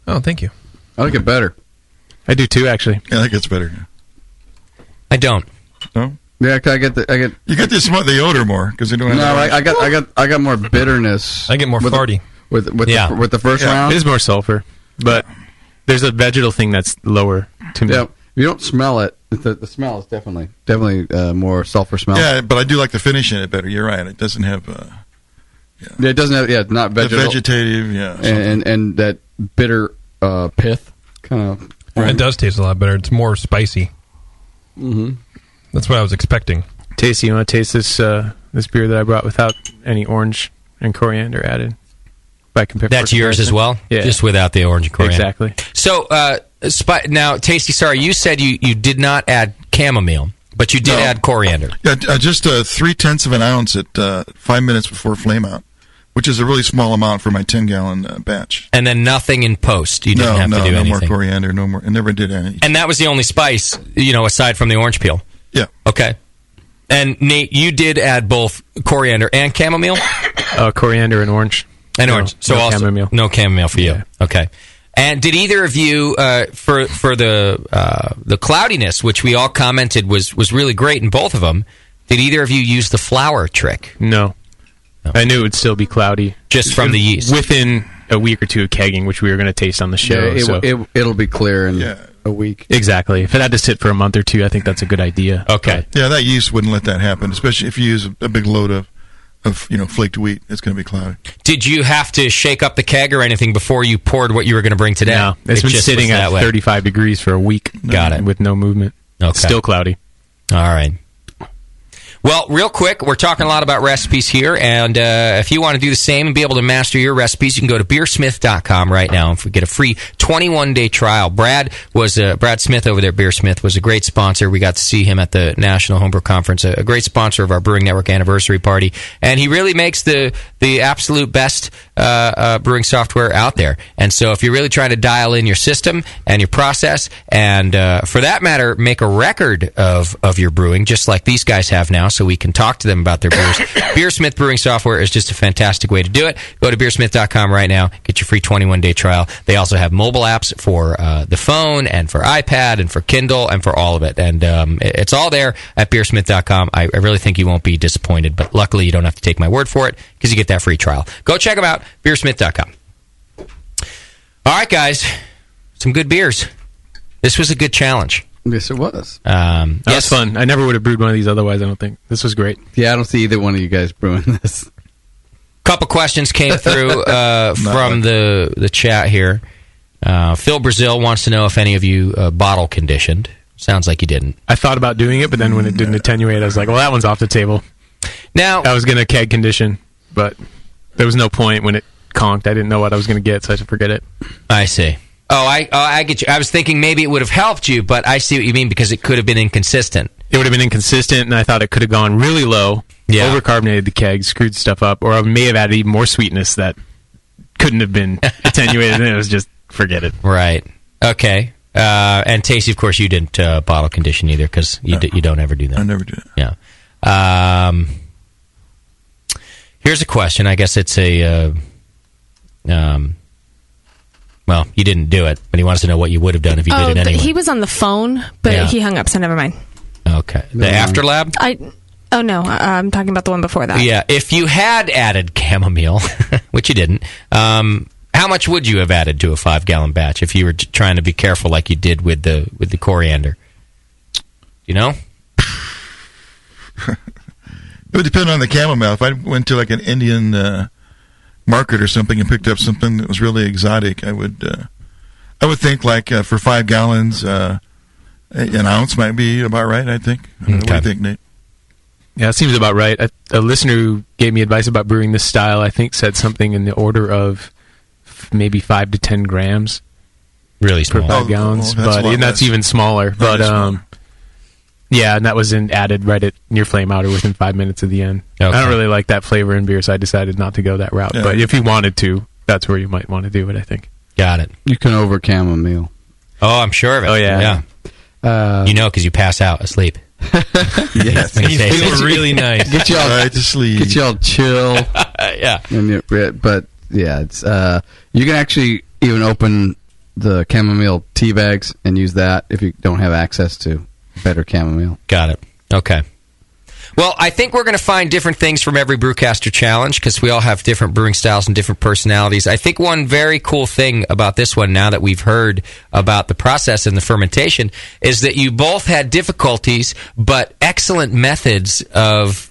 Oh, thank you. I like it better. I do too, actually. Yeah, I think it's better. I don't. No? Yeah, I get. You get the odor more because they don't have. No, I got more bitterness. I get more farty with the first round. It is more sulfur, but there's a vegetal thing that's lower to me. Yeah, you don't smell it. The smell is definitely more sulfur smell. Yeah, but I do like the finish in it better. You're right. It doesn't have. It doesn't have. Yeah, not vegetal. The vegetative. Yeah, and that bitter pith kind of. It does taste a lot better. It's more spicy. Mm-hmm. That's what I was expecting. Tasty, you want to taste this this beer that I brought without any orange and coriander added? That's yours as well? Yeah. Just without the orange and coriander. Exactly. So, now, Tasty, sorry, you said you did not add chamomile, but you did add coriander. Yeah, just 0.3 of an ounce at 5 minutes before flame out, which is a really small amount for my 10-gallon batch. And then nothing in post. You didn't have to do anything. No more coriander, no more. I never did any. And that was the only spice, aside from the orange peel. Yeah. Okay. And Nate, you did add both coriander and chamomile? Coriander and orange. And orange. So no also chamomile. No chamomile for you. Yeah. Okay. And did either of you, for the cloudiness, which we all commented was really great in both of them, did either of you use the flour trick? No. I knew it would still be cloudy. Just from the yeast? Within a week or two of kegging, which we were going to taste on the show. It'll be clear in a week. Exactly. If it had to sit for a month or two, I think that's a good idea. Okay. Yeah, that yeast wouldn't let that happen, especially if you use a big load of flaked wheat. It's going to be cloudy. Did you have to shake up the keg or anything before you poured what you were going to bring today? No. It's been sitting at 35 degrees for a week. Got it. With no movement. Okay. Still cloudy. All right. Well, real quick, we're talking a lot about recipes here, and if you want to do the same and be able to master your recipes, you can go to beersmith.com right now and get a free 21-day trial. Brad Smith over there at Beersmith was a great sponsor. We got to see him at the National Homebrew Conference, a great sponsor of our Brewing Network anniversary party, and he really makes the absolute best brewing software out there. And so if you're really trying to dial in your system and your process, and for that matter, make a record of your brewing, just like these guys have now, so we can talk to them about their beers, Beersmith Brewing Software is just a fantastic way to do it. Go to beersmith.com right now. Get your free 21-day trial. They also have mobile apps for the phone and for iPad and for Kindle and for all of it. And it's all there at beersmith.com. I really think you won't be disappointed, but luckily you don't have to take my word for it because you get that free trial. Go check them out, beersmith.com. All right, guys. Some good beers. This was a good challenge. Yes, it was. That was fun. I never would have brewed one of these otherwise, I don't think. This was great. Yeah, I don't see either one of you guys brewing this. Couple questions came through from the chat here. Phil Brazil wants to know if any of you bottle conditioned. Sounds like you didn't. I thought about doing it, but then when it didn't attenuate, I was like, well, that one's off the table. Now I was going to keg condition, but there was no point when it conked. I didn't know what I was going to get, so I had to forget it. I see. Oh, I get you. I was thinking maybe it would have helped you, but I see what you mean because it could have been inconsistent. It would have been inconsistent, and I thought it could have gone really low, overcarbonated the keg, screwed stuff up, or I may have added even more sweetness that couldn't have been attenuated, and it was just, forget it. Right. Okay. And Tacey, of course, you didn't bottle condition either because you don't ever do that. I never do it. Yeah. Here's a question. I guess it's a... well, you didn't do it, but he wants to know what you would have done if you did it anyway. He was on the phone, but he hung up, so never mind. Okay. The Afterlab? Oh, no. I'm talking about the one before that. Yeah. If you had added chamomile, which you didn't, how much would you have added to a 5-gallon batch if you were trying to be careful like you did with the coriander? You know? It would depend on the chamomile. If I went to like an Indian market or something and picked up something that was really exotic, I would think like for 5 gallons, an ounce might be about right. I think. I don't know, what do you think, Nate? Yeah, it seems about right. A listener who gave me advice about brewing this style, I think, said something in the order of maybe 5 to 10 grams. Really small. Per 5 gallons, and that's even smaller. But yeah, and that was added right at near flame out or within 5 minutes of the end. Okay. I don't really like that flavor in beer, so I decided not to go that route. Yeah. But if you wanted to, that's where you might want to do it, I think. Got it. You can over chamomile. Oh, I'm sure of it. Oh, yeah. You know, because you pass out asleep. Yes. You feel really nice. Get y'all right to sleep. Get y'all chill. Yeah. But yeah, it's you can actually even open the chamomile tea bags and use that if you don't have access to better chamomile. Got it. Okay. Well, I think we're going to find different things from every Brewcaster challenge because we all have different brewing styles and different personalities. I think one very cool thing about this one, now that we've heard about the process and the fermentation, is that you both had difficulties but excellent methods of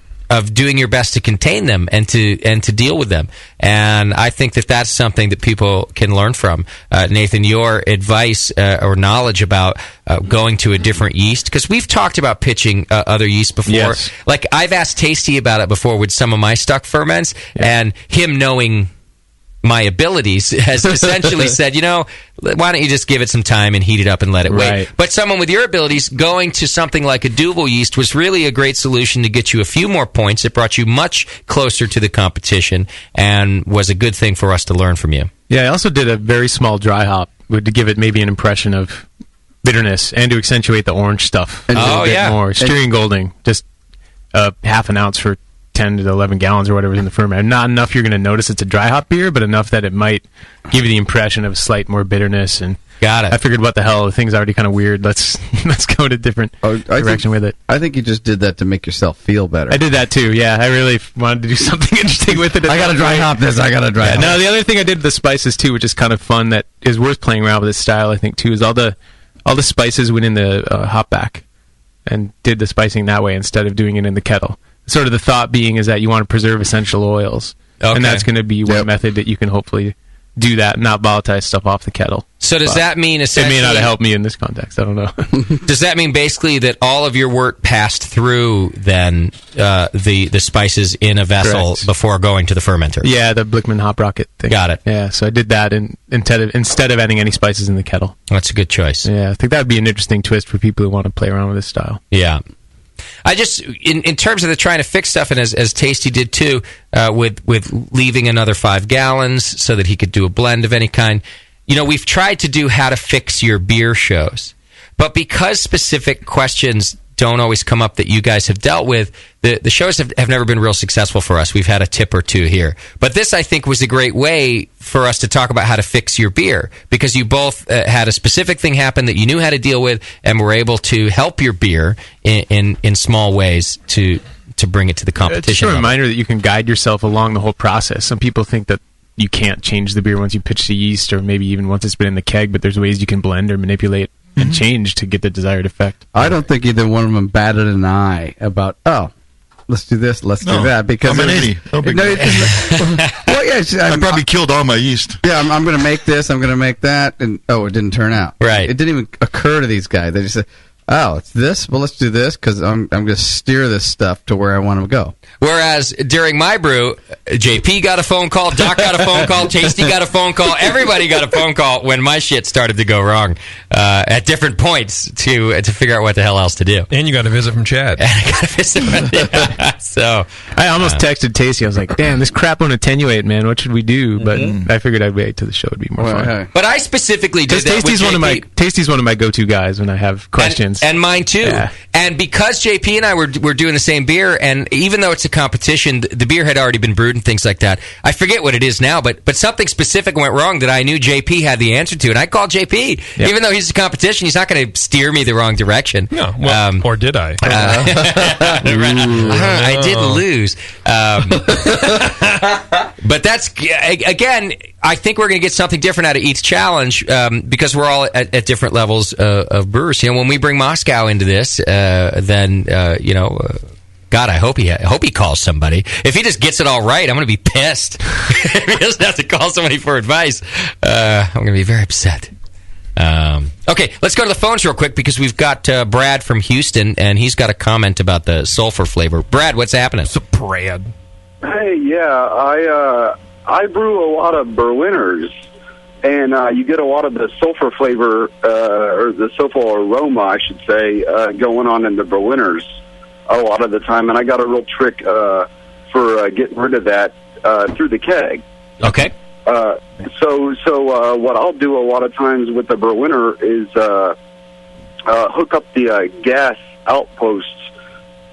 doing your best to contain them and to deal with them. And I think that that's something that people can learn from. Nathan, your advice or knowledge about going to a different yeast, because we've talked about pitching other yeast before. Yes. Like I've asked Tasty about it before with some of my stuck ferments, and him knowing my abilities has essentially said, why don't you just give it some time and heat it up and let it wait. But someone with your abilities, going to something like a Duvel yeast was really a great solution to get you a few more points. It brought you much closer to the competition and was a good thing for us to learn from you. Yeah, I also did a very small dry hop to give it maybe an impression of bitterness and to accentuate the orange stuff a little bit more. Styrian Golding, just half an ounce for 10 to 11 gallons or whatever is in the ferment. Not enough you're going to notice it's a dry hop beer, but enough that it might give you the impression of slight more bitterness. And got it. I figured, what the hell, the thing's already kind of weird. Let's go in a different direction with it. I think you just did that to make yourself feel better. I did that too, yeah. I really wanted to do something interesting with it. I got to dry hop this, I got to dry hop. No, the other thing I did with the spices too, which is kind of fun, that is worth playing around with this style, I think, too, is all the spices went in the hop back and did the spicing that way instead of doing it in the kettle. Sort of the thought being is that you want to preserve essential oils. Okay. And that's going to be one method that you can hopefully do that and not volatilize stuff off the kettle. So does that mean essentially... It may not have helped me in this context. I don't know. Does that mean basically that all of your wort passed through then the spices in a vessel before going to the fermenter? Yeah, the Blickman hop rocket thing. Got it. Yeah, so I did that instead of adding any spices in the kettle. That's a good choice. Yeah, I think that would be an interesting twist for people who want to play around with this style. Yeah. I just, in terms of the trying to fix stuff, and as Tasty did too, with leaving another 5 gallons so that he could do a blend of any kind. We've tried to do how to fix your beer shows, but because specific questions don't always come up that you guys have dealt with, the shows have never been real successful for us. We've had a tip or two here. But this, I think, was a great way for us to talk about how to fix your beer, because you both had a specific thing happen that you knew how to deal with and were able to help your beer in small ways to bring it to the competition. It's just a reminder that you can guide yourself along the whole process. Some people think that you can't change the beer once you pitch the yeast, or maybe even once it's been in the keg, but there's ways you can blend or manipulate and change to get the desired effect. I don't think either one of them batted an eye about, let's do this, let's do that. Because I'm an 80. I probably killed all my yeast. Yeah, I'm going to make this, I'm going to make that, and it didn't turn out. Right. It didn't even occur to these guys. They just said, it's this? Well, let's do this, because I'm going to steer this stuff to where I want to go. Whereas during my brew, JP got a phone call, Doc got a phone call, Tasty got a phone call, everybody got a phone call when my shit started to go wrong at different points to figure out what the hell else to do. And you got a visit from Chad. And I got a visit from So I almost texted Tasty. I was like, damn, this crap won't attenuate, man. What should we do? But I figured I'd wait till the show would be more fun. But I specifically did that Tasty's with JP. Tasty's one of my go-to guys when I have questions. And mine too. Yeah. And because JP and I were doing the same beer, and even though it's a competition, the beer had already been brewed and things like that. I forget what it is now, but something specific went wrong that I knew JP had the answer to, and I called JP. Yep. Even though he's a competition, he's not going to steer me the wrong direction. No, well, or did I? I did lose. But that's, again, I think we're going to get something different out of each challenge because we're all at different levels of brewers. When we bring Moscow into this, then God, I hope he calls somebody. If he just gets it all right, I'm going to be pissed. If he doesn't have to call somebody for advice, I'm going to be very upset. Okay, let's go to the phones real quick because we've got Brad from Houston, and he's got a comment about the sulfur flavor. Brad, what's happening? So Brad. Hey, yeah, I brew a lot of Berliners, and you get a lot of the sulfur flavor, or the sulfur aroma, I should say, going on in the Berliners a lot of the time. And I got a real trick for getting rid of that through the keg. Okay. So what I'll do a lot of times with the Berliner is hook up the gas outposts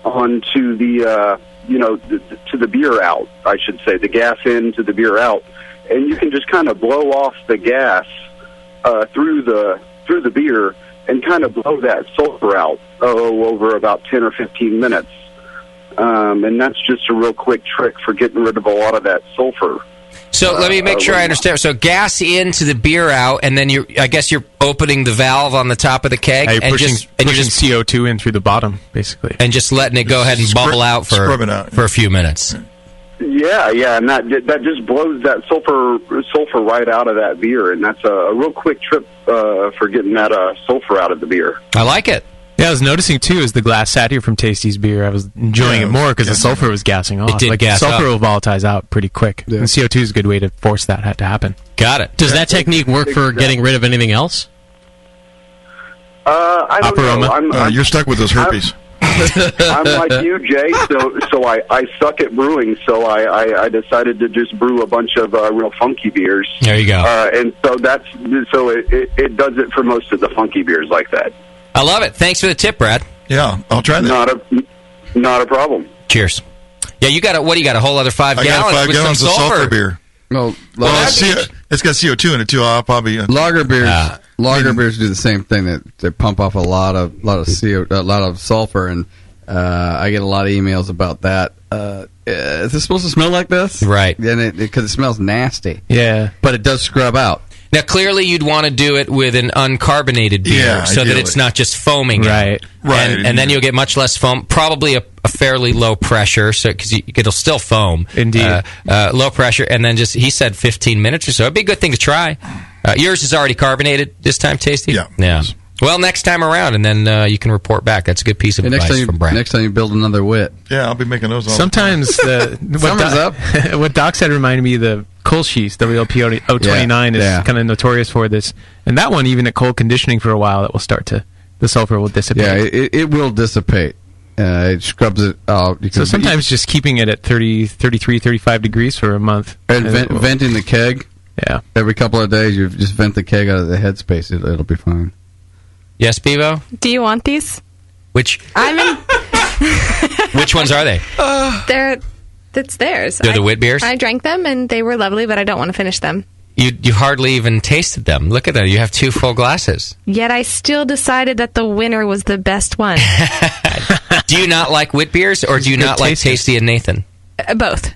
onto the to the beer out, I should say, the gas in to the beer out, and you can just kind of blow off the gas through the beer and kind of blow that sulfur out over about 10 or 15 minutes. And that's just a real quick trick for getting rid of a lot of that sulfur. So let me make sure I understand. So gas into the beer out, and then I guess you're opening the valve on the top of the keg, you're and pushing just CO2 in through the bottom, basically, and just letting it go ahead and bubble out for a few minutes. Yeah, and that just blows that sulfur right out of that beer, and that's a real quick trip for getting that sulfur out of the beer. I like it. Yeah, I was noticing too as the glass sat here from Tasty's beer, I was enjoying it more because the sulfur was gassing off. It did gas sulfur up. will volatilize out pretty quick, and CO2 is a good way to force that to happen. Got it. Does that technique work for getting rid of anything else? I don't know. You're stuck with those herpes. I'm like you, Jay. So I suck at brewing. So I decided to just brew a bunch of real funky beers. There you go. And so it does it for most of the funky beers like that. I love it. Thanks for the tip, Brad. Yeah, I'll try that. Not a problem. Cheers. Yeah, you got what do you got? A whole other 5 gallons? I got 5 with gallons some of sulfur beer. Well, it's got CO2 in it too. I'll probably lager beers. Lager beers do the same thing. They pump off a lot of sulfur, and I get a lot of emails about that. Is this supposed to smell like this? Right. And because it smells nasty. Yeah, but it does scrub out. Now, clearly, you'd want to do it with an uncarbonated beer so that it's not just foaming. Right. And then you'll get much less foam. Probably a fairly low pressure, so because it'll still foam. Indeed. Low pressure, and then he said 15 minutes or so. It'd be a good thing to try. Yours is already carbonated this time, Tasty? Yeah. Well, next time around, and then you can report back. That's a good piece of advice from Brad. Next time you build another wit. Yeah, I'll be making those all Sometimes what Doc said reminded me of the Kolsch's, WLP 029 is kind of notorious for this. And that one, even at cold conditioning for a while, the sulfur will dissipate. Yeah, it will dissipate. It scrubs it out. So sometimes just keeping it at 30, 33, 35 degrees for a month. And venting the keg. Yeah. Every couple of days, you just vent the keg out of the headspace. It'll be fine. Yes, Bevo? Do you want these? Which ones are they? It's theirs. They're the wit beers? I drank them, and they were lovely, but I don't want to finish them. You hardly even tasted them. Look at that. You have 2 full glasses. Yet I still decided that the winner was the best one. Do you not like wit beers, or do you not like Tasty and Nathan? Both.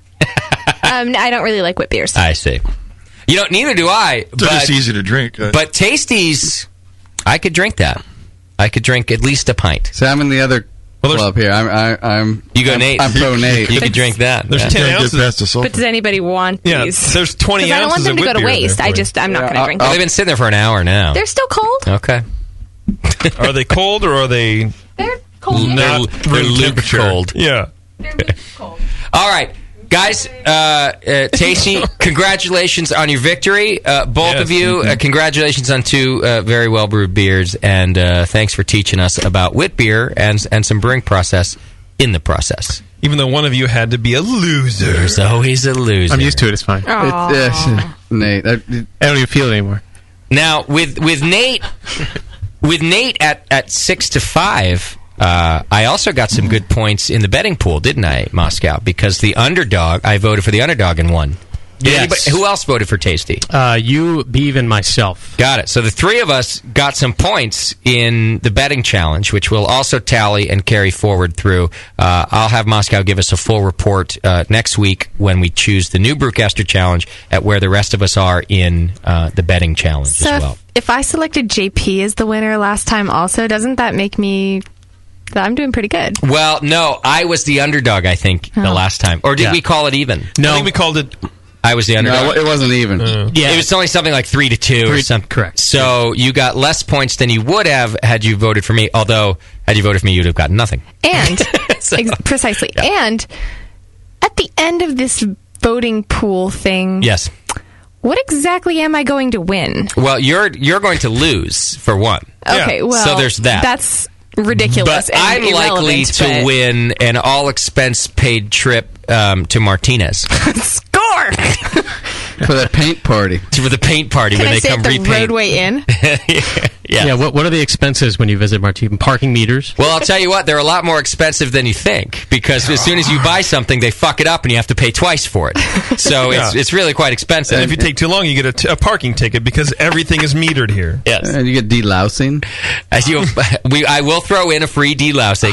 I don't really like wit beers. I see. Neither do I. They're just easy to drink. But Tasties, I could drink that. I could drink at least a pint. So I'm in the other club here. You go Nate. I'm pro Nate. You could drink that. There's 10 ounces. But does anybody want these? There's 20 ounces. I don't want them to go to beer waste. I'm not going to drink them. They've been sitting there for an hour now. They're still cold. Okay. Are they cold or are they? They're cold. They're Luke cold. Yeah. They're Luke cold. All right. Guys, Tasty, congratulations on your victory. Both of you, congratulations on 2 very well-brewed beers, and thanks for teaching us about wit beer and some brewing process in the process. Even though one of you had to be a loser. There's always a loser. I'm used to it. It's fine. Nate, I don't even feel it anymore. Now, with Nate at 6 to 5... I also got some good points in the betting pool, didn't I, Moscow? Because the underdog, I voted for the underdog and won. Yes. Who else voted for Tasty? You, Beav, and myself. Got it. So the 3 of us got some points in the betting challenge, which will also tally and carry forward through. I'll have Moscow give us a full report next week when we choose the new Brewcaster challenge at where the rest of us are in the betting challenge as well. If I selected JP as the winner last time also, doesn't that make me... I'm doing pretty good. Well, no, I was the underdog, I think, the last time. Or did we call it even? No. I think we called it... I was the underdog. No, it wasn't even. Yeah, it was only something like 3-2 or something. Correct. So you got less points than you would have had you voted for me. Although, had you voted for me, you'd have gotten nothing. And precisely. Yeah. And at the end of this voting pool thing, yes, what exactly am I going to win? Well, you're going to lose for one. Okay. Well, so there's that. That's ridiculous. But and I'm likely to win an all-expense-paid trip to Martinez. Score! For the paint party. For the paint party Can when I they come repaint. Roadway Inn? Yeah. What are the expenses when you visit Martinez? Parking meters? Well, I'll tell you what, they're a lot more expensive than you think, because as soon as you buy something, they fuck it up and you have to pay twice for it. So it's really quite expensive. And if you take too long, you get a parking ticket because everything is metered here. Yes. And you get delousing. I will throw in a free delousing.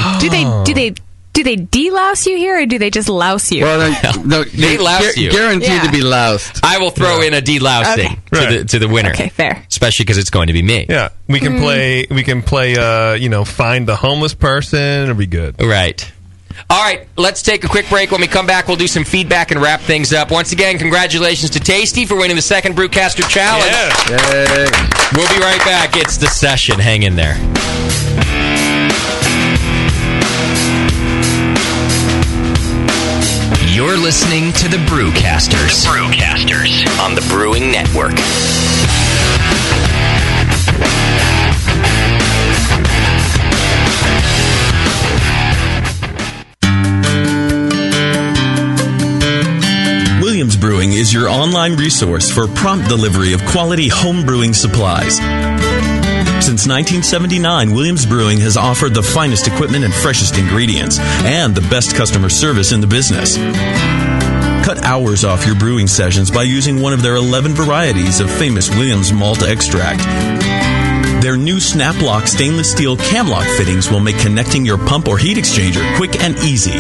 Do they delouse you here, or do they just louse you? Well, they louse you. Guaranteed to be loused. I will throw in a delousing to the winner. Okay, fair. Especially because it's going to be me. Yeah, we can play. We can play. Find the homeless person. It'll be good. Right. All right, let's take a quick break. When we come back, we'll do some feedback and wrap things up. Once again, congratulations to Tasty for winning the second Brewcaster Challenge. Yeah. Yay. We'll be right back. It's The Session. Hang in there. You're listening to the Brewcasters. The Brewcasters on the Brewing Network. Williams Brewing is your online resource for prompt delivery of quality home brewing supplies. Since 1979, Williams Brewing has offered the finest equipment and freshest ingredients, and the best customer service in the business. Cut hours off your brewing sessions by using one of their 11 varieties of famous Williams malt extract. Their new Snap-Lock stainless steel cam-lock fittings will make connecting your pump or heat exchanger quick and easy.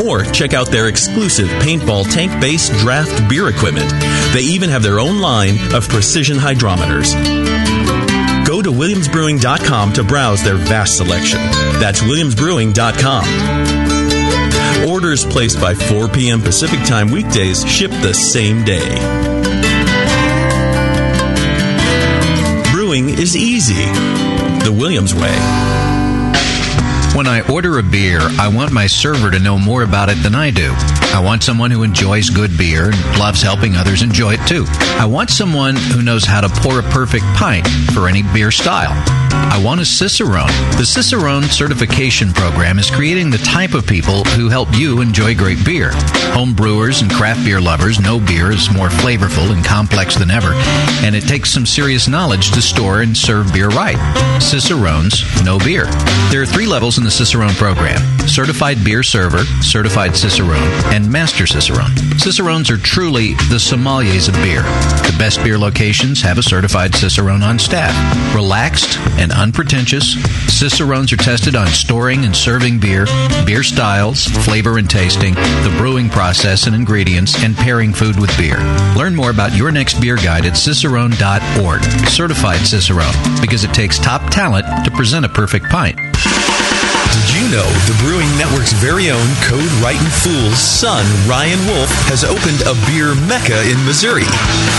Or check out their exclusive paintball tank-based draft beer equipment. They even have their own line of precision hydrometers. Go to williamsbrewing.com to browse their vast selection. That's williamsbrewing.com. Orders placed by 4 p.m. Pacific Time weekdays ship the same day. Brewing is easy. The Williams way. When I order a beer, I want my server to know more about it than I do. I want someone who enjoys good beer and loves helping others enjoy it too. I want someone who knows how to pour a perfect pint for any beer style. I want a Cicerone. The Cicerone certification program is creating the type of people who help you enjoy great beer. Home brewers and craft beer lovers know beer is more flavorful and complex than ever, and it takes some serious knowledge to store and serve beer right. Cicerones know beer. There are 3 levels in the Cicerone program: Certified Beer Server, Certified Cicerone, and Master Cicerone. Cicerones are truly the sommeliers of beer. The best beer locations have a certified Cicerone on staff. Relaxed and unpretentious, Cicerones are tested on storing and serving beer, beer styles, flavor and tasting, the brewing process and ingredients, and pairing food with beer. Learn more about your next beer guide at cicerone.org. Certified Cicerone, because it takes top talent to present a perfect pint. Did you know the Brewing Network's very own Code Right and Fool's son, Ryan Wolf, has opened a beer mecca in Missouri?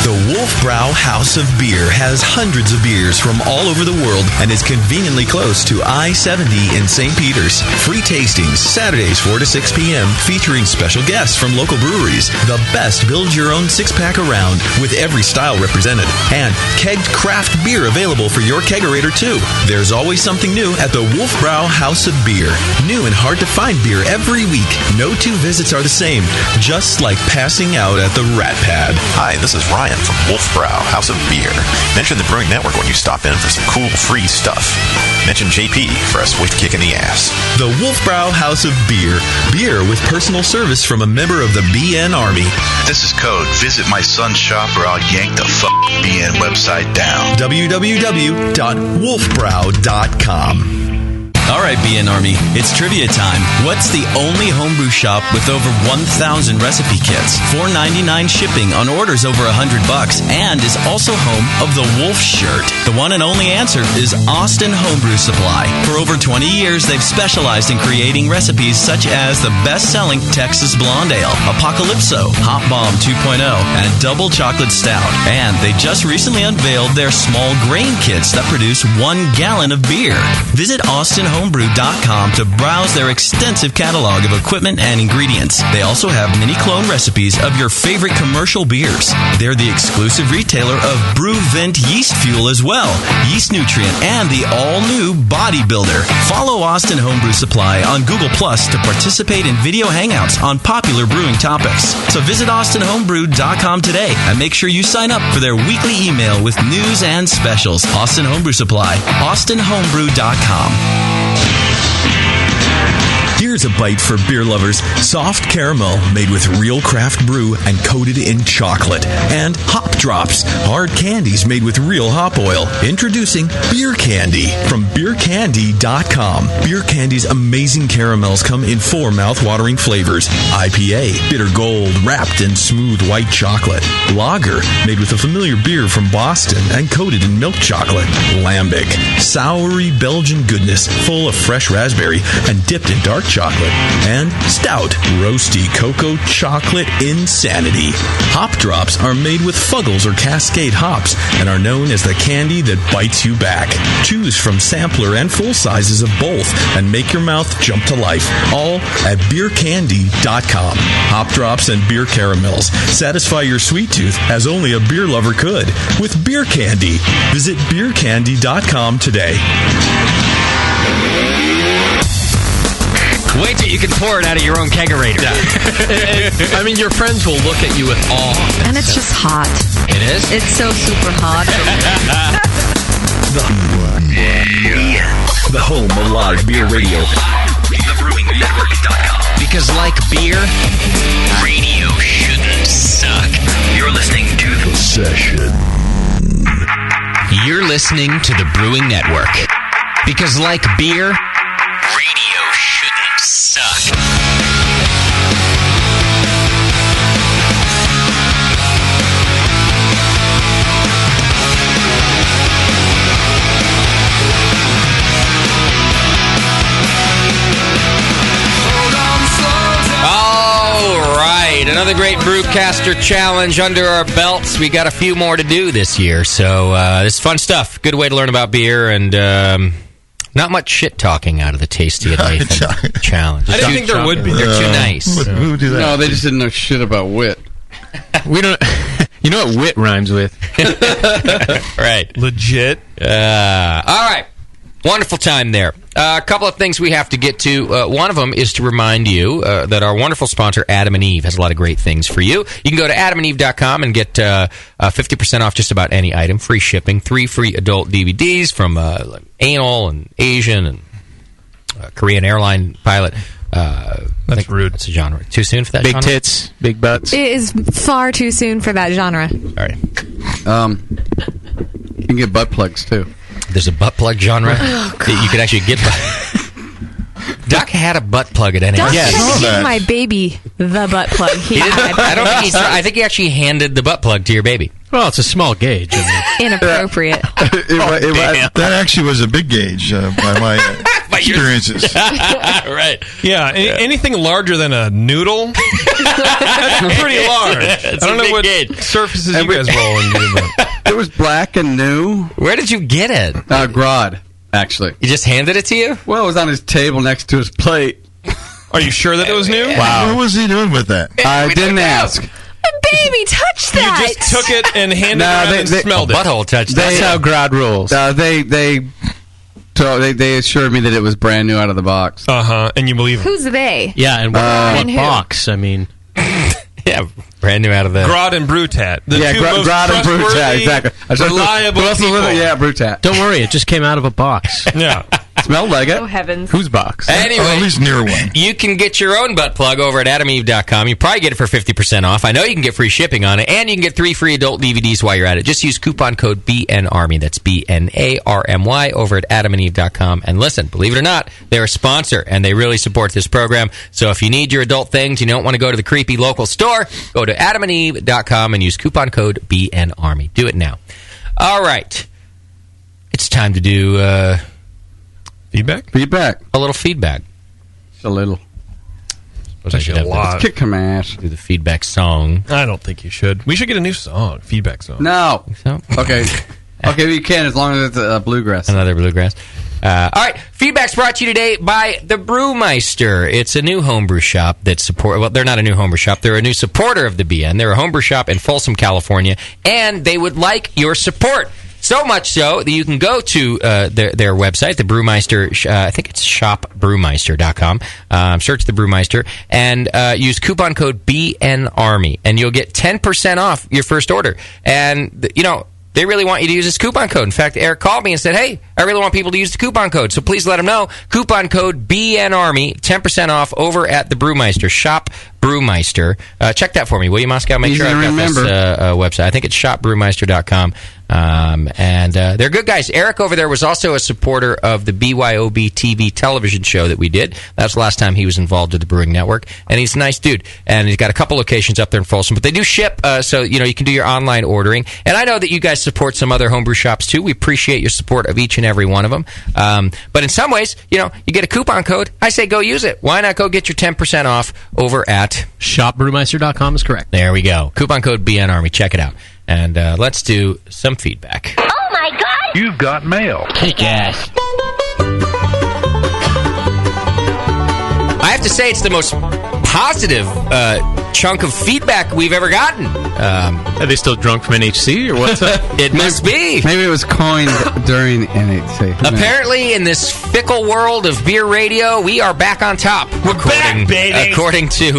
The Wolf Brow House of Beer has hundreds of beers from all over the world and is conveniently close to I-70 in St. Peter's. Free tastings, Saturdays 4 to 6 p.m., featuring special guests from local breweries. The best build-your-own six-pack around, with every style represented. And kegged craft beer available for your kegerator, too. There's always something new at the Wolf Brow House of Beer. New and hard-to-find beer every week. No 2 visits are the same, just like passing out at the Rat Pad. Hi, this is Ryan from Wolfbrow House of Beer. Mention the Brewing Network when you stop in for some cool free stuff. Mention JP for a swift kick in the ass. The Wolfbrow House of Beer. Beer with personal service from a member of the BN Army. This is Code. Visit my son's shop or I'll yank the BN website down. www.wolfbrow.com. All right, BN Army, it's trivia time. What's the only homebrew shop with over 1,000 recipe kits, $4.99 shipping on orders over $100, and is also home of the Wolf shirt? The one and only answer is Austin Homebrew Supply. For over 20 years, they've specialized in creating recipes such as the best-selling Texas Blonde Ale, Apocalypso, Hop Bomb 2.0, and Double Chocolate Stout. And they just recently unveiled their small grain kits that produce 1 gallon of beer. Visit austinhomebrew.com to browse their extensive catalog of equipment and ingredients. They also have mini clone recipes of your favorite commercial beers. They're the exclusive retailer of BrewVent yeast fuel as well, Yeast Nutrient, and the all-new Bodybuilder. Follow Austin Homebrew Supply on Google Plus to participate in video hangouts on popular brewing topics. So visit austinhomebrew.com today and make sure you sign up for their weekly email with news and specials. Austin Homebrew Supply, austinhomebrew.com. Here's a bite for beer lovers. Soft caramel made with real craft brew and coated in chocolate. And Hop Drops, hard candies made with real hop oil. Introducing Beer Candy from beercandy.com. Beer Candy's amazing caramels come in 4 mouth-watering flavors. IPA, bitter gold, wrapped in smooth white chocolate. Lager, made with a familiar beer from Boston and coated in milk chocolate. Lambic, soury Belgian goodness full of fresh raspberry and dipped in dark chocolate. And Stout, roasty cocoa chocolate insanity. Hop Drops are made with Fuggles or Cascade hops and are known as the candy that bites you back. Choose from sampler and full sizes of both and make your mouth jump to life. All at beercandy.com. Hop Drops and beer caramels. Satisfy your sweet tooth as only a beer lover could with Beer Candy. Visit beercandy.com today. Wait till you can pour it out of your own kegerator. I mean, your friends will look at you with awe. And it's just hot. It is? It's so super hot. The home of live beer radio. TheBrewingNetwork.com. Because like beer, radio shouldn't suck. You're listening to The Session. You're listening to the Brewing Network. Because like beer, radio shouldn't suck. all right, another great Brewcaster challenge under our belts. We got a few more to do this year, so this is fun stuff. Good way to learn about beer, and not much shit talking out of the Tasty and Nathan challenge. I didn't think there would be. They're too nice. Who do that? No, they just didn't know shit about wit. We don't. You know what wit rhymes with? Right. Legit. All right. Wonderful time there. A couple of things we have to get to. One of them is to remind you that our wonderful sponsor, Adam and Eve, has a lot of great things for you. You can go to adamandeve.com and get 50% off just about any item, free shipping, 3 free adult DVDs from like anal and Asian and Korean airline pilot. That's rude. It's a genre. Too soon for that Big genre? tits, big butts. It is far too soon for that genre. All right. You can get butt plugs, too. There's a butt plug genre that you could actually get. Doc had a butt plug at NAS. Doc gave my baby the butt plug. I think he actually handed the butt plug to your baby. Well, it's a small gauge. Inappropriate. That actually was a big gauge by my experiences. Right. Yeah, anything larger than a noodle, that's pretty large. I don't know what surfaces you guys roll into. But. It was black and new. Where did you get it? Grod, actually. He just handed it to you? Well, it was on his table next to his plate. Are you sure that it was new? Wow. What was he doing with that? I didn't ask. Baby, touch that. You just took it and handed it around and smelled it. Butthole touched. That's how Grod rules. They assured me that it was brand new out of the box. And you believe Who's they? Yeah, and what box? I mean, yeah, brand new out of the Grod and Brewtat. The two most Grod and Brewtat, exactly. reliable people. Yeah, Brewtat. don't worry, it just came out of a box. Yeah. Smelled like it. Oh, heavens. Whose box? Anyway, or at least near one. You can get your own butt plug over at adameve.com. You probably get it for 50% off. I know you can get free shipping on it, and you can get 3 free adult DVDs while you're at it. Just use coupon code BNARMY. That's BNARMY over at adamandeve.com. And listen, believe it or not, they're a sponsor, and they really support this program. So if you need your adult things, you don't want to go to the creepy local store, go to adamandeve.com and use coupon code BNARMY. Do it now. All right. It's time to do... Feedback. A little feedback. Just a little. Actually, a lot. Kick some ass. Do the feedback song. I don't think you should. We should get a new song. Feedback song. No. So? Okay. Okay, you can as long as it's a bluegrass. Another bluegrass. All right. Feedback's brought to you today by the Brewmeister. It's a new homebrew shop that support. Well, they're not a new homebrew shop. They're a new supporter of the BN. They're a homebrew shop in Folsom, California, and they would like your support. So much so that you can go to their website, the Brewmeister, I think it's shopbrewmeister.com, search the Brewmeister, and use coupon code BNARMY, and you'll get 10% off your first order. And, they really want you to use this coupon code. In fact, Eric called me and said, hey, I really want people to use the coupon code, so please let them know. Coupon code BNARMY, 10% off over at the Brewmeister, Shop Brewmeister. Check that for me, will you, Moscow? Make sure I've got this website. I think it's shopbrewmeister.com. And they're good guys. Eric over there was also a supporter of the BYOB TV television show that we did. That was the last time he was involved with the Brewing Network. And he's a nice dude. And he's got a couple locations up there in Folsom. But they do ship, so you can do your online ordering. And I know that you guys support some other homebrew shops, too. We appreciate your support of each and every one of them. But in some ways, you get a coupon code. I say go use it. Why not go get your 10% off over at shopbrewmeister.com is correct. There we go. Coupon code BNARMY. Check it out. And let's do some feedback. Oh my God! You've got mail. Kick ass. I have to say it's the most positive chunk of feedback we've ever gotten. Are they still drunk from NHC, or what's up? It must be. Maybe it was coined during NHC. Apparently, in this fickle world of beer radio, we are back on top. We're back, baby! According to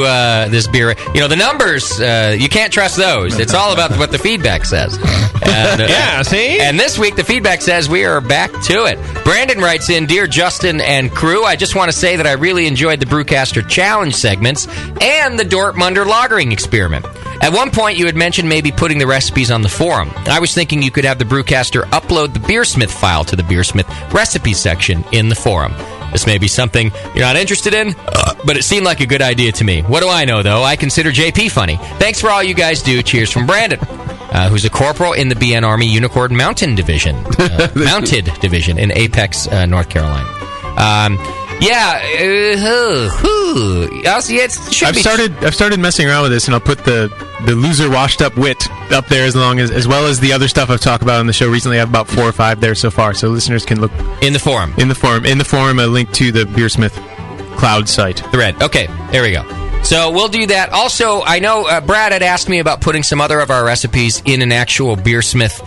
this beer... the numbers, you can't trust those. It's all about what the feedback says. And, yeah, see? And this week, the feedback says we are back to it. Brandon writes in, Dear Justin and crew, I just want to say that I really enjoyed the Brewcaster Challenge segments and the Dortmunder Lagering experiment. At one point, you had mentioned maybe putting the recipes on the forum. I was thinking you could have the Brewcaster upload the Beersmith file to the Beersmith recipe section in the forum. This may be something you're not interested in, but it seemed like a good idea to me. What do I know, though? I consider JP funny. Thanks for all you guys do. Cheers from Brandon, who's a corporal in the BN Army Unicorn Mounted Division in Apex, North Carolina. I've started messing around with this, and I'll put the loser washed up wit up there as well as the other stuff I've talked about on the show recently. I have about 4 or 5 there so far, so listeners can look in the forum. A link to the Beersmith Cloud site. Thread. Okay, there we go. So we'll do that. Also, I know Brad had asked me about putting some other of our recipes in an actual Beersmith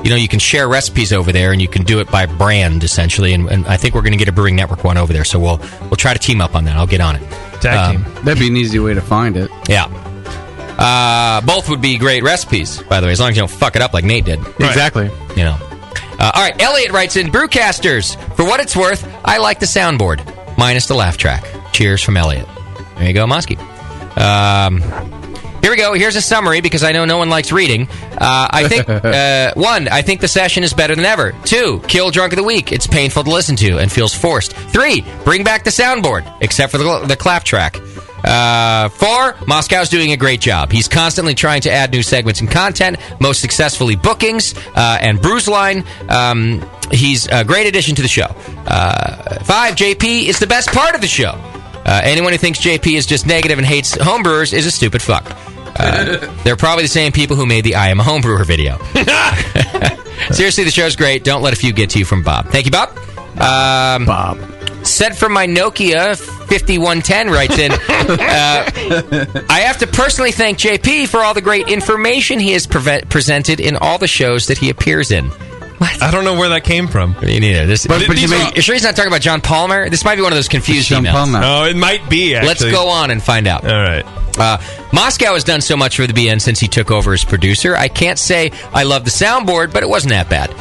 you can share recipes over there, and you can do it by brand, essentially. And I think we're going to get a Brewing Network one over there, so we'll try to team up on that. I'll get on it. Tag team. That'd be an easy way to find it. Yeah. Both would be great recipes, by the way, as long as you don't fuck it up like Nate did. Exactly. All right, Elliot writes in, Brewcasters, for what it's worth, I like the soundboard, minus the laugh track. Cheers from Elliot. There you go, Mosky. Here we go. Here's a summary, because I know no one likes reading. I think, 1, I think the session is better than ever. 2, kill Drunk of the Week. It's painful to listen to and feels forced. 3, bring back the soundboard, except for the clap track. 4, Moscow's doing a great job. He's constantly trying to add new segments and content, most successfully bookings and Brews Line. He's a great addition to the show. 5, JP is the best part of the show. Anyone who thinks JP is just negative and hates homebrewers is a stupid fuck. They're probably the same people who made the I Am a Homebrewer video. Seriously, the show's great. Don't let a few get to you from Bob. Thank you, Bob. Bob. Said from my Nokia 5110 writes in, I have to personally thank JP for all the great information he has presented in all the shows that he appears in. What? I don't know where that came from. Me neither. You're sure he's not talking about John Palmer? This might be one of those confused emails. Palmer. Oh, it might be, actually. Let's go on and find out. All right. Moscow has done so much for the BN since he took over as producer. I can't say I love the soundboard, but it wasn't that bad.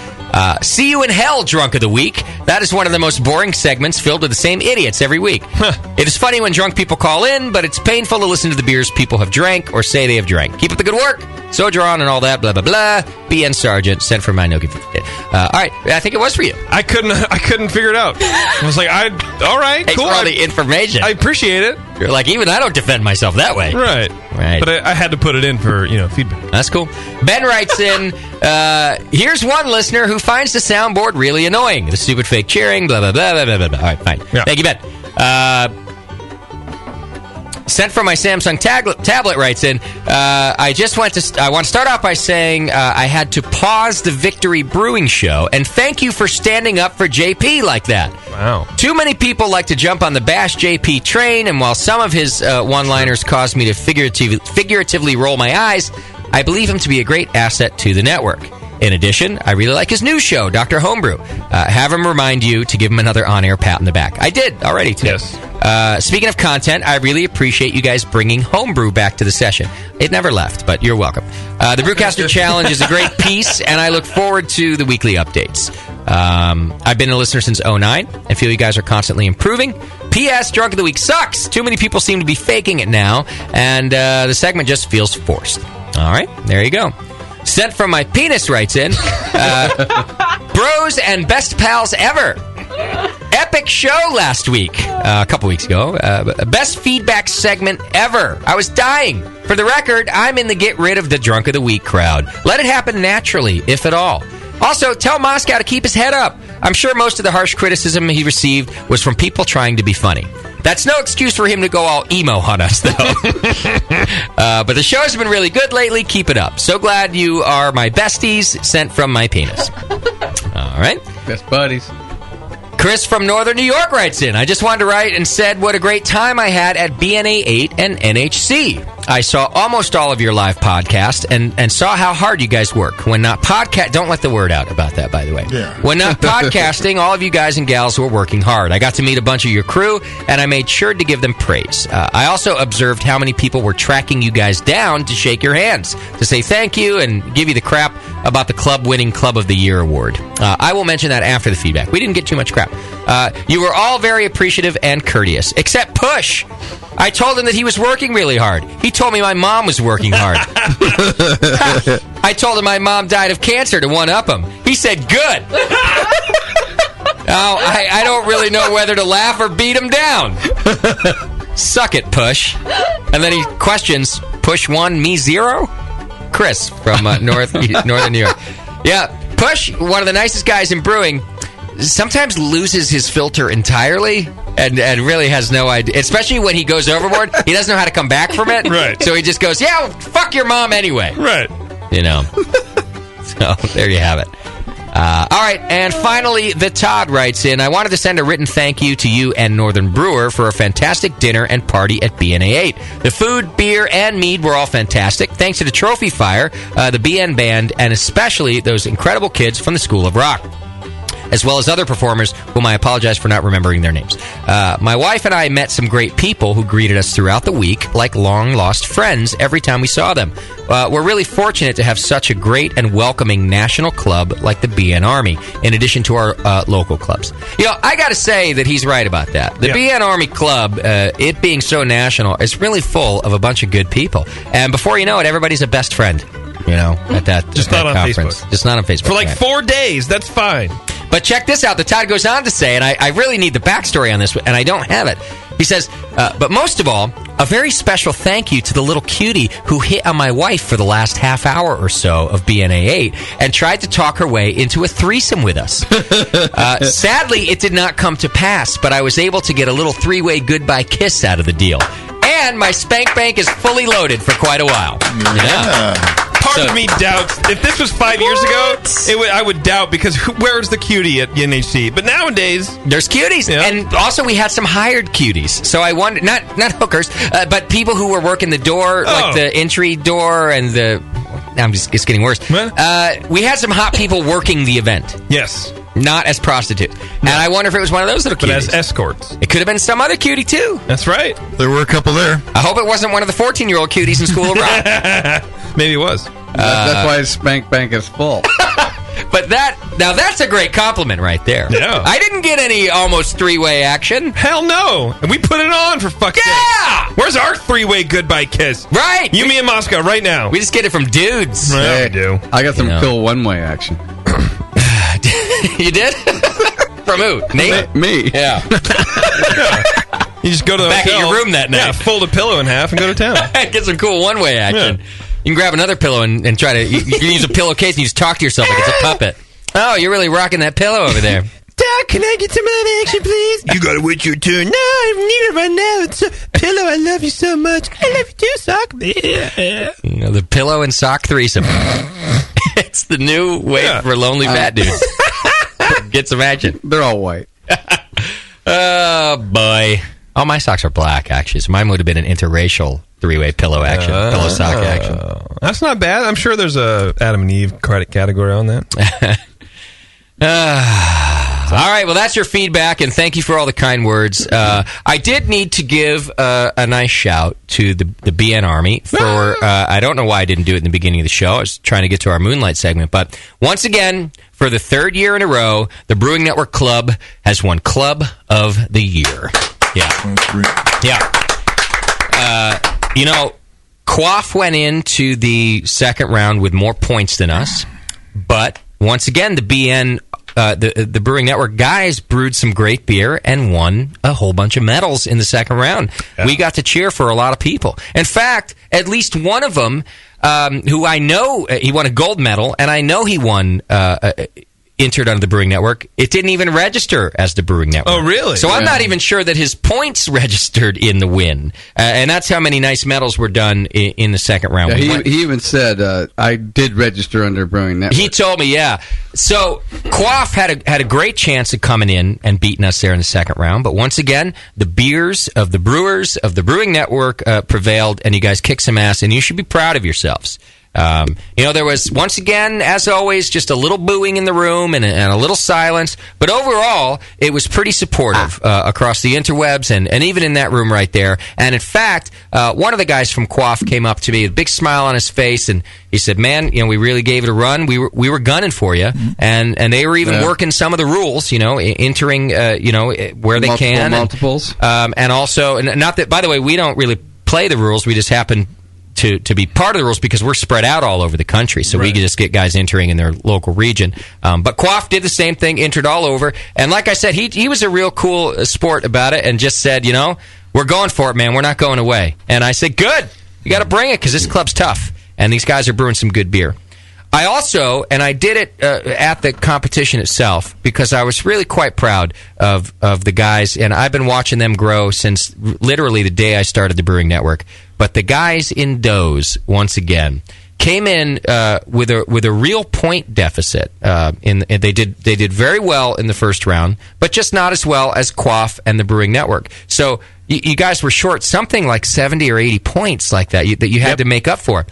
See You in Hell, Drunk of the Week. That is one of the most boring segments filled with the same idiots every week. It is funny when drunk people call in, but it's painful to listen to the beers people have drank or say they have drank. Keep up the good work. Sojourn and all that, blah, blah, blah. BN Sergeant, sent from my Nokia 50. All right, I think it was for you. I couldn't figure it out. I was like, all right, Thanks cool. for all the information. I appreciate it. You're like, even I don't defend myself that way. Right. But I had to put it in for, feedback. That's cool. Ben writes in, here's one listener who finds the soundboard really annoying. The stupid fake cheering, blah, blah, blah, blah, blah, blah. All right, fine. Yeah. Thank you, Ben. Sent from my Samsung tablet writes in, I want to start off by saying I had to pause the Victory Brewing show and thank you for standing up for JP like that. Wow. Too many people like to jump on the bash JP train, and while some of his one-liners caused me to figuratively roll my eyes, I believe him to be a great asset to the network. In addition, I really like his new show, Dr. Homebrew. Have him remind you to give him another on-air pat on the back. I did already, too. Yes. Speaking of content, I really appreciate you guys bringing Homebrew back to the session. It never left, but you're welcome. The Brewcaster Challenge is a great piece, and I look forward to the weekly updates. I've been a listener since 2009 and feel you guys are constantly improving. P.S. Drunk of the Week sucks. Too many people seem to be faking it now, and the segment just feels forced. All right, there you go. Sent from my penis writes in, bros and best pals ever. Epic show last week, a couple weeks ago. Best feedback segment ever. I was dying. For the record, I'm in the get rid of the Drunk of the Week crowd. Let it happen naturally, if at all. Also, tell Moscow to keep his head up. I'm sure most of the harsh criticism he received was from people trying to be funny. That's no excuse for him to go all emo on us, though. But the shows have been really good lately. Keep it up. So glad you are my besties. Sent from my penis. All right. Best buddies. Chris from Northern New York writes in, I just wanted to write and said what a great time I had at BNA 8 and NHC. I saw almost all of your live podcasts and saw how hard you guys work. When not don't let the word out about that, by the way. Yeah. When not podcasting, all of you guys and gals were working hard. I got to meet a bunch of your crew, and I made sure to give them praise. I also observed how many people were tracking you guys down to shake your hands, to say thank you, and give you the crap about the club winning Club of the Year award. I will mention that after the feedback. We didn't get too much crap. You were all very appreciative and courteous, except Push. I told him that he was working really hard. He told me my mom was working hard. I told him my mom died of cancer to one-up him. He said, good. Now, I don't really know whether to laugh or beat him down. Suck it, Push. And then he questions, Push 1, me 0? Chris from Northern New York. Yeah, Push, one of the nicest guys in brewing, sometimes loses his filter entirely and really has no idea, especially when he goes overboard. He doesn't know how to come back from it. Right. So he just goes, yeah, well, fuck your mom anyway. Right. You know. So there you have it. All right, and finally, the Todd writes in, I wanted to send a written thank you to you and Northern Brewer for a fantastic dinner and party at BNA 8. The food, beer, and mead were all fantastic. Thanks to the Trophy Fire, the BN Band, and especially those incredible kids from the School of Rock, as well as other performers whom I apologize for not remembering their names. My wife and I met some great people who greeted us throughout the week like long-lost friends every time we saw them. We're really fortunate to have such a great and welcoming national club like the BN Army, in addition to our local clubs. You know, I got to say that he's right about that. The BN Army Club, it being so national, is really full of a bunch of good people. And before you know it, everybody's a best friend. You know, at that just at not that on conference. Facebook. Just not on Facebook. For like 4 days, that's fine. But check this out. The Todd goes on to say, and I really need the backstory on this, and I don't have it. He says, but most of all, a very special thank you to the little cutie who hit on my wife for the last half hour or so of BNA 8 and tried to talk her way into a threesome with us. Sadly, it did not come to pass, but I was able to get a little three-way goodbye kiss out of the deal. And my spank bank is fully loaded for quite a while. Yeah. Part of me doubts. If this was 5 years ago, I would doubt, because where's the cutie at NHC? But nowadays, there's cuties, and also we had some hired cuties. So I wonder, not hookers, but people who were working the door, like the entry door, and it's getting worse. We had some hot people working the event. Yes. Not as prostitutes. And I wonder if it was one of those little cuties. But as escorts. It could have been some other cutie, too. That's right. There were a couple there. I hope it wasn't one of the 14-year-old cuties in School of Rock. Maybe it was. That's why his spank bank is full. But that's a great compliment right there. Yeah. I didn't get any almost three-way action. Hell no. And we put it on, for fuck's sake. Where's our three-way goodbye kiss? Right. You, me, and Moscow right now. We just get it from dudes. Yeah, we do. I got some cool one-way action. You did? From who? Nate? Me. Yeah. You just go to the back hotel, at your room that night. Yeah, fold a pillow in half and go to town. Get some cool one-way action. Yeah. You can grab another pillow and try to... You can use a pillowcase and you just talk to yourself like it's a puppet. Oh, you're really rocking that pillow over there. Doc, can I get some of that action, please? You gotta wait your turn. No, I need it right now. It's a pillow. I love you so much. I love you too, sock. You know, the pillow and sock threesome. It's the new way for lonely fat dudes. Get some action. They're all white. Oh, boy. Oh, my socks are black, actually. So mine would have been an interracial three-way pillow action. Pillow sock action. That's not bad. I'm sure there's a Adam and Eve credit category on that. All right, well, that's your feedback, and thank you for all the kind words. I did need to give a nice shout to the BN Army for, I don't know why I didn't do it in the beginning of the show. I was trying to get to our Moonlight segment. But once again, for the third year in a row, the Brewing Network Club has won Club of the Year. Yeah. That's great. Yeah. You know, Quaff went into the second round with more points than us, but once again, the BN, the Brewing Network guys brewed some great beer and won a whole bunch of medals in the second round. Yeah. We got to cheer for a lot of people. In fact, at least one of them, who I know, he won a gold medal, and I know he won, entered under the Brewing Network. It didn't even register as the Brewing Network. Oh, really? So I'm not even sure that his points registered in the win. And that's how many nice medals were done in the second round. Yeah, he even said, I did register under Brewing Network. He told me, yeah. So Quaff had a great chance of coming in and beating us there in the second round. But once again, the beers of the brewers of the Brewing Network prevailed, and you guys kicked some ass, and you should be proud of yourselves. You know, there was, once again, as always, just a little booing in the room and a little silence. But overall, it was pretty supportive across the interwebs and even in that room right there. And in fact, one of the guys from Quaff came up to me with a big smile on his face, and he said, man, you know, we really gave it a run. We were gunning for you. And they were even working some of the rules, you know, entering, you know, where they can. Multiples. And also, and not that, by the way, we don't really play the rules. We just happen to be part of the rules because we're spread out all over the country, so we can just get guys entering in their local region. But Quaff did the same thing, entered all over, and like I said, he was a real cool sport about it and just said, you know, we're going for it, man, we're not going away. And I said, good, you got to bring it because this club's tough, and these guys are brewing some good beer. I also, and I did it at the competition itself because I was really quite proud of the guys, and I've been watching them grow since literally the day I started the Brewing Network. But the guys in Doze, once again, came in with a real point deficit. And they did very well in the first round, but just not as well as Quaff and the Brewing Network. So you guys were short something like 70 or 80 points like that that you had to make up for.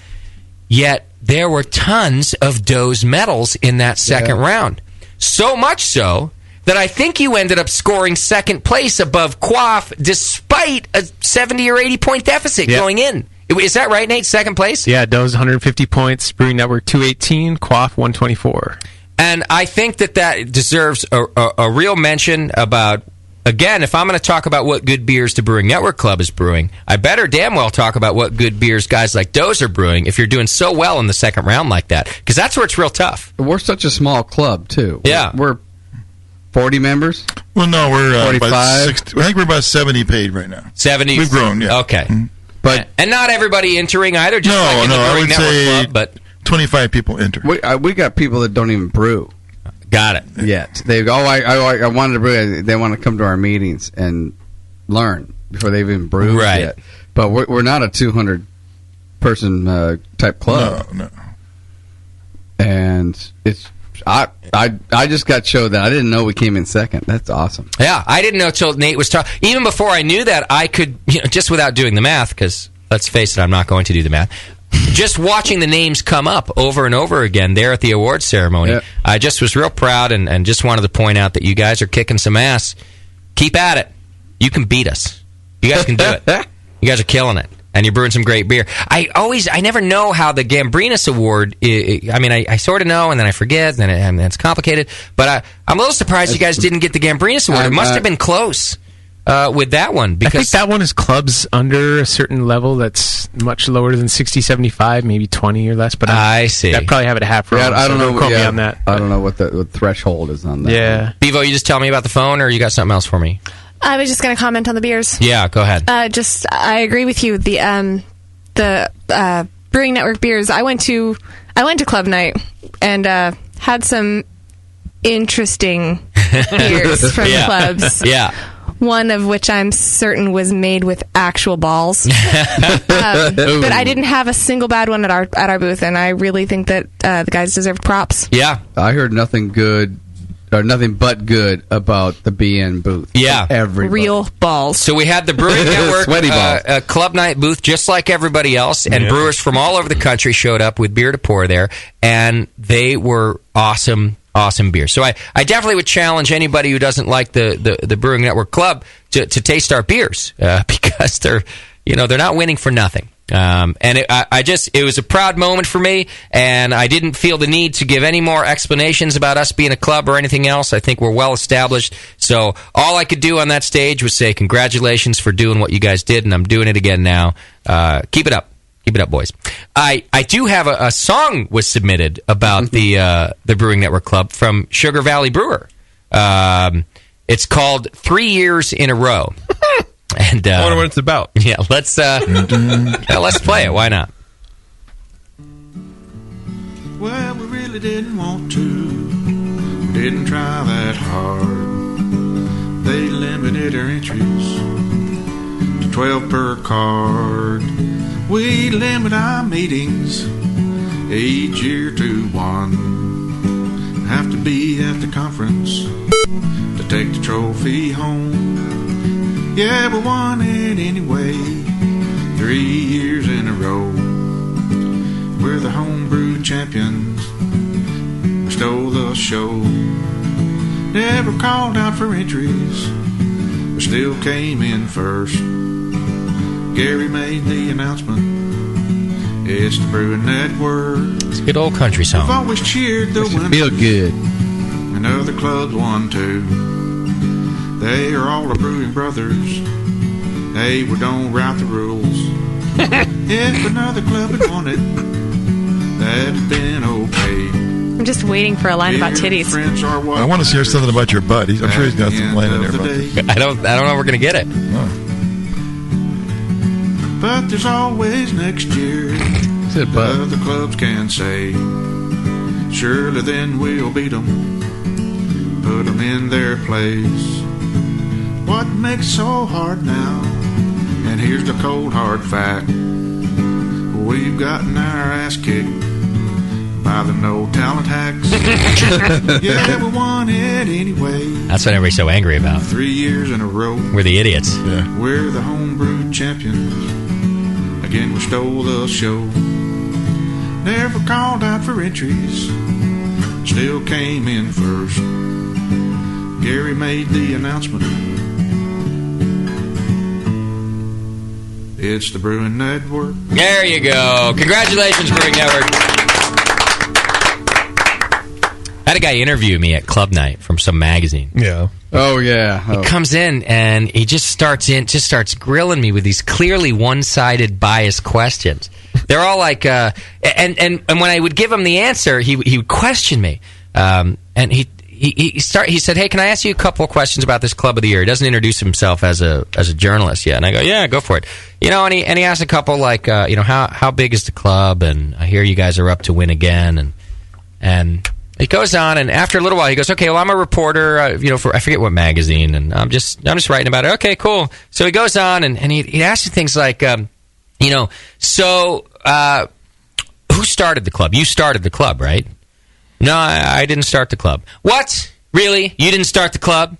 Yet there were tons of Doe's medals in that second round. So much so that I think you ended up scoring second place above Quaff despite a 70 or 80 point deficit going in. Is that right, Nate? Second place? Yeah, Doe's 150 points, Brewing Network 218, Quaff 124. And I think that deserves a real mention about, again, if I'm going to talk about what good beers the Brewing Network Club is brewing, I better damn well talk about what good beers guys like Doe's are brewing if you're doing so well in the second round like that. Because that's where it's real tough. We're such a small club, too. Yeah. We're 40 members? Well, no, we're 45. about 60, I think we're about 70 paid right now. 70? We've grown, yeah. Okay. Mm-hmm. But and not everybody entering either, just like in the I Brewing would Network say Club, but 25 people enter. We got people that don't even brew. Got it. Yet. They go, I wanted to brew. They want to come to our meetings and learn before they've even brewed yet. But we're not a 200-person type club. No. And it's... I just got showed that. I didn't know we came in second. That's awesome. Yeah, I didn't know until Nate was talking. Even before I knew that, I could, just without doing the math, because let's face it, I'm not going to do the math. Just watching the names come up over and over again there at the awards ceremony, I just was real proud and just wanted to point out that you guys are kicking some ass. Keep at it. You can beat us. You guys can do it. You guys are killing it. And you're brewing some great beer. I never know how the Gambrinus Award. I sort of know, and then I forget, and it's complicated. But I'm a little surprised you guys didn't get the Gambrinus Award. It must have been close with that one. Because I think that one is clubs under a certain level that's much lower than 60, 75, maybe 20 or less. But I see. I probably have it half wrong. I don't know. Quote me on that. I don't know what the threshold is on that. Yeah. Bevo, you just tell me about the phone, or you got something else for me? I was just going to comment on the beers. Yeah, go ahead. I agree with you. The Brewing Network beers. I went to club night and had some interesting beers from clubs. Yeah. One of which I'm certain was made with actual balls. But I didn't have a single bad one at our booth, and I really think that the guys deserve props. Yeah, I heard nothing but good about the BN booth. Yeah. Everybody. Real balls. So we had the Brewing Network Sweaty balls. club night booth just like everybody else, and brewers from all over the country showed up with beer to pour there, and they were awesome beer. So I definitely would challenge anybody who doesn't like the Brewing Network Club to taste our beers because they're not winning for nothing. And it was a proud moment for me, and I didn't feel the need to give any more explanations about us being a club or anything else. I think we're well established. So all I could do on that stage was say congratulations for doing what you guys did, and I'm doing it again now. Keep it up. Keep it up, boys. I do have a song was submitted about the Brewing Network Club from Sugar Valley Brewer. It's called 3 Years in a Row. And I wonder what it's about. Yeah, let's play it. Why not? Well, we really didn't want to. We didn't try that hard. They limited our entries to 12 per card. We limit our meetings each year to one. Have to be at the conference to take the trophy home. Yeah, we won it anyway, 3 years in a row. We're the homebrew champions, we stole the show. Never called out for entries, but still came in first. Gary made the announcement, it's the Brewing Network. It's a good old country song. We've always cheered the winners. Feel good. And other clubs won too. They are all the Brewing brothers. Hey, we don't write the rules. If another club had won it, that'd been okay. I'm just waiting for a line about titties. I want to hear something about your butt. I'm sure he's got some line in there about this. I don't know if we're going to get it. But there's always next year. Other clubs can say, surely then we'll beat them. Put them in their place. What makes it so hard now? And here's the cold hard fact. we've gotten our ass kicked by the no talent hacks. Yeah, we won it anyway. That's what everybody's so angry about. 3 years in a row. We're the idiots. We're the homebrew champions. Again, we stole the show. Never called out for entries. Still came in first. Gary made the announcement. It's the Brewing Network. There you go. Congratulations, Brewing Network. I had a guy interview me at club night from some magazine. Yeah. Oh, yeah. He comes in and he just starts grilling me with these clearly one-sided biased questions. They're all like, and when I would give him the answer, he would question me. And he said, "Hey, can I ask you a couple of questions about this club of the year?" He doesn't introduce himself as a journalist yet, and I go, "Yeah, go for it." And he asked a couple like, how big is the club? And I hear you guys are up to win again, and it goes on, and after a little while, he goes, "Okay, well, I'm a reporter, for I forget what magazine, and I'm just writing about it." Okay, cool. So he goes on, and he asks you things like, who started the club? You started the club, right? No, I didn't start the club. What? Really? You didn't start the club?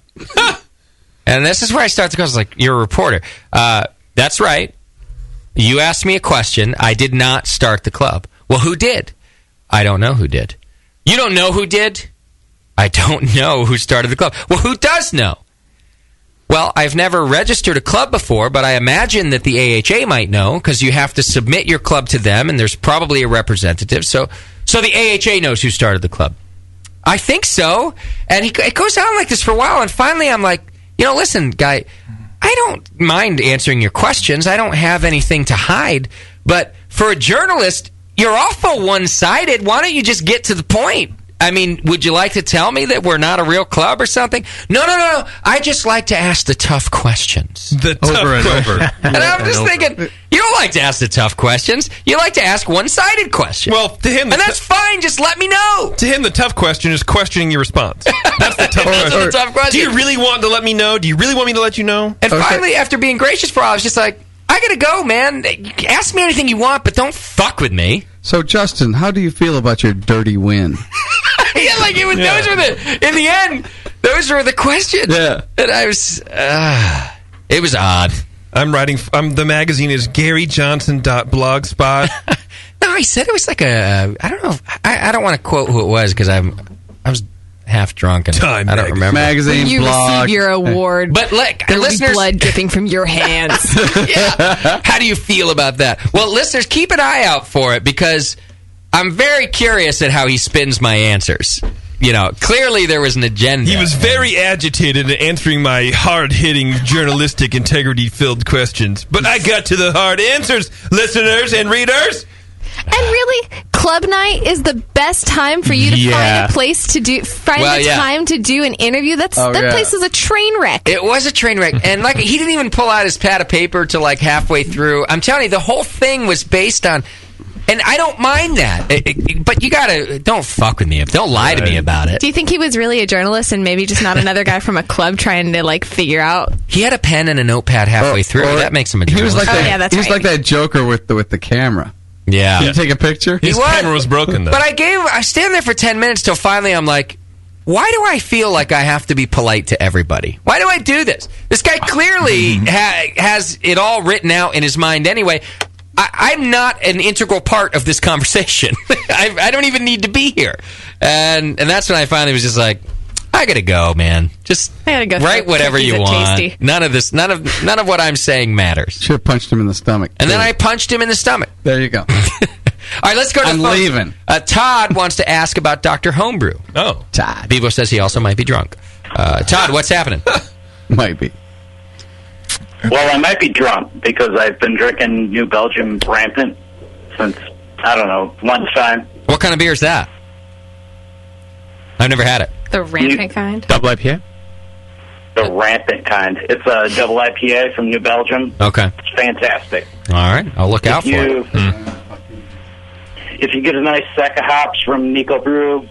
And this is where I start to go. I was like, "You're a reporter." That's right. You asked me a question. I did not start the club. Well, who did? I don't know who did. You don't know who did? I don't know who started the club. Well, who does know? Well, I've never registered a club before, but I imagine that the AHA might know because you have to submit your club to them, and there's probably a representative. So the AHA knows who started the club. I think so. And it goes on like this for a while, and finally I'm like, listen, guy, I don't mind answering your questions. I don't have anything to hide. But for a journalist, you're awful one-sided. Why don't you just get to the point? I mean, would you like to tell me that we're not a real club or something? No. I just like to ask the tough questions. Over. And I'm just thinking, you don't like to ask the tough questions. You like to ask one-sided questions. Well, to him, and that's fine. Just let me know. To him, the tough question is questioning your response. That's the tough question. That's the tough question. Do you really want to let me know? Do you really want me to let you know? And finally, after being gracious for a while, I was just like, I gotta go, man. Ask me anything you want, but don't fuck with me. So, Justin, how do you feel about your dirty win? Yeah, like those were in the end, those were the questions. Yeah. And I was, it was odd. The magazine is GaryJohnson.blogspot. No, he said it was like I don't know. I don't want to quote who it was because I was half drunk and I don't remember. Magazine, you blog. receive your award. But like, there will listeners, be blood dripping from your hands. Yeah. How do you feel about that? Well, listeners, keep an eye out for it because I'm very curious at how he spins my answers. Clearly there was an agenda. He was very agitated in answering my hard-hitting, journalistic, integrity-filled questions. But I got to the hard answers, listeners and readers. And really, club night is the best time for you to find a place to time to do an interview. That place is a train wreck. It was a train wreck, and like he didn't even pull out his pad of paper till like halfway through. I'm telling you, the whole thing was based on. And I don't mind that, but you don't fuck with me. Don't lie to me about it. Do you think he was really a journalist and maybe just not another guy from a club trying to figure out? He had a pen and a notepad halfway through. That makes him a journalist. He was like like that Joker with the camera. Yeah. Did you take a picture? His camera was broken, though. But I stand there for 10 minutes till finally I'm like, why do I feel like I have to be polite to everybody? Why do I do this? This guy clearly has it all written out in his mind anyway. I'm not an integral part of this conversation. I don't even need to be here. And that's when I finally was just like, I gotta go, man. Just write whatever you want. Tasty. None of what I'm saying matters. Should have punched him in the stomach. And then I punched him in the stomach. There you go. All right, let's go to I'm the phone. leaving. Todd wants to ask about Dr. Homebrew. Oh. Todd. Bebo says he also might be drunk. Todd, what's happening? Might be. Well, I might be drunk because I've been drinking New Belgium rampant since, I don't know, lunchtime. What kind of beer is that? I've never had it. The rampant kind? Double IPA? The rampant kind. It's a double IPA from New Belgium. Okay. It's fantastic. All right. I'll look out for it. If you get a nice sack of hops from Nico Brew,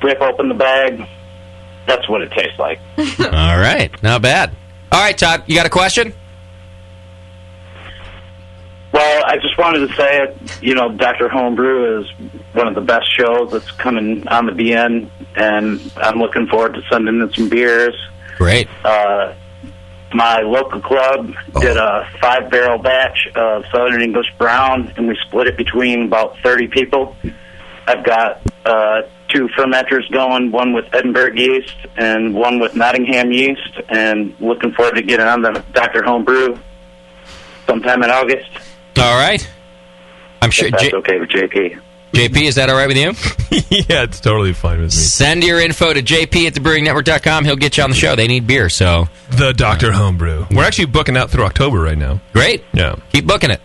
rip open the bag, that's what it tastes like. All right. Not bad. All right, Todd, you got a question? Well, I just just wanted to say it. You know, Dr. Homebrew is one of the best shows that's coming on the BN, and I'm looking forward to sending in some beers. Great. My local club did a 5-barrel batch of Southern English Brown, and we split it between about 30 people. I've got 2 fermenters going, one with Edinburgh yeast and one with Nottingham yeast, and looking forward to getting on the Dr. Homebrew sometime in August. All right. I'm sure if that's okay with JP. JP, is that all right with you? Yeah, it's totally fine with me. Send your info to JP at thebrewingnetwork.com. He'll get you on the show. They need beer, so. The Dr. Homebrew. We're actually booking out through October right now. Great. Yeah. Keep booking it.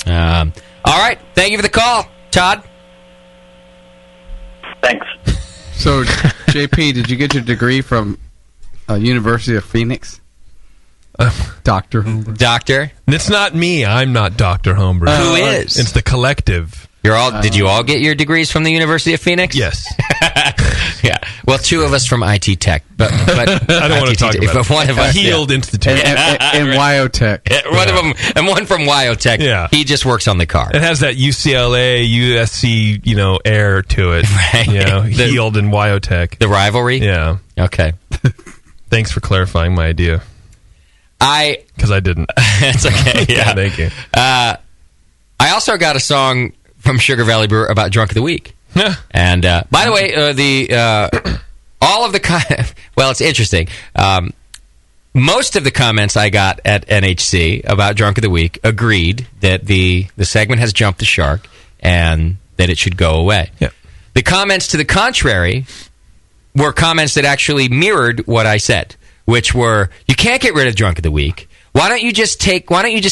All right. Thank you for the call, Todd. Thanks. So, JP, did you get your degree from University of Phoenix? Doctor Homebrew. Doctor? It's not me. I'm not Dr. Homebrew. Who is? It's the collective. Did you all get your degrees from the University of Phoenix? Yes. Yeah. Well, 2 of us from IT Tech, but I don't want to talk about but one of us, Healed institution. And Wyotech. One of them, and one from Wyotech. Yeah. He just works on the car. It has that UCLA, USC, air to it. Right. Healed in Wyotech. The rivalry? Yeah. Okay. Thanks for clarifying my idea. Because I didn't. It's okay. Yeah. Thank you. I also got a song from Sugar Valley Brewer about Drunk of the Week. And by the way, all of the well, it's interesting. Most of the comments I got at NHC about Drunk of the Week agreed that the segment has jumped the shark and that it should go away. Yeah. The comments to the contrary were comments that actually mirrored what I said, which were, you can't get rid of Drunk of the Week. Why don't you just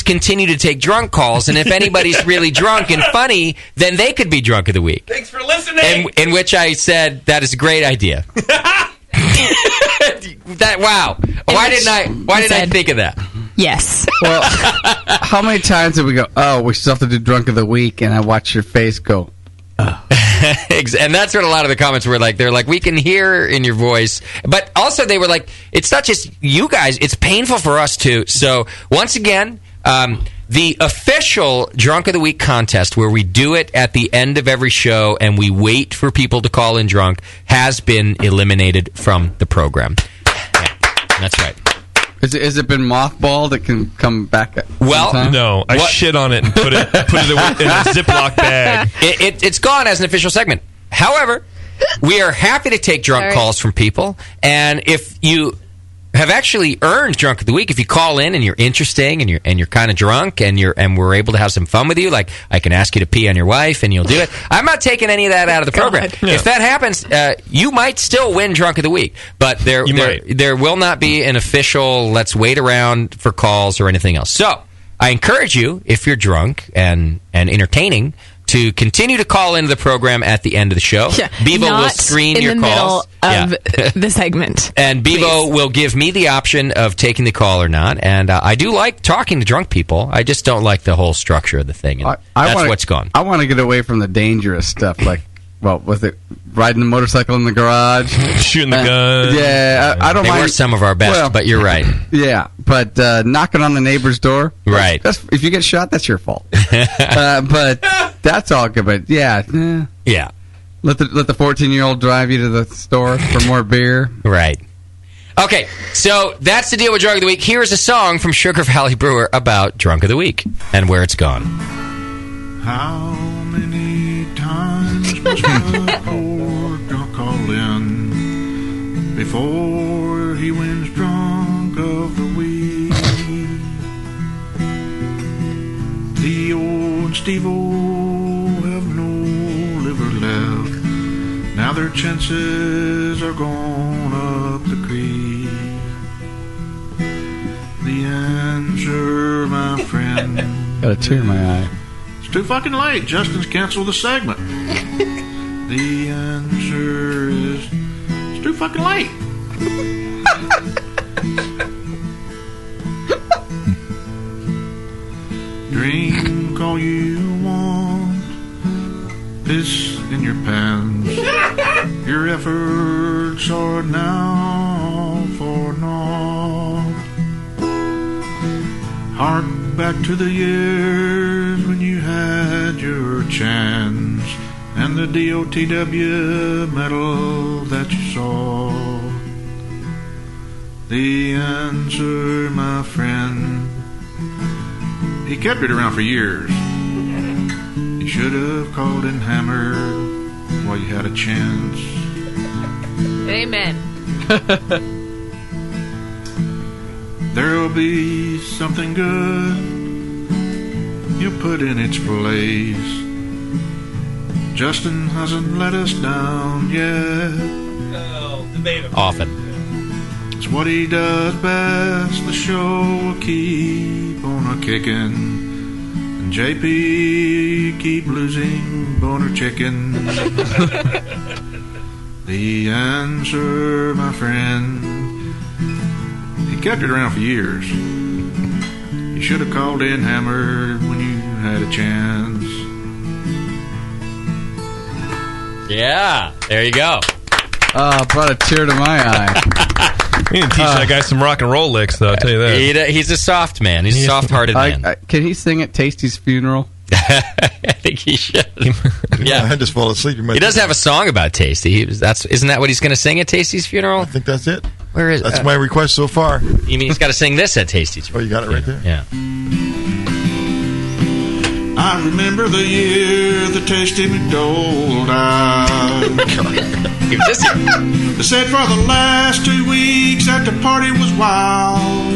continue to take drunk calls, and if anybody's really drunk and funny, then they could be Drunk of the Week. Thanks for listening. In which I said, that is a great idea. Wow. Why didn't I think of that? Yes. Well, how many times did we go, oh, we still have to do Drunk of the Week, and I watch your face go, oh. And that's what a lot of the comments were like. They're like, we can hear in your voice. But also they were like, it's not just you guys. It's painful for us too. So once again, the official Drunk of the Week contest, where we do it at the end of every show and we wait for people to call in drunk, has been eliminated from the program. Yeah, that's right. Has it been mothballed? It can come back. Well, no. I shit on it and put it in a Ziploc bag. It's gone as an official segment. However, we are happy to take drunk calls from people, and if you have actually earned Drunk of the Week, if you call in and you're interesting and you're kind of drunk and we're able to have some fun with you, like I can ask you to pee on your wife and you'll do it. I'm not taking any of that out of the program. Yeah. If that happens, you might still win Drunk of the Week, but there will not be an official let's wait around for calls or anything else. So I encourage you, if you're drunk and entertaining, to continue to call into the program at the end of the show. Yeah, Bevo will screen your calls. In the middle of the segment. And Bevo will give me the option of taking the call or not. And I do like talking to drunk people. I just don't like the whole structure of the thing. And that's what's gone. I want to get away from the dangerous stuff, like, well, was it riding the motorcycle in the garage? Shooting the gun. Yeah, I don't they mind. Were some of our best, but you're right. Yeah, but knocking on the neighbor's door. Right. If you get shot, that's your fault. But that's all good. But yeah. Let the 14-year-old drive you to the store for more beer. Right. Okay, so that's the deal with Drunk of the Week. Here is a song from Sugar Valley Brewer about Drunk of the Week and where it's gone. How many times must a poor drunk call in before he wins Drunk of the Week? The old Steve-O have no liver left. Now their chances are gone up the creek. The answer, my friend, Got a tear in my eye. it's too fucking late. Justin's canceled the segment. The answer is it's too fucking late. Drink all you want, piss in your pants. Your efforts are now for naught. Hark back to the years years when you had your chance, and the DOTW medal that you saw. The answer, my friend, he kept it around for years. You should have called and hammered while you had a chance. Amen. There'll be something good you put in its place. Justin hasn't let us down yet. Often. It's what he does best. The show will keep on a kicking. And JP keep losing boner chicken. The answer, my friend, he kept it around for years. You should have called in hammered when you had a chance. Yeah, there you go. Brought a tear to my eye. We need to teach that guy some rock and roll licks, though, I'll tell you that. He's a soft man. He's a soft-hearted man. Can he sing at Tasty's funeral? I think he should. Yeah, I just fall asleep. He does have a song about Tasty. Isn't that what he's going to sing at Tasty's funeral? I think that's it. Where is That's my request so far. You mean he's got to sing this at Tasty's? Oh, you got it right there. Yeah. I remember the year the Tasty McDole died. They said for the last 2 weeks that the party was wild.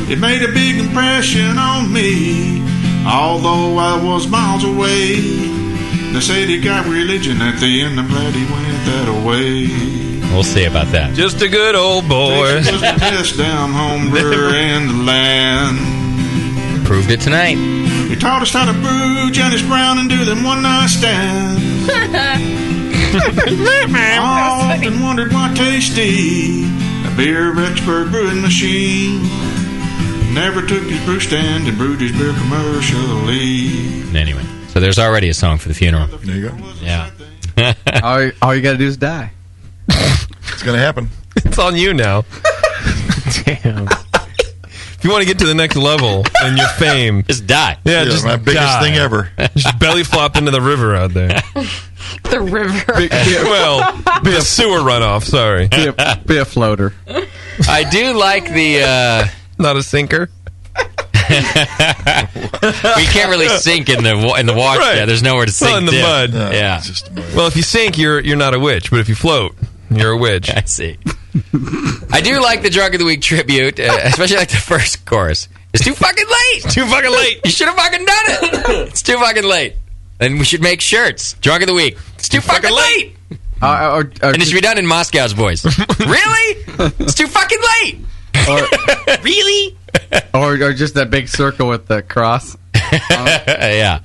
It made a big impression on me, although I was miles away. They said he got religion at the end. I'm glad he went that away. We'll see about that. Just a good old boy. Tasty was the best down home brewer in the land. Proved it tonight. He taught us how to brew Johnny's Brown and do them one-night stands. I often wondered why Tasty, a beer expert brewing machine, never took his brew stand and brewed his beer commercially. Anyway, so there's already a song for the funeral. There you go. Yeah. all you got to do is die. It's going to happen. It's on you now. Damn. If you want to get to the next level in your fame, just die. Yeah, just my biggest die. thing ever. Just belly flop into the river out there. The river. Be a sewer runoff. Sorry. Be a floater. I do like the. Not a sinker. We can't really sink in the water. Right. Yeah, there's nowhere to sink. Well, in the dip. mud. Yeah. Well, if you sink, you're not a witch, but if you float, you're a witch. I see. I do like the Drunk of the Week tribute, especially like the first chorus. It's too fucking late. Too fucking late. You should have fucking done it. It's too fucking late. And we should make shirts. Drunk of the Week. It's too fucking late. And it should be done in Moscow's voice. Really? It's too fucking late. Really? Or just that big circle with the cross. Yeah.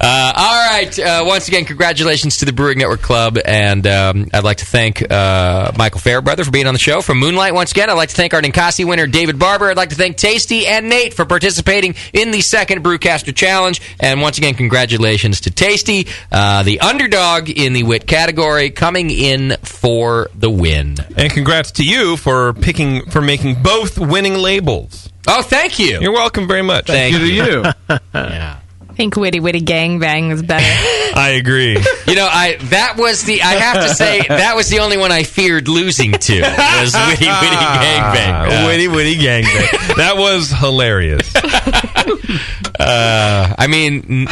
All right. Once again, congratulations to the Brewing Network Club, and I'd like to thank Michael Fairbrother for being on the show from Moonlight. Once again, I'd like to thank our Ninkasi winner, David Barber. I'd like to thank Tasty and Nate for participating in the second Brewcaster Challenge. And once again, congratulations to Tasty, the underdog in the wit category, coming in for the win. And congrats to you for making both winning labels. Oh, thank you. You're welcome very much. Thank you to you. Yeah. I think Witty Witty Gang Bang was better. I agree. You know, I have to say, that was the only one I feared losing to, was Witty Witty Gangbang. Witty Witty Gangbang. That was hilarious. I mean,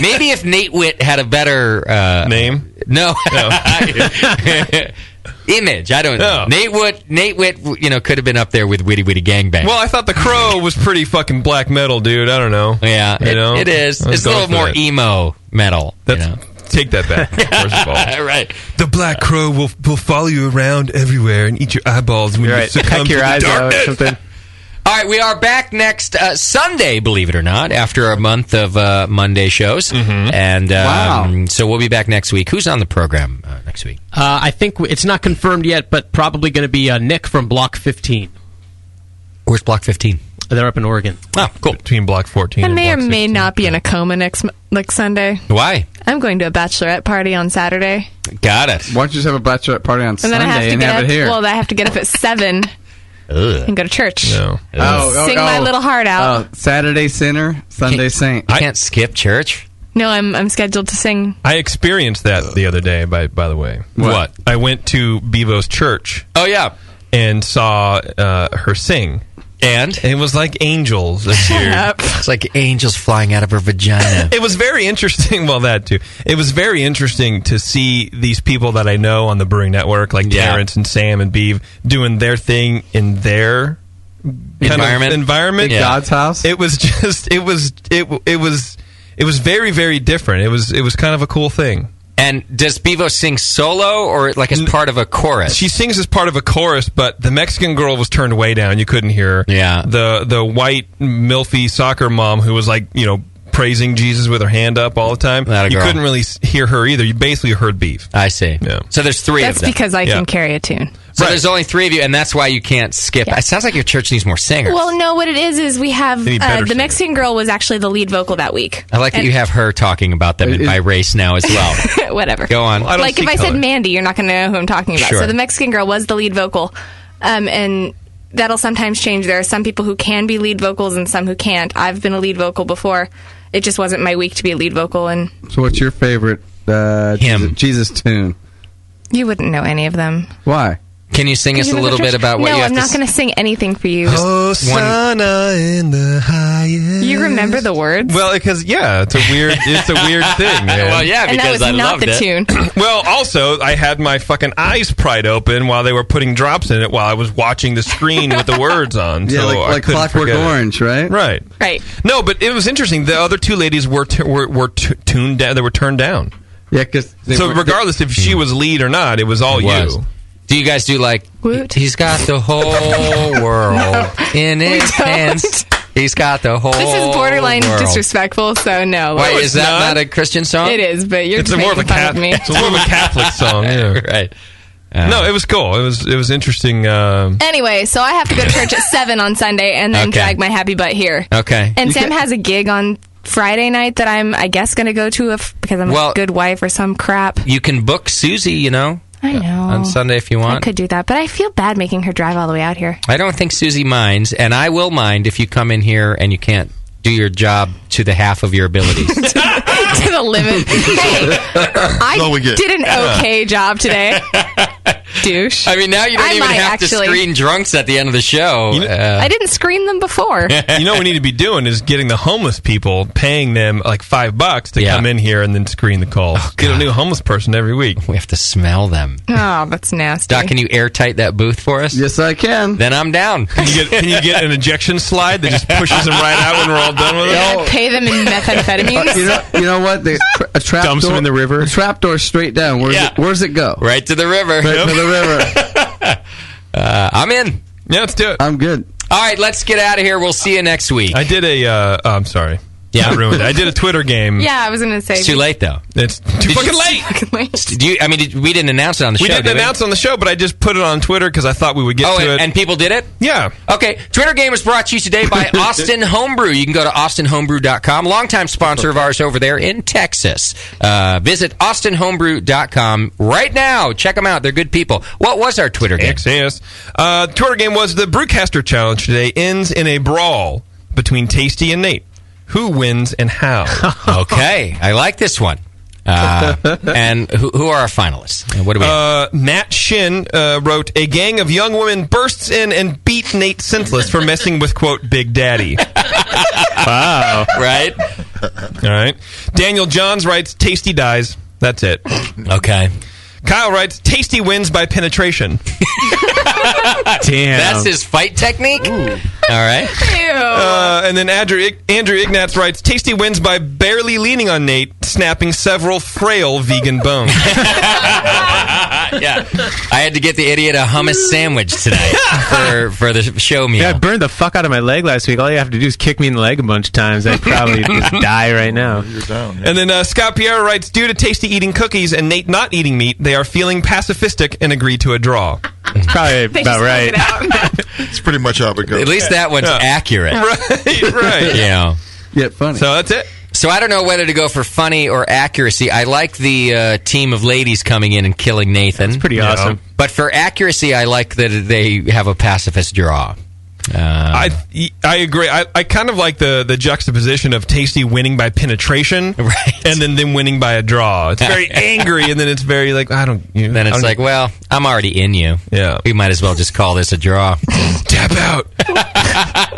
maybe if Nate Witt had a better... name? No. Image, I don't know. Nate Witt, could have been up there with Witty Witty Gangbang. Well, I thought The Crow was pretty fucking black metal, dude. I don't know. Yeah, it is. It's a little more emo metal. Take that back, first of all. Right. The Black Crow will follow you around everywhere and eat your eyeballs when you succumb to the darkness. Or something. All right, we are back next Sunday, believe it or not, after a month of Monday shows. Mm-hmm. And so we'll be back next week. Who's on the program next week? I think it's not confirmed yet, but probably going to be Nick from Block 15. Where's Block 15? They're up in Oregon. Oh, cool. Between Block 14 I and may or Block may 16. not be in a coma next Sunday. Why? I'm going to a bachelorette party on Saturday. Got it. Why don't you just have a bachelorette party on And Sunday then I have to and get have up, it here? Well, I have to get up at 7 and go to church. No. Sing my little heart out. Saturday sinner, Sunday saint. I can't skip church. No, I'm scheduled to sing. I experienced that the other day, by the way. What? I went to Bevo's church. Oh, yeah. And saw her sing. And? It was like angels this year. It's like angels flying out of her vagina. It was very interesting. Well, that too. It was very interesting to see these people that I know on the Brewing Network, like Terrence and Sam and Beav, doing their thing in their environment. Yeah. God's house. It was just. It was very, very different. It was kind of a cool thing. And does Bevo sing solo or like as part of a chorus? She sings as part of a chorus, but the Mexican girl was turned way down. You couldn't hear her. Yeah. The white milfy soccer mom who was like, praising Jesus with her hand up all the time. You couldn't really hear her either. You basically heard Beef. I see. Yeah. So there's three of them. That's because I can carry a tune. So there's only three of you, and that's why you can't skip. Yeah. It sounds like your church needs more singers. Well, no, what it is we have They need better the Mexican girl was actually the lead vocal that week. I like that you have her talking about them by race now as well. Whatever. Go on. Like if I said Mandy, you're not going to know who I'm talking about. Sure. So the Mexican girl was the lead vocal, and that'll sometimes change. There are some people who can be lead vocals and some who can't. I've been a lead vocal before. It just wasn't my week to be a lead vocal. And So what's your favorite Jesus tune? You wouldn't know any of them. Why? Can you sing us a little bit about what you have No, I'm to not going to sing anything for you. Hosanna in the highest. You remember the words? Well, because it's a weird thing. Man. Well, yeah, and that because was I not loved the it. tune. Well, also, I had my fucking eyes pried open while they were putting drops in it while I was watching the screen with the words on. Yeah, so like Clockwork Orange, right? Right. Right. No, but it was interesting. The other two ladies were tuned down. They were turned down. Yeah, because regardless if she was lead or not, it was all you. Do you guys do like, he's got the whole world in his hands. He's got the whole This is borderline world. disrespectful, so no. Wait, is that not a Christian song? It is, but you're just making fun of me. It's more of a Catholic song. Yeah. Right. No, it was cool. It was interesting. Anyway, so I have to go to church at 7 on Sunday and then drag my happy butt here. Okay. And Sam has a gig on Friday night that I'm, I guess, going to go to because I'm a good wife or some crap. You can book Susie, I know. on Sunday if you want. I could do that, but I feel bad making her drive all the way out here. I don't think Susie minds, and I will mind if you come in here and you can't do your job to the half of your abilities. To the limit. Hey, I did an okay job today. Douche. I mean, now you don't even have to screen drunks at the end of the show. I didn't screen them before. You know what we need to be doing is getting the homeless people, paying them like $5 to come in here and then screen the calls. Get a new homeless person every week. We have to smell them. Oh, that's nasty. Doc, can you airtight that booth for us? Yes, I can. Then I'm down. Can you get an ejection slide that just pushes them right out when we're all done with it? I pay them in methamphetamines. You know what? A trap Dumps door, them in the river. A trap door straight down. Where's it go? Right to the river. Right to the river. I'm in. Yeah, let's do it. I'm good. All right, let's get out of here. We'll see you next week. I did I'm sorry. Yeah, I ruined it. I did a Twitter game. Yeah, I was going to say. It's too late, though. It's too fucking late. We didn't announce it on the show, We didn't announce it on the show, but I just put it on Twitter because I thought we would get to it. And people did it? Yeah. Okay. Twitter game was brought to you today by Austin Homebrew. You can go to austinhomebrew.com. Longtime sponsor of ours over there in Texas. Visit austinhomebrew.com right now. Check them out. They're good people. What was our Twitter game? Yes. Twitter game was the Brewcaster Challenge today. Ends in a brawl between Tasty and Nate. Who wins and how? Okay, I like this one. And who are our finalists? What do we have? Matt Shin wrote, a gang of young women bursts in and beat Nate senseless for messing with, quote, Big Daddy. Wow. Right? All right. Daniel Johns writes, Tasty dies. That's it. Okay. Kyle writes, Tasty wins by penetration. Damn. That's his fight technique? Ooh. All right. And then Andrew Ignatz writes, Tasty wins by barely leaning on Nate, snapping several frail vegan bones. Yeah. I had to get the idiot a hummus sandwich today for the show meal. Yeah, I burned the fuck out of my leg last week. All you have to do is kick me in the leg a bunch of times. I'd probably just die right now. You're down. Yeah. And then Scott Pierre writes, due to Tasty eating cookies and Nate not eating meat, they are feeling pacifistic and agree to a draw. That's probably about right. It's pretty much how it goes. At least that one's accurate. Right. You know. Yeah, funny. So that's it. So I don't know whether to go for funny or accuracy. I like the team of ladies coming in and killing Nathan. That's pretty awesome. But for accuracy, I like that they have a pacifist draw. I agree. I kind of like the juxtaposition of Tasty winning by penetration, and then them winning by a draw. It's very angry, and then it's very like then it's like, well, I'm already in you. Yeah, we might as well just call this a draw. Tap out.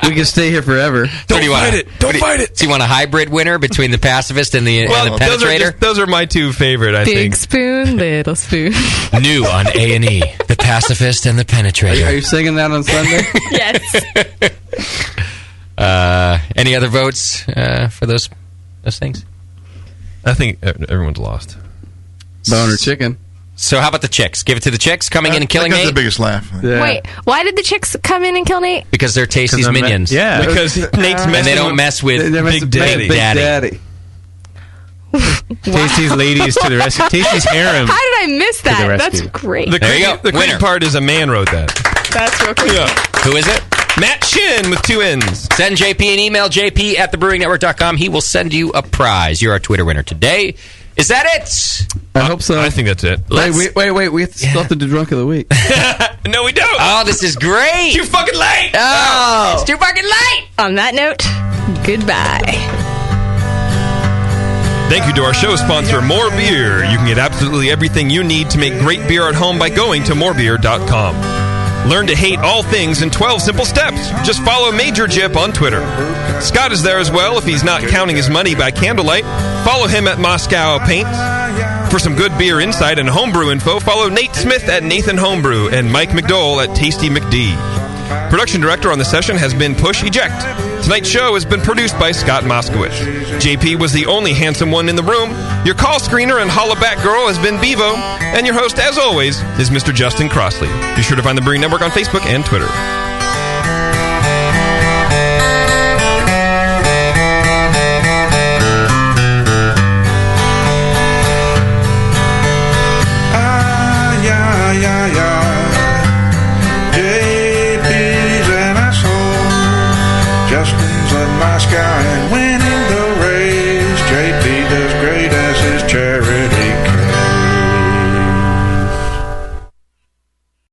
We can stay here forever. Don't fight it. Don't fight it. So you want a hybrid winner between the pacifist and the penetrator? Those are my two favorite. I think. Big spoon, little spoon. New on A&E, the pacifist and the penetrator. Are you singing that on Sunday? Yes. Any other votes for those things? I think everyone's lost. Bone or chicken. So how about the chicks? Give it to the chicks coming in and killing That's Nate? the biggest laugh. Yeah. Wait, why did the chicks come in and kill Nate? Because they're Tasty's minions. Because Nate's and they don't mess with Big Daddy. Tasty's ladies to the rescue. Tasty's harem. How did I miss the that? rescue. That's great. The There you go. The Winner. great part is a man wrote that. That's real cool. Yeah. Who is it? Matt Shin with 2 N's. Send JP an email, jp@thebrewingnetwork.com. He will send you a prize. You're our Twitter winner today. Is that it? I hope so. I think that's it. Wait. We have to still have to do Drunk of the Week. No, we don't. Oh, this is great. Too fucking late. Oh, it's too fucking late. On that note, goodbye. Thank you to our show sponsor, More Beer. You can get absolutely everything you need to make great beer at home by going to morebeer.com. Learn to hate all things in 12 simple steps. Just follow Major Jip on Twitter. Scott is there as well if he's not counting his money by candlelight. Follow him at Moscow Paints. For some good beer insight and homebrew info, follow Nate Smith at Nathan Homebrew and Mike McDowell at Tasty McD. Production director on the session has been Push Eject. Tonight's show has been produced by Scott Moskowitz. JP was the only handsome one in the room. Your call screener and holla back girl has been Bevo. And your host, as always, is Mr. Justin Crossley. Be sure to find the Brewing Network on Facebook and Twitter. JP's an asshole. Justin's a nice guy and when